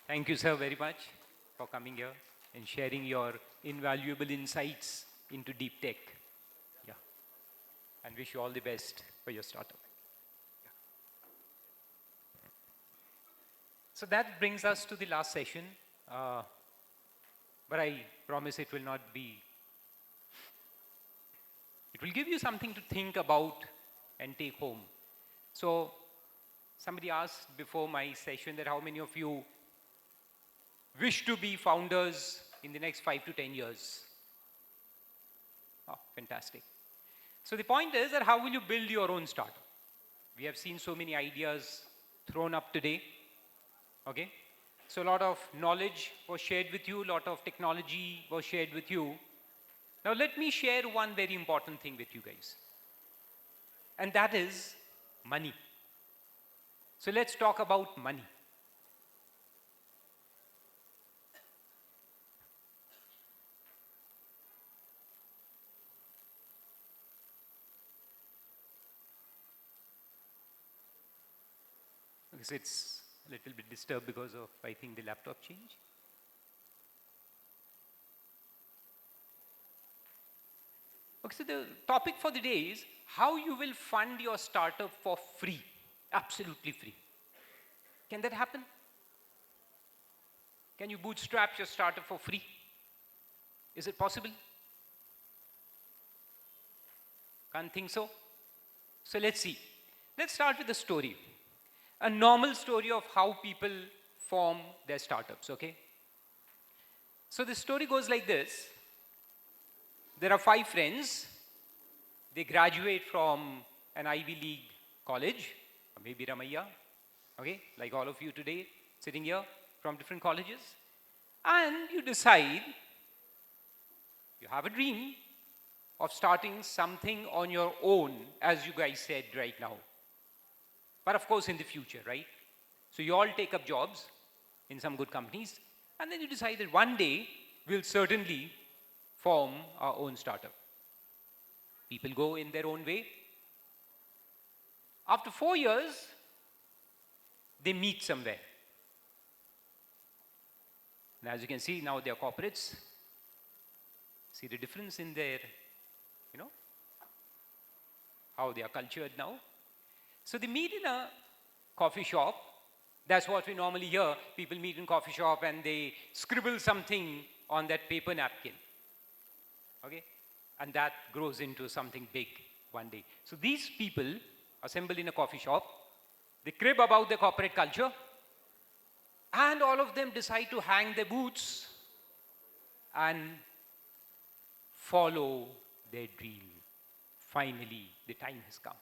Thank you, sir, very much for coming here and sharing your invaluable insights into deep tech. Yeah. And wish you all the best for your startup. Yeah. So that brings us to the last session. But I promise it will not be. It will give you something to think about and take home. So somebody asked before my session that how many of you wish to be founders in the next 5 to 10 years? Oh, fantastic. So the point is that how will you build your own startup? We have seen so many ideas thrown up today. Okay? So a lot of knowledge was shared with you, a lot of technology was shared with you. Now let me share one very important thing with you guys. And that is money. So let's talk about money. Because it's a little bit disturbed because of, I think, the laptop change. Okay, so the topic for the day is how you will fund your startup for free, absolutely free. Can that happen? Can you bootstrap your startup for free? Is it possible? Can't think so? So let's see. Let's start with a story. A normal story of how people form their startups, okay? So the story goes like this. There are 5 friends. They graduate from an Ivy League college, or maybe Ramaiah, okay, like all of you today, sitting here from different colleges. And you decide, you have a dream, of starting something on your own, as you guys said right now. But of course in the future, right? So you all take up jobs in some good companies, and then you decide that one day we'll certainly form our own startup. People go in their own way. After 4 years, they meet somewhere. And as you can see, now they are corporates. See the difference in their, how they are cultured now. So they meet in a coffee shop. That's what we normally hear. People meet in coffee shop and they scribble something on that paper napkin. Okay? And that grows into something big one day. So these people assemble in a coffee shop. They crib about the corporate culture. And all of them decide to hang their boots and follow their dream. Finally, the time has come.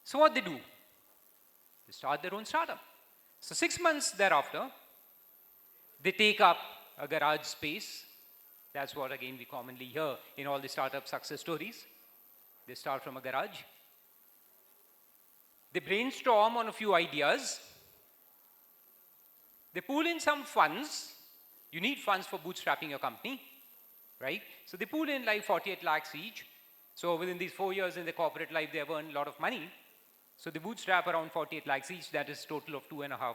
So what they do? They start their own startup. So 6 months thereafter, they take up a garage space. That's what, again, we commonly hear in all the startup success stories. They start from a garage. They brainstorm on a few ideas. They pool in some funds. You need funds for bootstrapping your company, right? So they pool in like 48 lakhs each. So within these 4 years in the corporate life, they have earned a lot of money. So they bootstrap around 48 lakhs each. That is total of 2.5,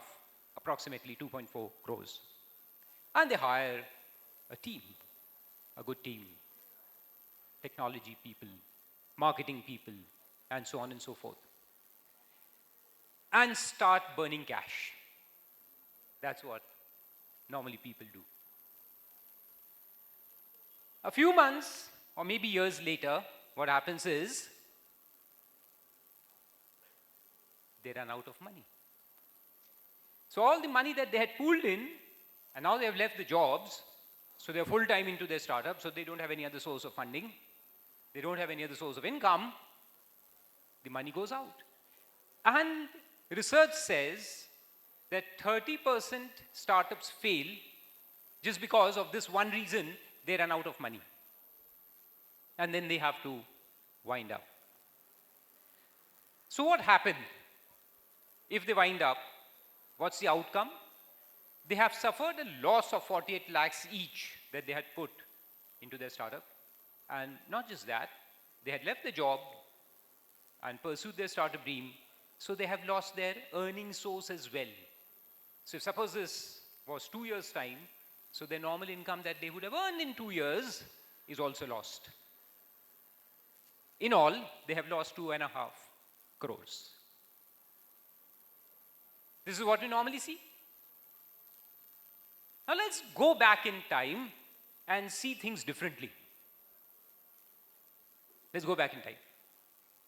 approximately 2.4 crores. And they hire a team, a good team, technology people, marketing people, and so on and so forth. And start burning cash. That's what normally people do. A few months or maybe years later, what happens is they run out of money. So all the money that they had pooled in, and now they have left the jobs, so they're full-time into their startup, so they don't have any other source of funding. They don't have any other source of income. The money goes out. And research says that 30% startups fail just because of this one reason: they run out of money. And then they have to wind up. So what happened? If they wind up, what's the outcome? They have suffered a loss of 48 lakhs each that they had put into their startup. And not just that, they had left the job and pursued their startup dream, so they have lost their earning source as well. So if suppose this was 2 years' time, so their normal income that they would have earned in 2 years is also lost. In all, they have lost 2.5 crores. This is what we normally see. Now let's go back in time and see things differently. Let's go back in time.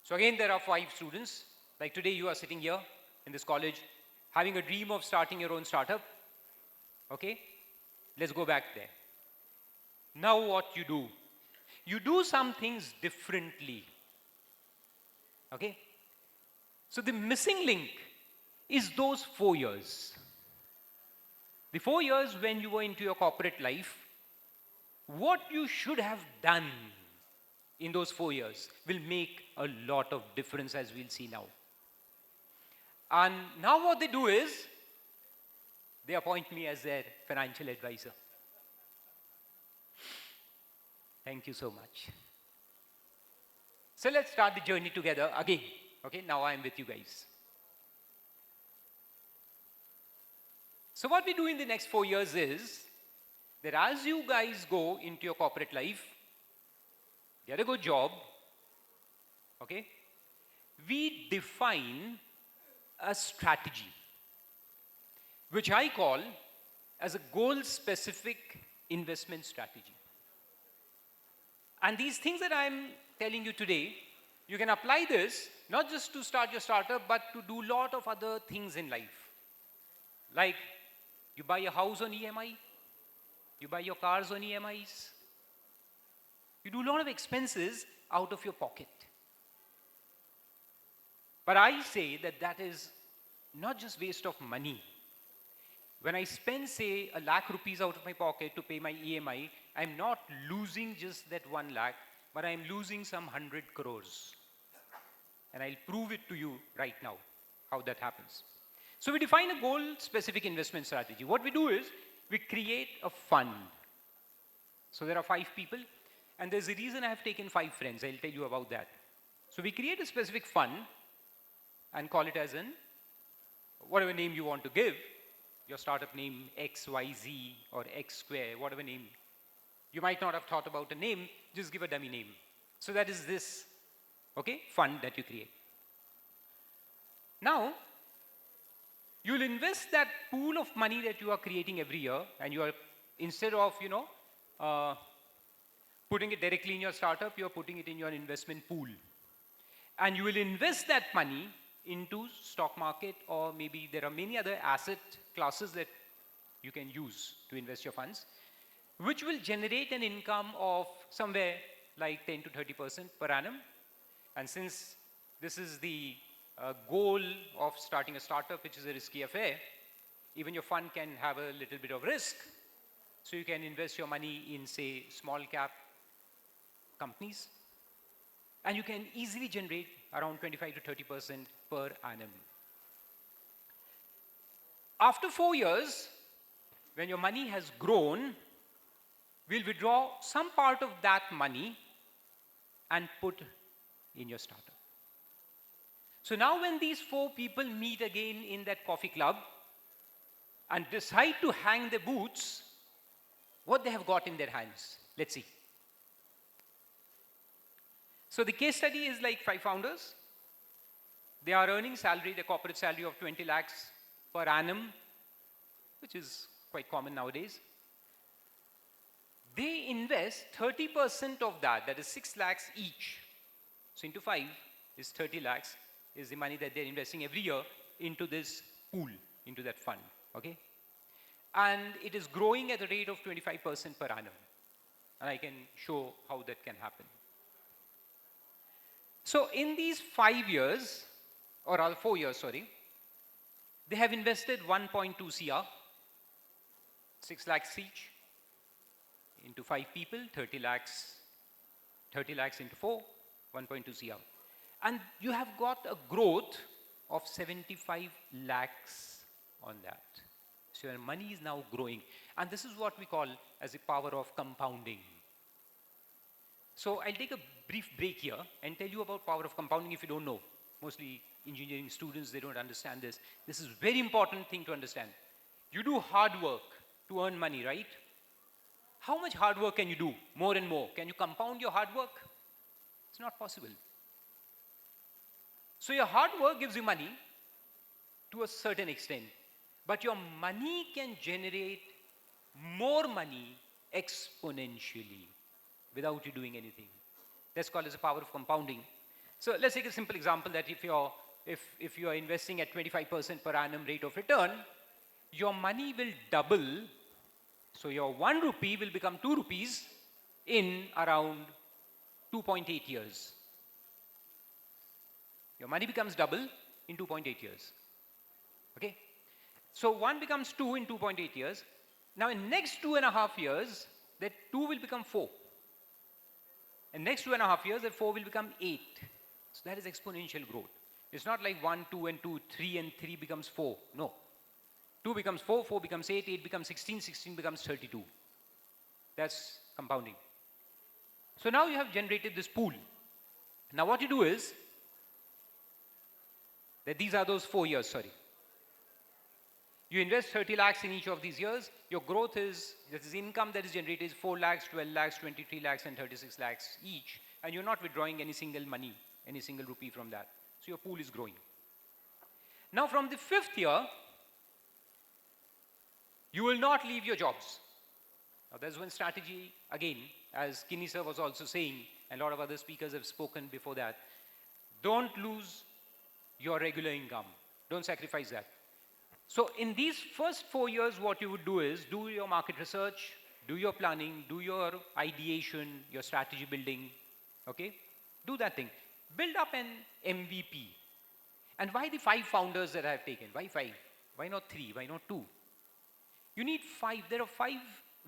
So again, there are 5 students. Like today, you are sitting here in this college, having a dream of starting your own startup. Okay? Let's go back there. Now what you do? You do some things differently. Okay? So the missing link is those 4 years. The 4 years when you were into your corporate life, what you should have done in those 4 years will make a lot of difference, as we'll see now. And now what they do is, they appoint me as their financial advisor. Thank you so much. So let's start the journey together again. Okay, now I'm with you guys. So what we do in the next 4 years is that as you guys go into your corporate life, get a good job, okay, we define a strategy, which I call as a goal-specific investment strategy. And these things that I'm telling you today, you can apply this not just to start your startup, but to do a lot of other things in life. Like, you buy a house on EMI, you buy your cars on EMIs, you do a lot of expenses out of your pocket. But I say that that is not just waste of money, when I spend, say, a lakh rupees out of my pocket to pay my EMI, I'm not losing just that 1 lakh, but I'm losing some 100 crores. And I'll prove it to you right now, how that happens. So we define a goal-specific investment strategy. What we do is, we create a fund. So there are 5 people, and there's a reason I have taken 5 friends. I'll tell you about that. So we create a specific fund and call it as in whatever name you want to give, your startup name XYZ or X Square, whatever name. You might not have thought about a name, just give a dummy name. So that is this, okay, fund that you create. Now, you'll invest that pool of money that you are creating every year, and you are, instead of, putting it directly in your startup, you're putting it in your investment pool. And you will invest that money into stock market, or maybe there are many other asset classes that you can use to invest your funds, which will generate an income of somewhere like 10 to 30% per annum. And since this is the goal of starting a startup, which is a risky affair, even your fund can have a little bit of risk. So you can invest your money in, say, small cap companies, and you can easily generate around 25 to 30% per annum. After 4 years, when your money has grown, we'll withdraw some part of that money and put in your startup. So now when these 4 people meet again in that coffee club and decide to hang their boots, what they have got in their hands. Let's see. So the case study is like 5 founders. They are earning salary, the corporate salary of 20 lakhs per annum, which is quite common nowadays. They invest 30% of that, that is 6 lakhs each. So into 5 is 30 lakhs, is the money that they're investing every year into this pool, into that fund, okay? And it is growing at a rate of 25% per annum. And I can show how that can happen. So in these 5 years, or 4 years, sorry, they have invested 1.2 CR, 6 lakhs each, into 5 people, 30 lakhs into 4, 1.2 CR. And you have got a growth of 75 lakhs on that. So your money is now growing. And this is what we call as the power of compounding. So I'll take a brief break here and tell you about power of compounding if you don't know. Mostly engineering students, they don't understand this. This is a very important thing to understand. You do hard work to earn money, right? How much hard work can you do? More and more. Can you compound your hard work? It's not possible. So your hard work gives you money to a certain extent. But your money can generate more money exponentially without you doing anything. That's called as the power of compounding. So let's take a simple example that if you're investing at 25% per annum rate of return, your money will double. So your 1 rupee will become 2 rupees in around 2.8 years. Your money becomes double in 2.8 years. Okay? So 1 becomes 2 in 2.8 years. Now in next 2.5 years, that 2 will become 4. In next 2.5 years, that 4 will become 8. So that is exponential growth. It's not like 1, 2, and 2, 3, and 3 becomes 4. No. 2 becomes 4, 4 becomes 8, 8 becomes 16, 16 becomes 32. That's compounding. So now you have generated this pool. Now what you do is, that these are those 4 years, sorry. You invest 30 lakhs in each of these years. Your growth is, this is income that is generated is 4 lakhs, 12 lakhs, 23 lakhs, and 36 lakhs each. And you're not withdrawing any single money, any single rupee from that. So your pool is growing. Now from the 5th year, you will not leave your jobs. Now there's one strategy, again, as Kinney sir was also saying, and a lot of other speakers have spoken before that. Don't lose your regular income. Don't sacrifice that. So in these first 4 years, what you would do is do your market research, do your planning, do your ideation, your strategy building, okay? Do that thing. Build up an MVP. And why the 5 founders that I have taken? Why 5? Why not 3? Why not 2? You need 5. There are 5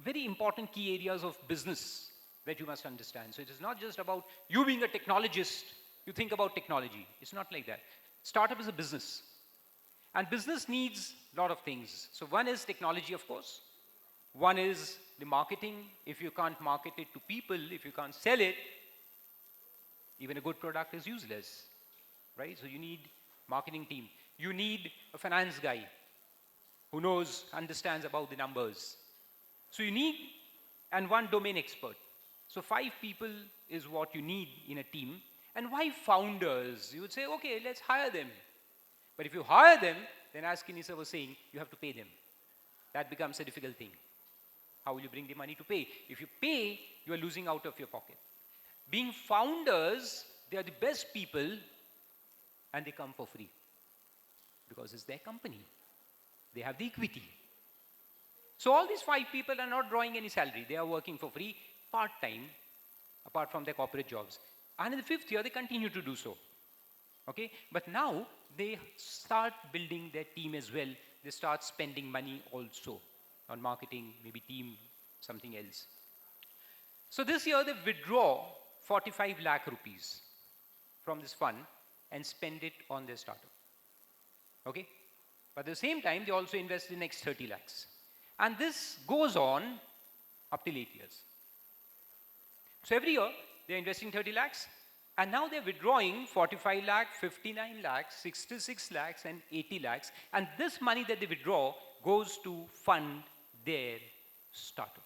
very important key areas of business that you must understand. So it is not just about you being a technologist, you think about technology. It's not like that. Startup is a business. And business needs a lot of things. So one is technology, of course. One is the marketing. If you can't market it to people, if you can't sell it, even a good product is useless, right? So you need marketing team. You need a finance guy who knows, understands about the numbers. So you need, and one domain expert. So 5 people is what you need in a team. And why founders? You would say, okay, let's hire them. But if you hire them, then as Kinisa was saying, you have to pay them. That becomes a difficult thing. How will you bring the money to pay? If you pay, you are losing out of your pocket. Being founders, they are the best people and they come for free because it's their company. They have the equity. So all these 5 people are not drawing any salary. They are working for free, part-time, apart from their corporate jobs. And in the 5th year, they continue to do so. Okay? But now, they start building their team as well. They start spending money also on marketing, maybe team, something else. So this year, they withdraw 45 lakh rupees from this fund and spend it on their startup. Okay? But at the same time, they also invest the next 30 lakhs. And this goes on up till 8 years. So every year, they're investing 30 lakhs, and now they're withdrawing 45 lakhs, 59 lakhs, 66 lakhs, and 80 lakhs. And this money that they withdraw goes to fund their startup.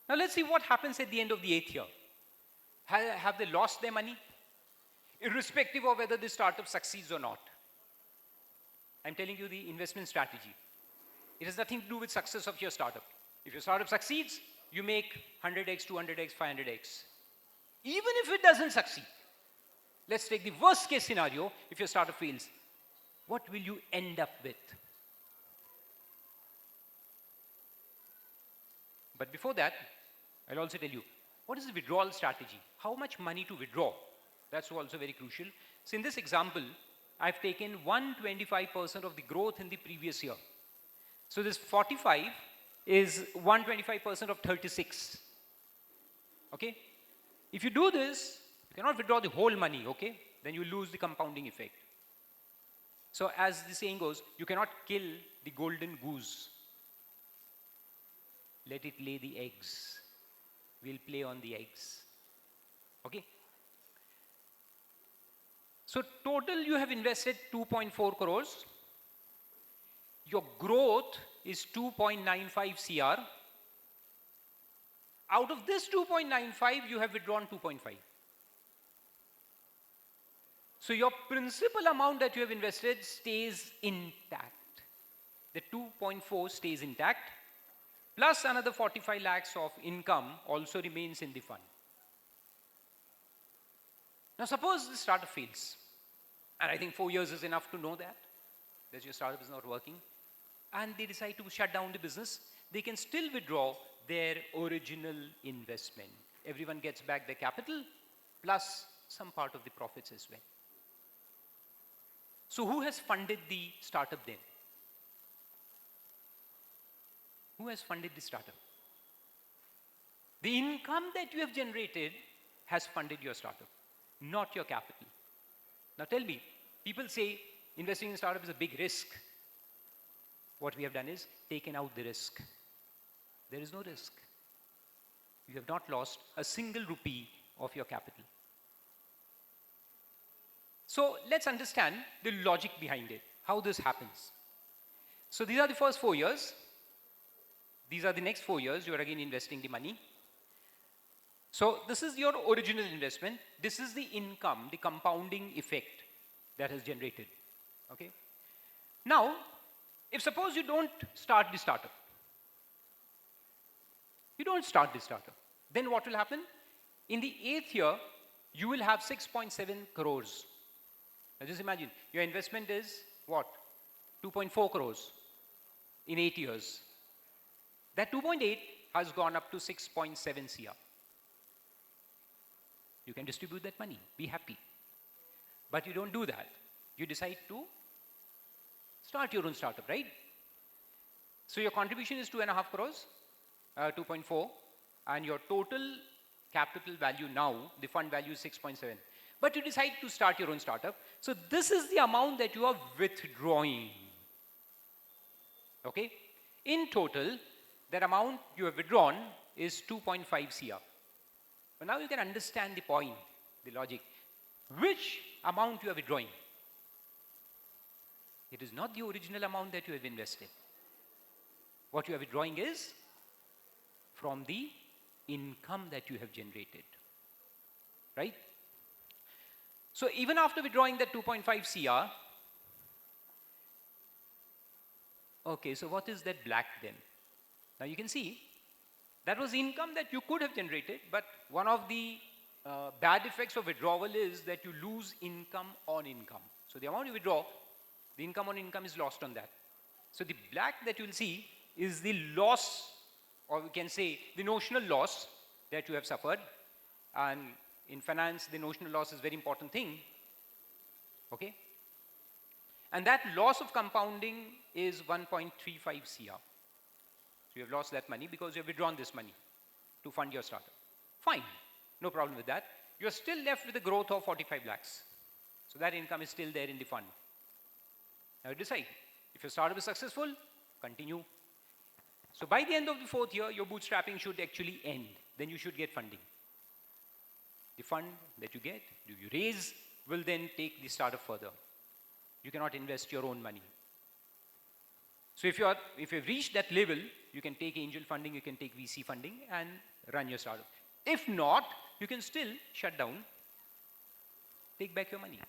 Now let's see what happens at the end of the 8th year. Have they lost their money? Irrespective of whether the startup succeeds or not. I'm telling you the investment strategy. It has nothing to do with success of your startup. If your startup succeeds, you make 100x, 200x, 500x. Even if it doesn't succeed, let's take the worst case scenario. If your startup fails, what will you end up with? But before that, I'll also tell you, what is the withdrawal strategy? How much money to withdraw? That's also very crucial. So in this example, I've taken 125% of the growth in the previous year. So this 45 is 125% of 36. Okay? If you do this, you cannot withdraw the whole money, okay? Then you lose the compounding effect. So as the saying goes, you cannot kill the golden goose. Let it lay the eggs. We'll play on the eggs. Okay? So total you have invested 2.4 crores. Your growth is 2.95 CR. Out of this 2.95, you have withdrawn 2.5. So your principal amount that you have invested stays intact. The 2.4 stays intact, plus another 45 lakhs of income also remains in the fund. Now suppose the startup fails, and I think 4 years is enough to know that your startup is not working, and they decide to shut down the business, they can still withdraw their original investment. Everyone gets back their capital, plus some part of the profits as well. So who has funded the startup then? Who has funded the startup? The income that you have generated has funded your startup, not your capital. Now tell me, people say investing in startup is a big risk. What we have done is taken out the risk. There is no risk. You have not lost a single rupee of your capital. So let's understand the logic behind it, how this happens. So these are the first 4 years. These are the next 4 years. You are again investing the money. So this is your original investment. This is the income, the compounding effect that has generated. Okay? Now, if suppose you don't start the startup, then what will happen? In the 8th year, you will have 6.7 crores. Now just imagine, your investment is what? 2.4 crores in 8 years. That 2.8 has gone up to 6.7 CR. You can distribute that money, be happy. But you don't do that. You decide to Start your own startup, right? So your contribution is 2.5 crores, 2.4, and your total capital value now, the fund value is 6.7. But you decide to start your own startup. So this is the amount that you are withdrawing. Okay? In total, that amount you have withdrawn is 2.5 CR. But now you can understand the point, the logic. Which amount you are withdrawing? It is not the original amount that you have invested. What you are withdrawing is from the income that you have generated. Right? So even after withdrawing that 2.5 CR, okay, so what is that black then? Now you can see that was income that you could have generated, but one of the bad effects of withdrawal is that you lose income on income. So the amount you withdraw, the income on income is lost on that. So the black that you will see is the loss, or we can say the notional loss that you have suffered. And in finance, the notional loss is a very important thing. Okay? And that loss of compounding is 1.35 CR. So you have lost that money because you have withdrawn this money to fund your startup. Fine, no problem with that. You are still left with a growth of 45 lakhs. So that income is still there in the fund. Now you decide. If your startup is successful, continue. So by the end of the 4th year, your bootstrapping should actually end. Then you should get funding. The fund that you get, you raise, will then take the startup further. You cannot invest your own money. So if you've reached that level, you can take angel funding, you can take VC funding and run your startup. If not, you can still shut down, take back your money.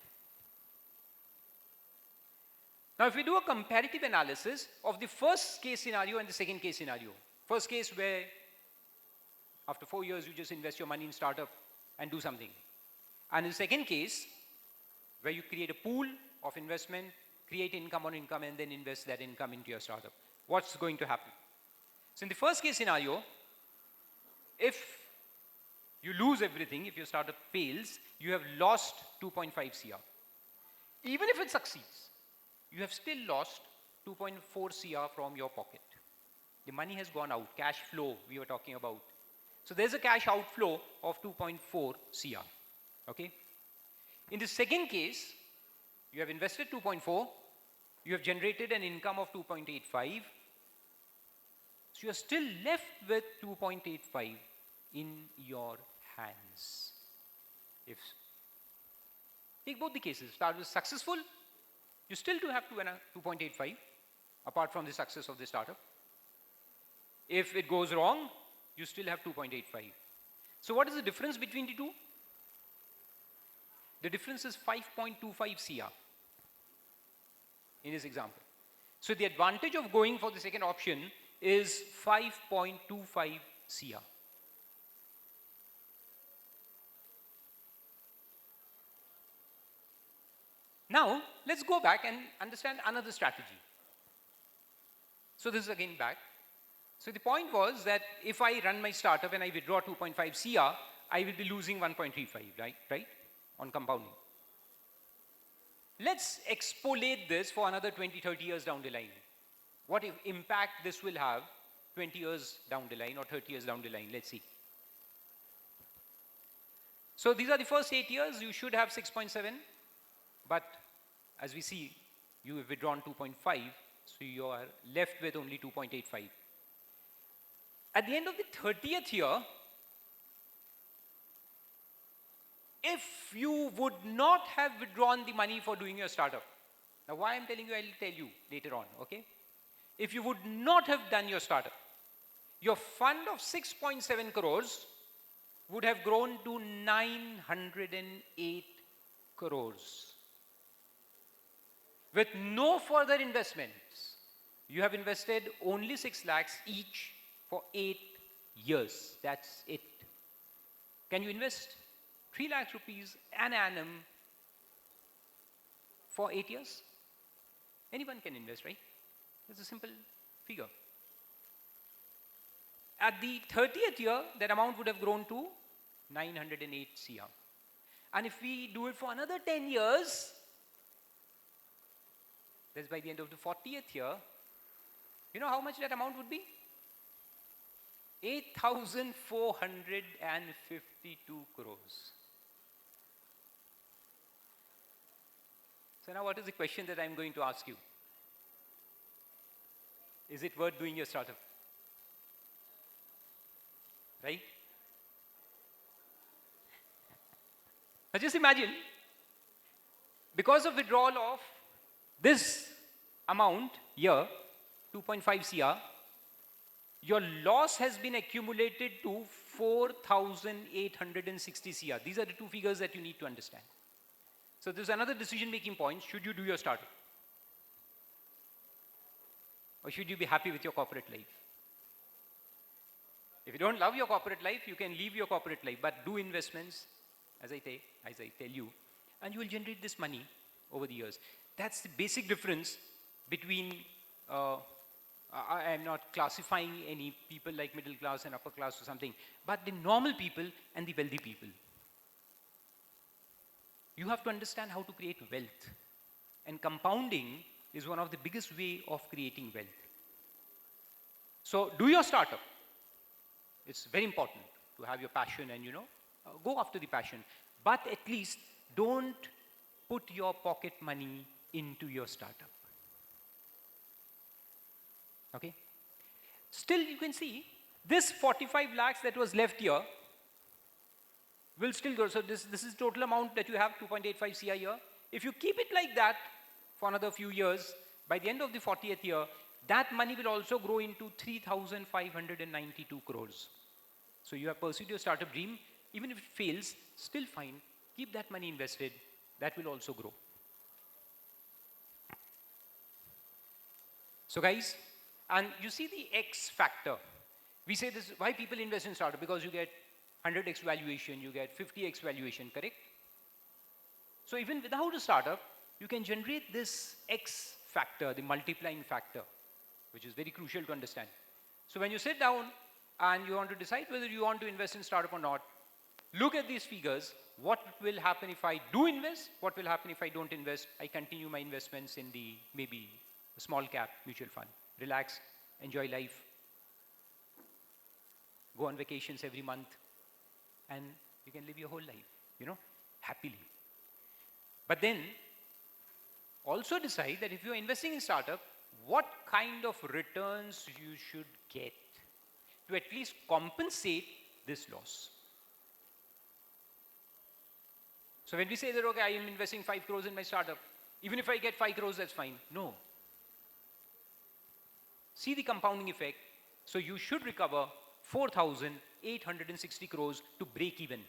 Now if we do a comparative analysis of the first case scenario and the second case scenario. First case where after 4 years you just invest your money in startup and do something. And in the second case, where you create a pool of investment, create income on income, and then invest that income into your startup. What's going to happen? So in the first case scenario, if you lose everything, if your startup fails, you have lost 2.5 CR. Even if it succeeds, you have still lost 2.4 CR from your pocket. The money has gone out, cash flow we were talking about. So there's a cash outflow of 2.4 CR. Okay? In the second case, you have invested 2.4, you have generated an income of 2.85, so you are still left with 2.85 in your hands. If take both the cases, start with successful, you still do have 2.85 apart from the success of the startup. If it goes wrong, you still have 2.85. So what is the difference between the two? The difference is 5.25 CR in this example. So the advantage of going for the second option is 5.25 CR. Now, let's go back and understand another strategy. So this is again back. So the point was that if I run my startup and I withdraw 2.5 CR, I will be losing 1.35, right? On compounding. Let's extrapolate this for another 20, 30 years down the line. What impact this will have 20 years down the line or 30 years down the line? Let's see. So these are the first 8 years. You should have 6.7. But as we see, you have withdrawn 2.5. So you are left with only 2.85. At the end of the 30th year, if you would not have withdrawn the money for doing your startup, now why I'm telling you, I'll tell you later on, okay? If you would not have done your startup, your fund of 6.7 crores would have grown to 908 crores. With no further investments, you have invested only 6 lakhs each for 8 years. That's it. Can you invest 3 lakh rupees an annum for 8 years? Anyone can invest, right? It's a simple figure. At the 30th year, that amount would have grown to 908 CR. And if we do it for another 10 years, That's by the end of the 40th year. You know how much that amount would be? 8,452 crores. So now what is the question that I'm going to ask you? Is it worth doing your startup? Right? Now just imagine, because of withdrawal of this amount here, 2.5 CR, your loss has been accumulated to 4,860 CR. These are the two figures that you need to understand. So there's another decision-making point. Should you do your startup? Or should you be happy with your corporate life? If you don't love your corporate life, you can leave your corporate life, but do investments, as I tell you, and you will generate this money over the years. That's the basic difference between, I am not classifying any people like middle class and upper class or something, but the normal people and the wealthy people. You have to understand how to create wealth. And compounding is one of the biggest way of creating wealth. So do your startup. It's very important to have your passion and, go after the passion. But at least don't put your pocket money into your startup. Okay? Still, you can see this 45 lakhs that was left here will still grow. So this is total amount that you have, 2.85 CR here. If you keep it like that for another few years, by the end of the 40th year, that money will also grow into 3,592 crores. So you have pursued your startup dream. Even if it fails, still fine. Keep that money invested. That will also grow. So guys, and you see the X factor. We say this, why people invest in startup? Because you get 100x valuation, you get 50x valuation, correct? So even without a startup, you can generate this X factor, the multiplying factor, which is very crucial to understand. So when you sit down and you want to decide whether you want to invest in startup or not, look at these figures. What will happen if I do invest? What will happen if I don't invest? I continue my investments in the maybe a small cap mutual fund. Relax, enjoy life, go on vacations every month, and you can live your whole life, happily. But then also decide that if you're investing in startup, what kind of returns you should get to at least compensate this loss. So when we say that, okay, I am investing 5 crores in my startup, even if I get 5 crores, that's fine. No. See the compounding effect. So you should recover 4,860 crores to break even.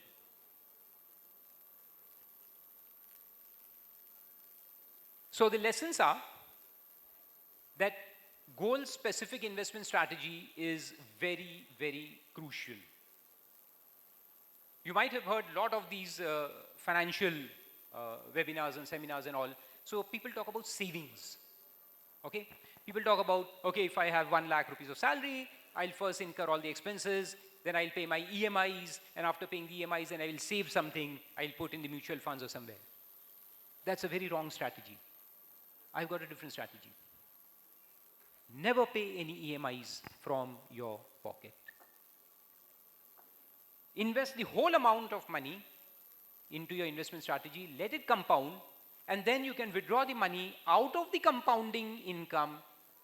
So the lessons are that goal-specific investment strategy is very, very crucial. You might have heard a lot of these financial webinars and seminars and all. So people talk about savings. Okay? People talk about, okay, if I have 1 lakh rupees of salary, I'll first incur all the expenses, then I'll pay my EMIs, and after paying the EMIs, then I will save something, I'll put in the mutual funds or somewhere. That's a very wrong strategy. I've got a different strategy. Never pay any EMIs from your pocket. Invest the whole amount of money into your investment strategy, let it compound, and then you can withdraw the money out of the compounding income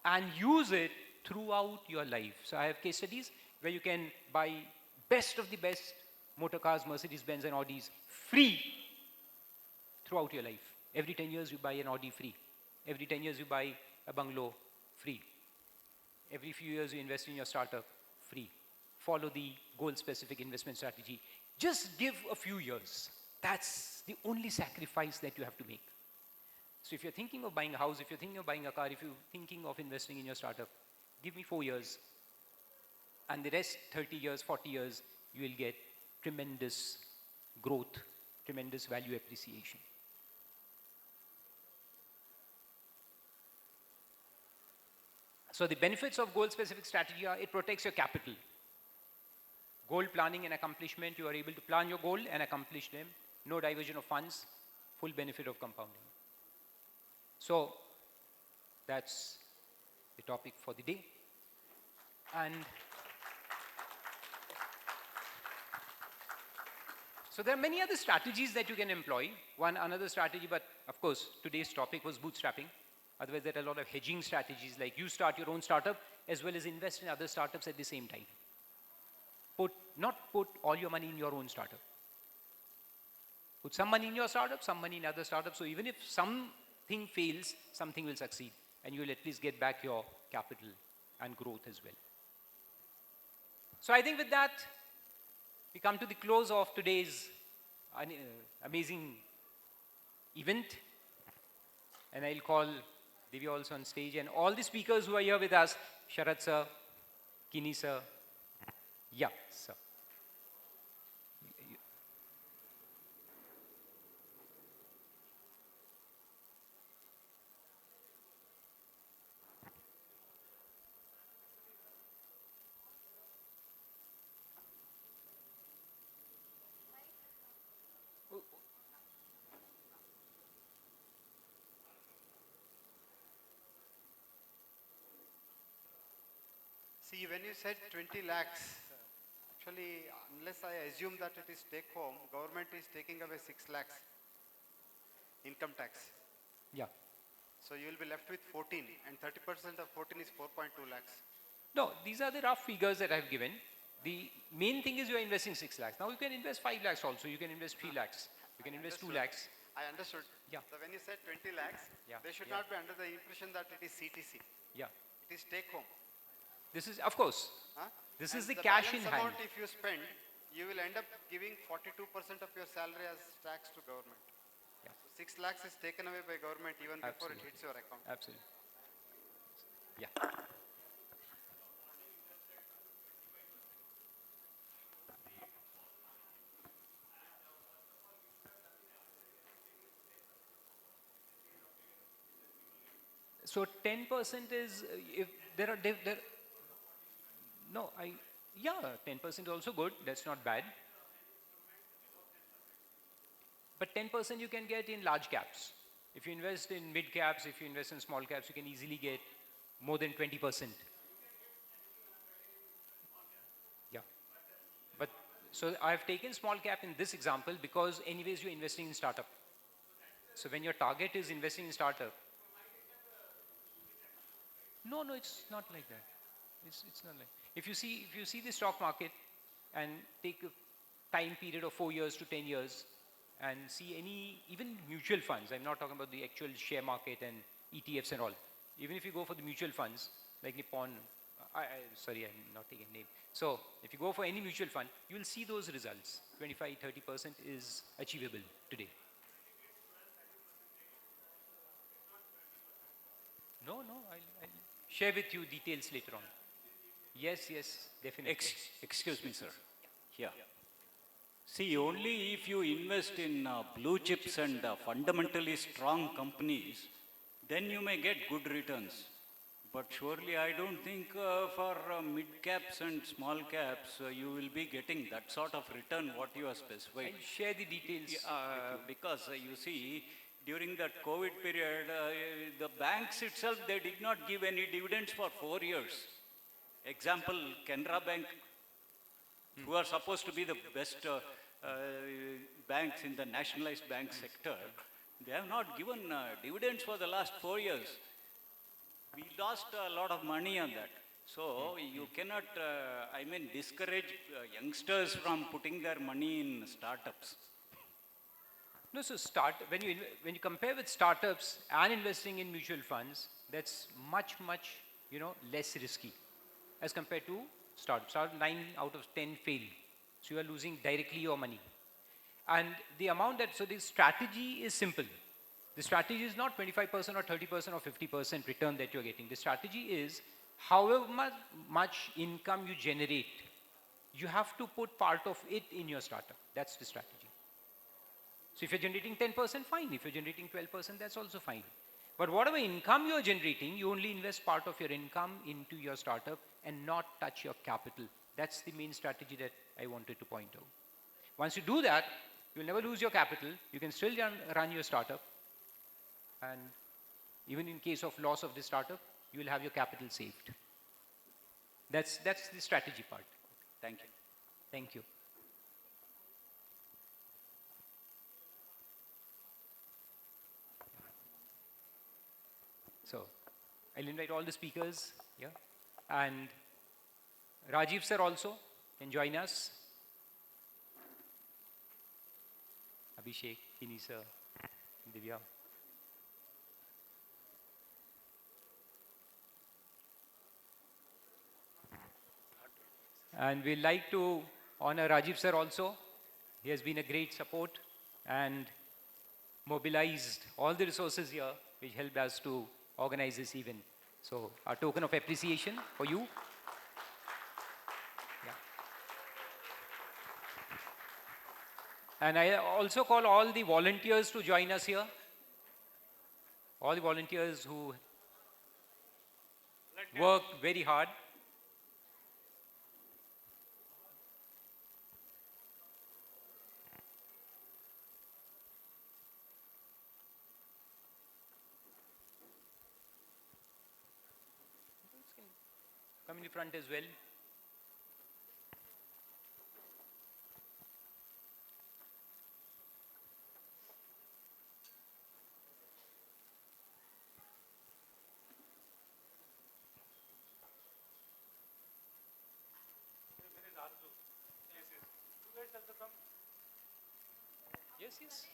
and use it throughout your life. So I have case studies where you can buy best of the best motor cars, Mercedes-Benz and Audis free throughout your life. Every 10 years you buy an Audi free. Every 10 years you buy a bungalow free. Every few years you invest in your startup free. Follow the goal-specific investment strategy. Just give a few years. That's the only sacrifice that you have to make. So if you're thinking of buying a house, if you're thinking of buying a car, if you're thinking of investing in your startup, give me 4 years. And the rest, 30 years, 40 years, you will get tremendous growth, tremendous value appreciation. So the benefits of goal-specific strategy are it protects your capital. Goal planning and accomplishment, you are able to plan your goal and accomplish them. No diversion of funds, full benefit of compounding. So That's the topic for the day. And so there are many other strategies that you can employ. Another strategy, but of course, today's topic was bootstrapping. Otherwise, there are a lot of hedging strategies, like you start your own startup as well as invest in other startups at the same time. Not put all your money in your own startup. Put some money in your startup, some money in other startups. So even if something fails, something will succeed. And you will at least get back your capital and growth as well. So I think with that, we come to the close of today's amazing event. And I'll call Divya also on stage, and all the speakers who are here with us, Sharat sir, Kini sir, yeah, sir. See, when you said 20 lakhs, actually, unless I assume that it is take home, government is taking away 6 lakhs income tax. Yeah. So you will be left with 14, and 30% of 14 is 4.2 lakhs. No, these are the rough figures that I've given. The main thing is you are investing 6 lakhs. Now you can invest 5 lakhs also. You can invest 3 lakhs. You can invest 2 lakhs. I understood. Yeah. So when you said 20 lakhs, Yeah. they should Yeah. not be under the impression that it is CTC. Yeah. It is take home. This is, of course, Huh? this And is the cash in balance hand. amount if you spend, you will end up giving 42% of your salary as tax to government. Yeah. 6 lakhs is taken away by government even before it Absolutely. hits your account. Absolutely. Yeah. So 10% is, if there are, no, yeah, 10% is also good. That's not bad. But 10% you can get in large caps. If you invest in mid caps, if you invest in small caps, you can easily get more than 20%. Yeah. But so I've taken small cap in this example because anyways you're investing in startup. So when your target is investing in startup, no, it's not like that. It's not like. If you see the stock market and take a time period of 4 years to 10 years and see even mutual funds, I'm not talking about the actual share market and ETFs and all. Even if you go for the mutual funds, like Nippon, sorry, I'm not taking a name. So if you go for any mutual fund, you will see those results. 25-30% is achievable today. No, I'll share with you details later on. Yes, definitely. Excuse me, sir. Yeah. See, only if you invest in blue chips and fundamentally strong companies, then you may get good returns. But surely I don't think for mid caps and small caps, you will be getting that sort of return what you are specified. I'll share the details. Because you see, during that COVID period, the banks itself, they did not give any dividends for 4 years. Example, Canara Bank, who are supposed to be the best banks in the nationalized bank sector, they have not given dividends for the last 4 years. We lost a lot of money on that. So you cannot, discourage youngsters from putting their money in startups. No, so when you compare with startups and investing in mutual funds, that's much less risky as compared to startups. 9 out of 10 fail, so you are losing directly your money. And the amount so the strategy is simple. The strategy is not 25% or 30% or 50% return that you're getting. The strategy is however much income you generate, you have to put part of it in your startup. That's the strategy. So if you're generating 10%, fine. If you're generating 12%, that's also fine. But whatever income you're generating, you only invest part of your income into your startup and not touch your capital. That's the main strategy that I wanted to point out. Once you do that, you'll never lose your capital. You can still run your startup. And even in case of loss of the startup, you will have your capital saved. That's the strategy part. Thank you. Thank you. So, I'll invite all the speakers here. And Rajiv sir also can join us. Abhishek, Kini sir, Divya. And we'd like to honor Rajiv sir also. He has been a great support and mobilized all the resources here which helped us to organize this event. So, a token of appreciation for you. Yeah. And I also call all the volunteers to join us here. All the volunteers who work very hard. Come in the front as well. Yes, yes.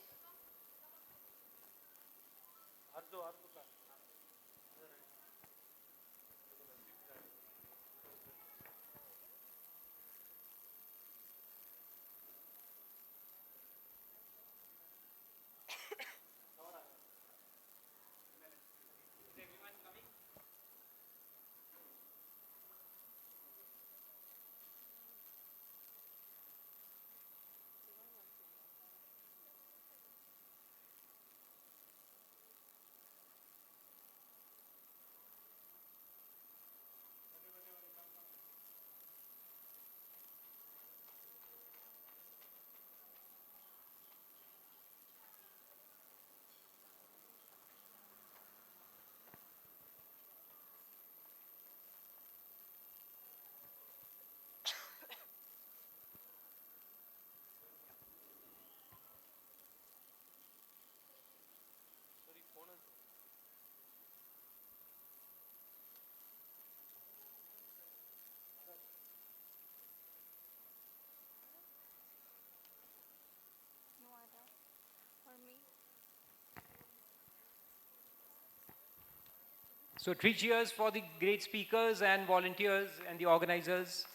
So 3 cheers for the great speakers and volunteers and the organizers.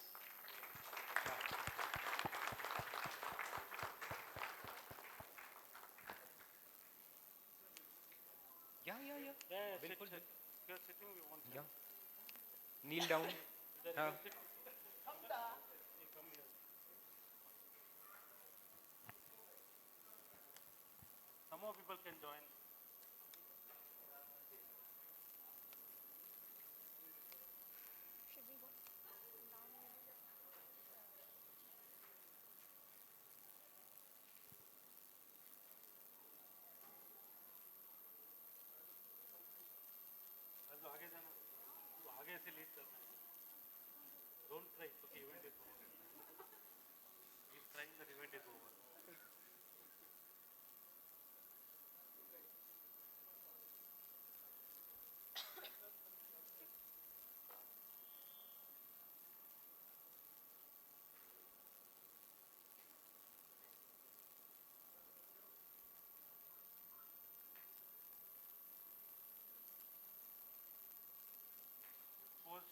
Yeah. Bilkul. You're sitting, we want Yeah. Kneel down. Some more people can join. आगे जाना, तू आगे से lead करना है. Don't try, okay, event is over. He's trying, the event is over. Pause,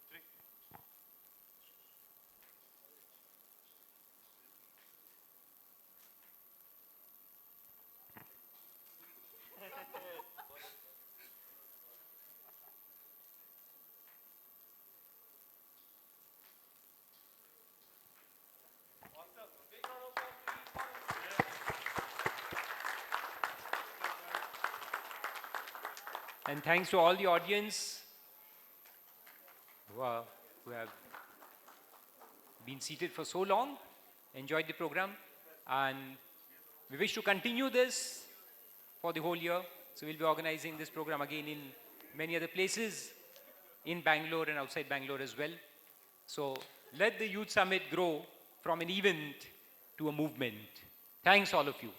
3. And thanks to all the audience who have been seated for so long, enjoyed the program, and we wish to continue this for the whole year. So we'll be organizing this program again in many other places in Bangalore and outside Bangalore as well. So let the Youth Summit grow from an event to a movement. Thanks all of you.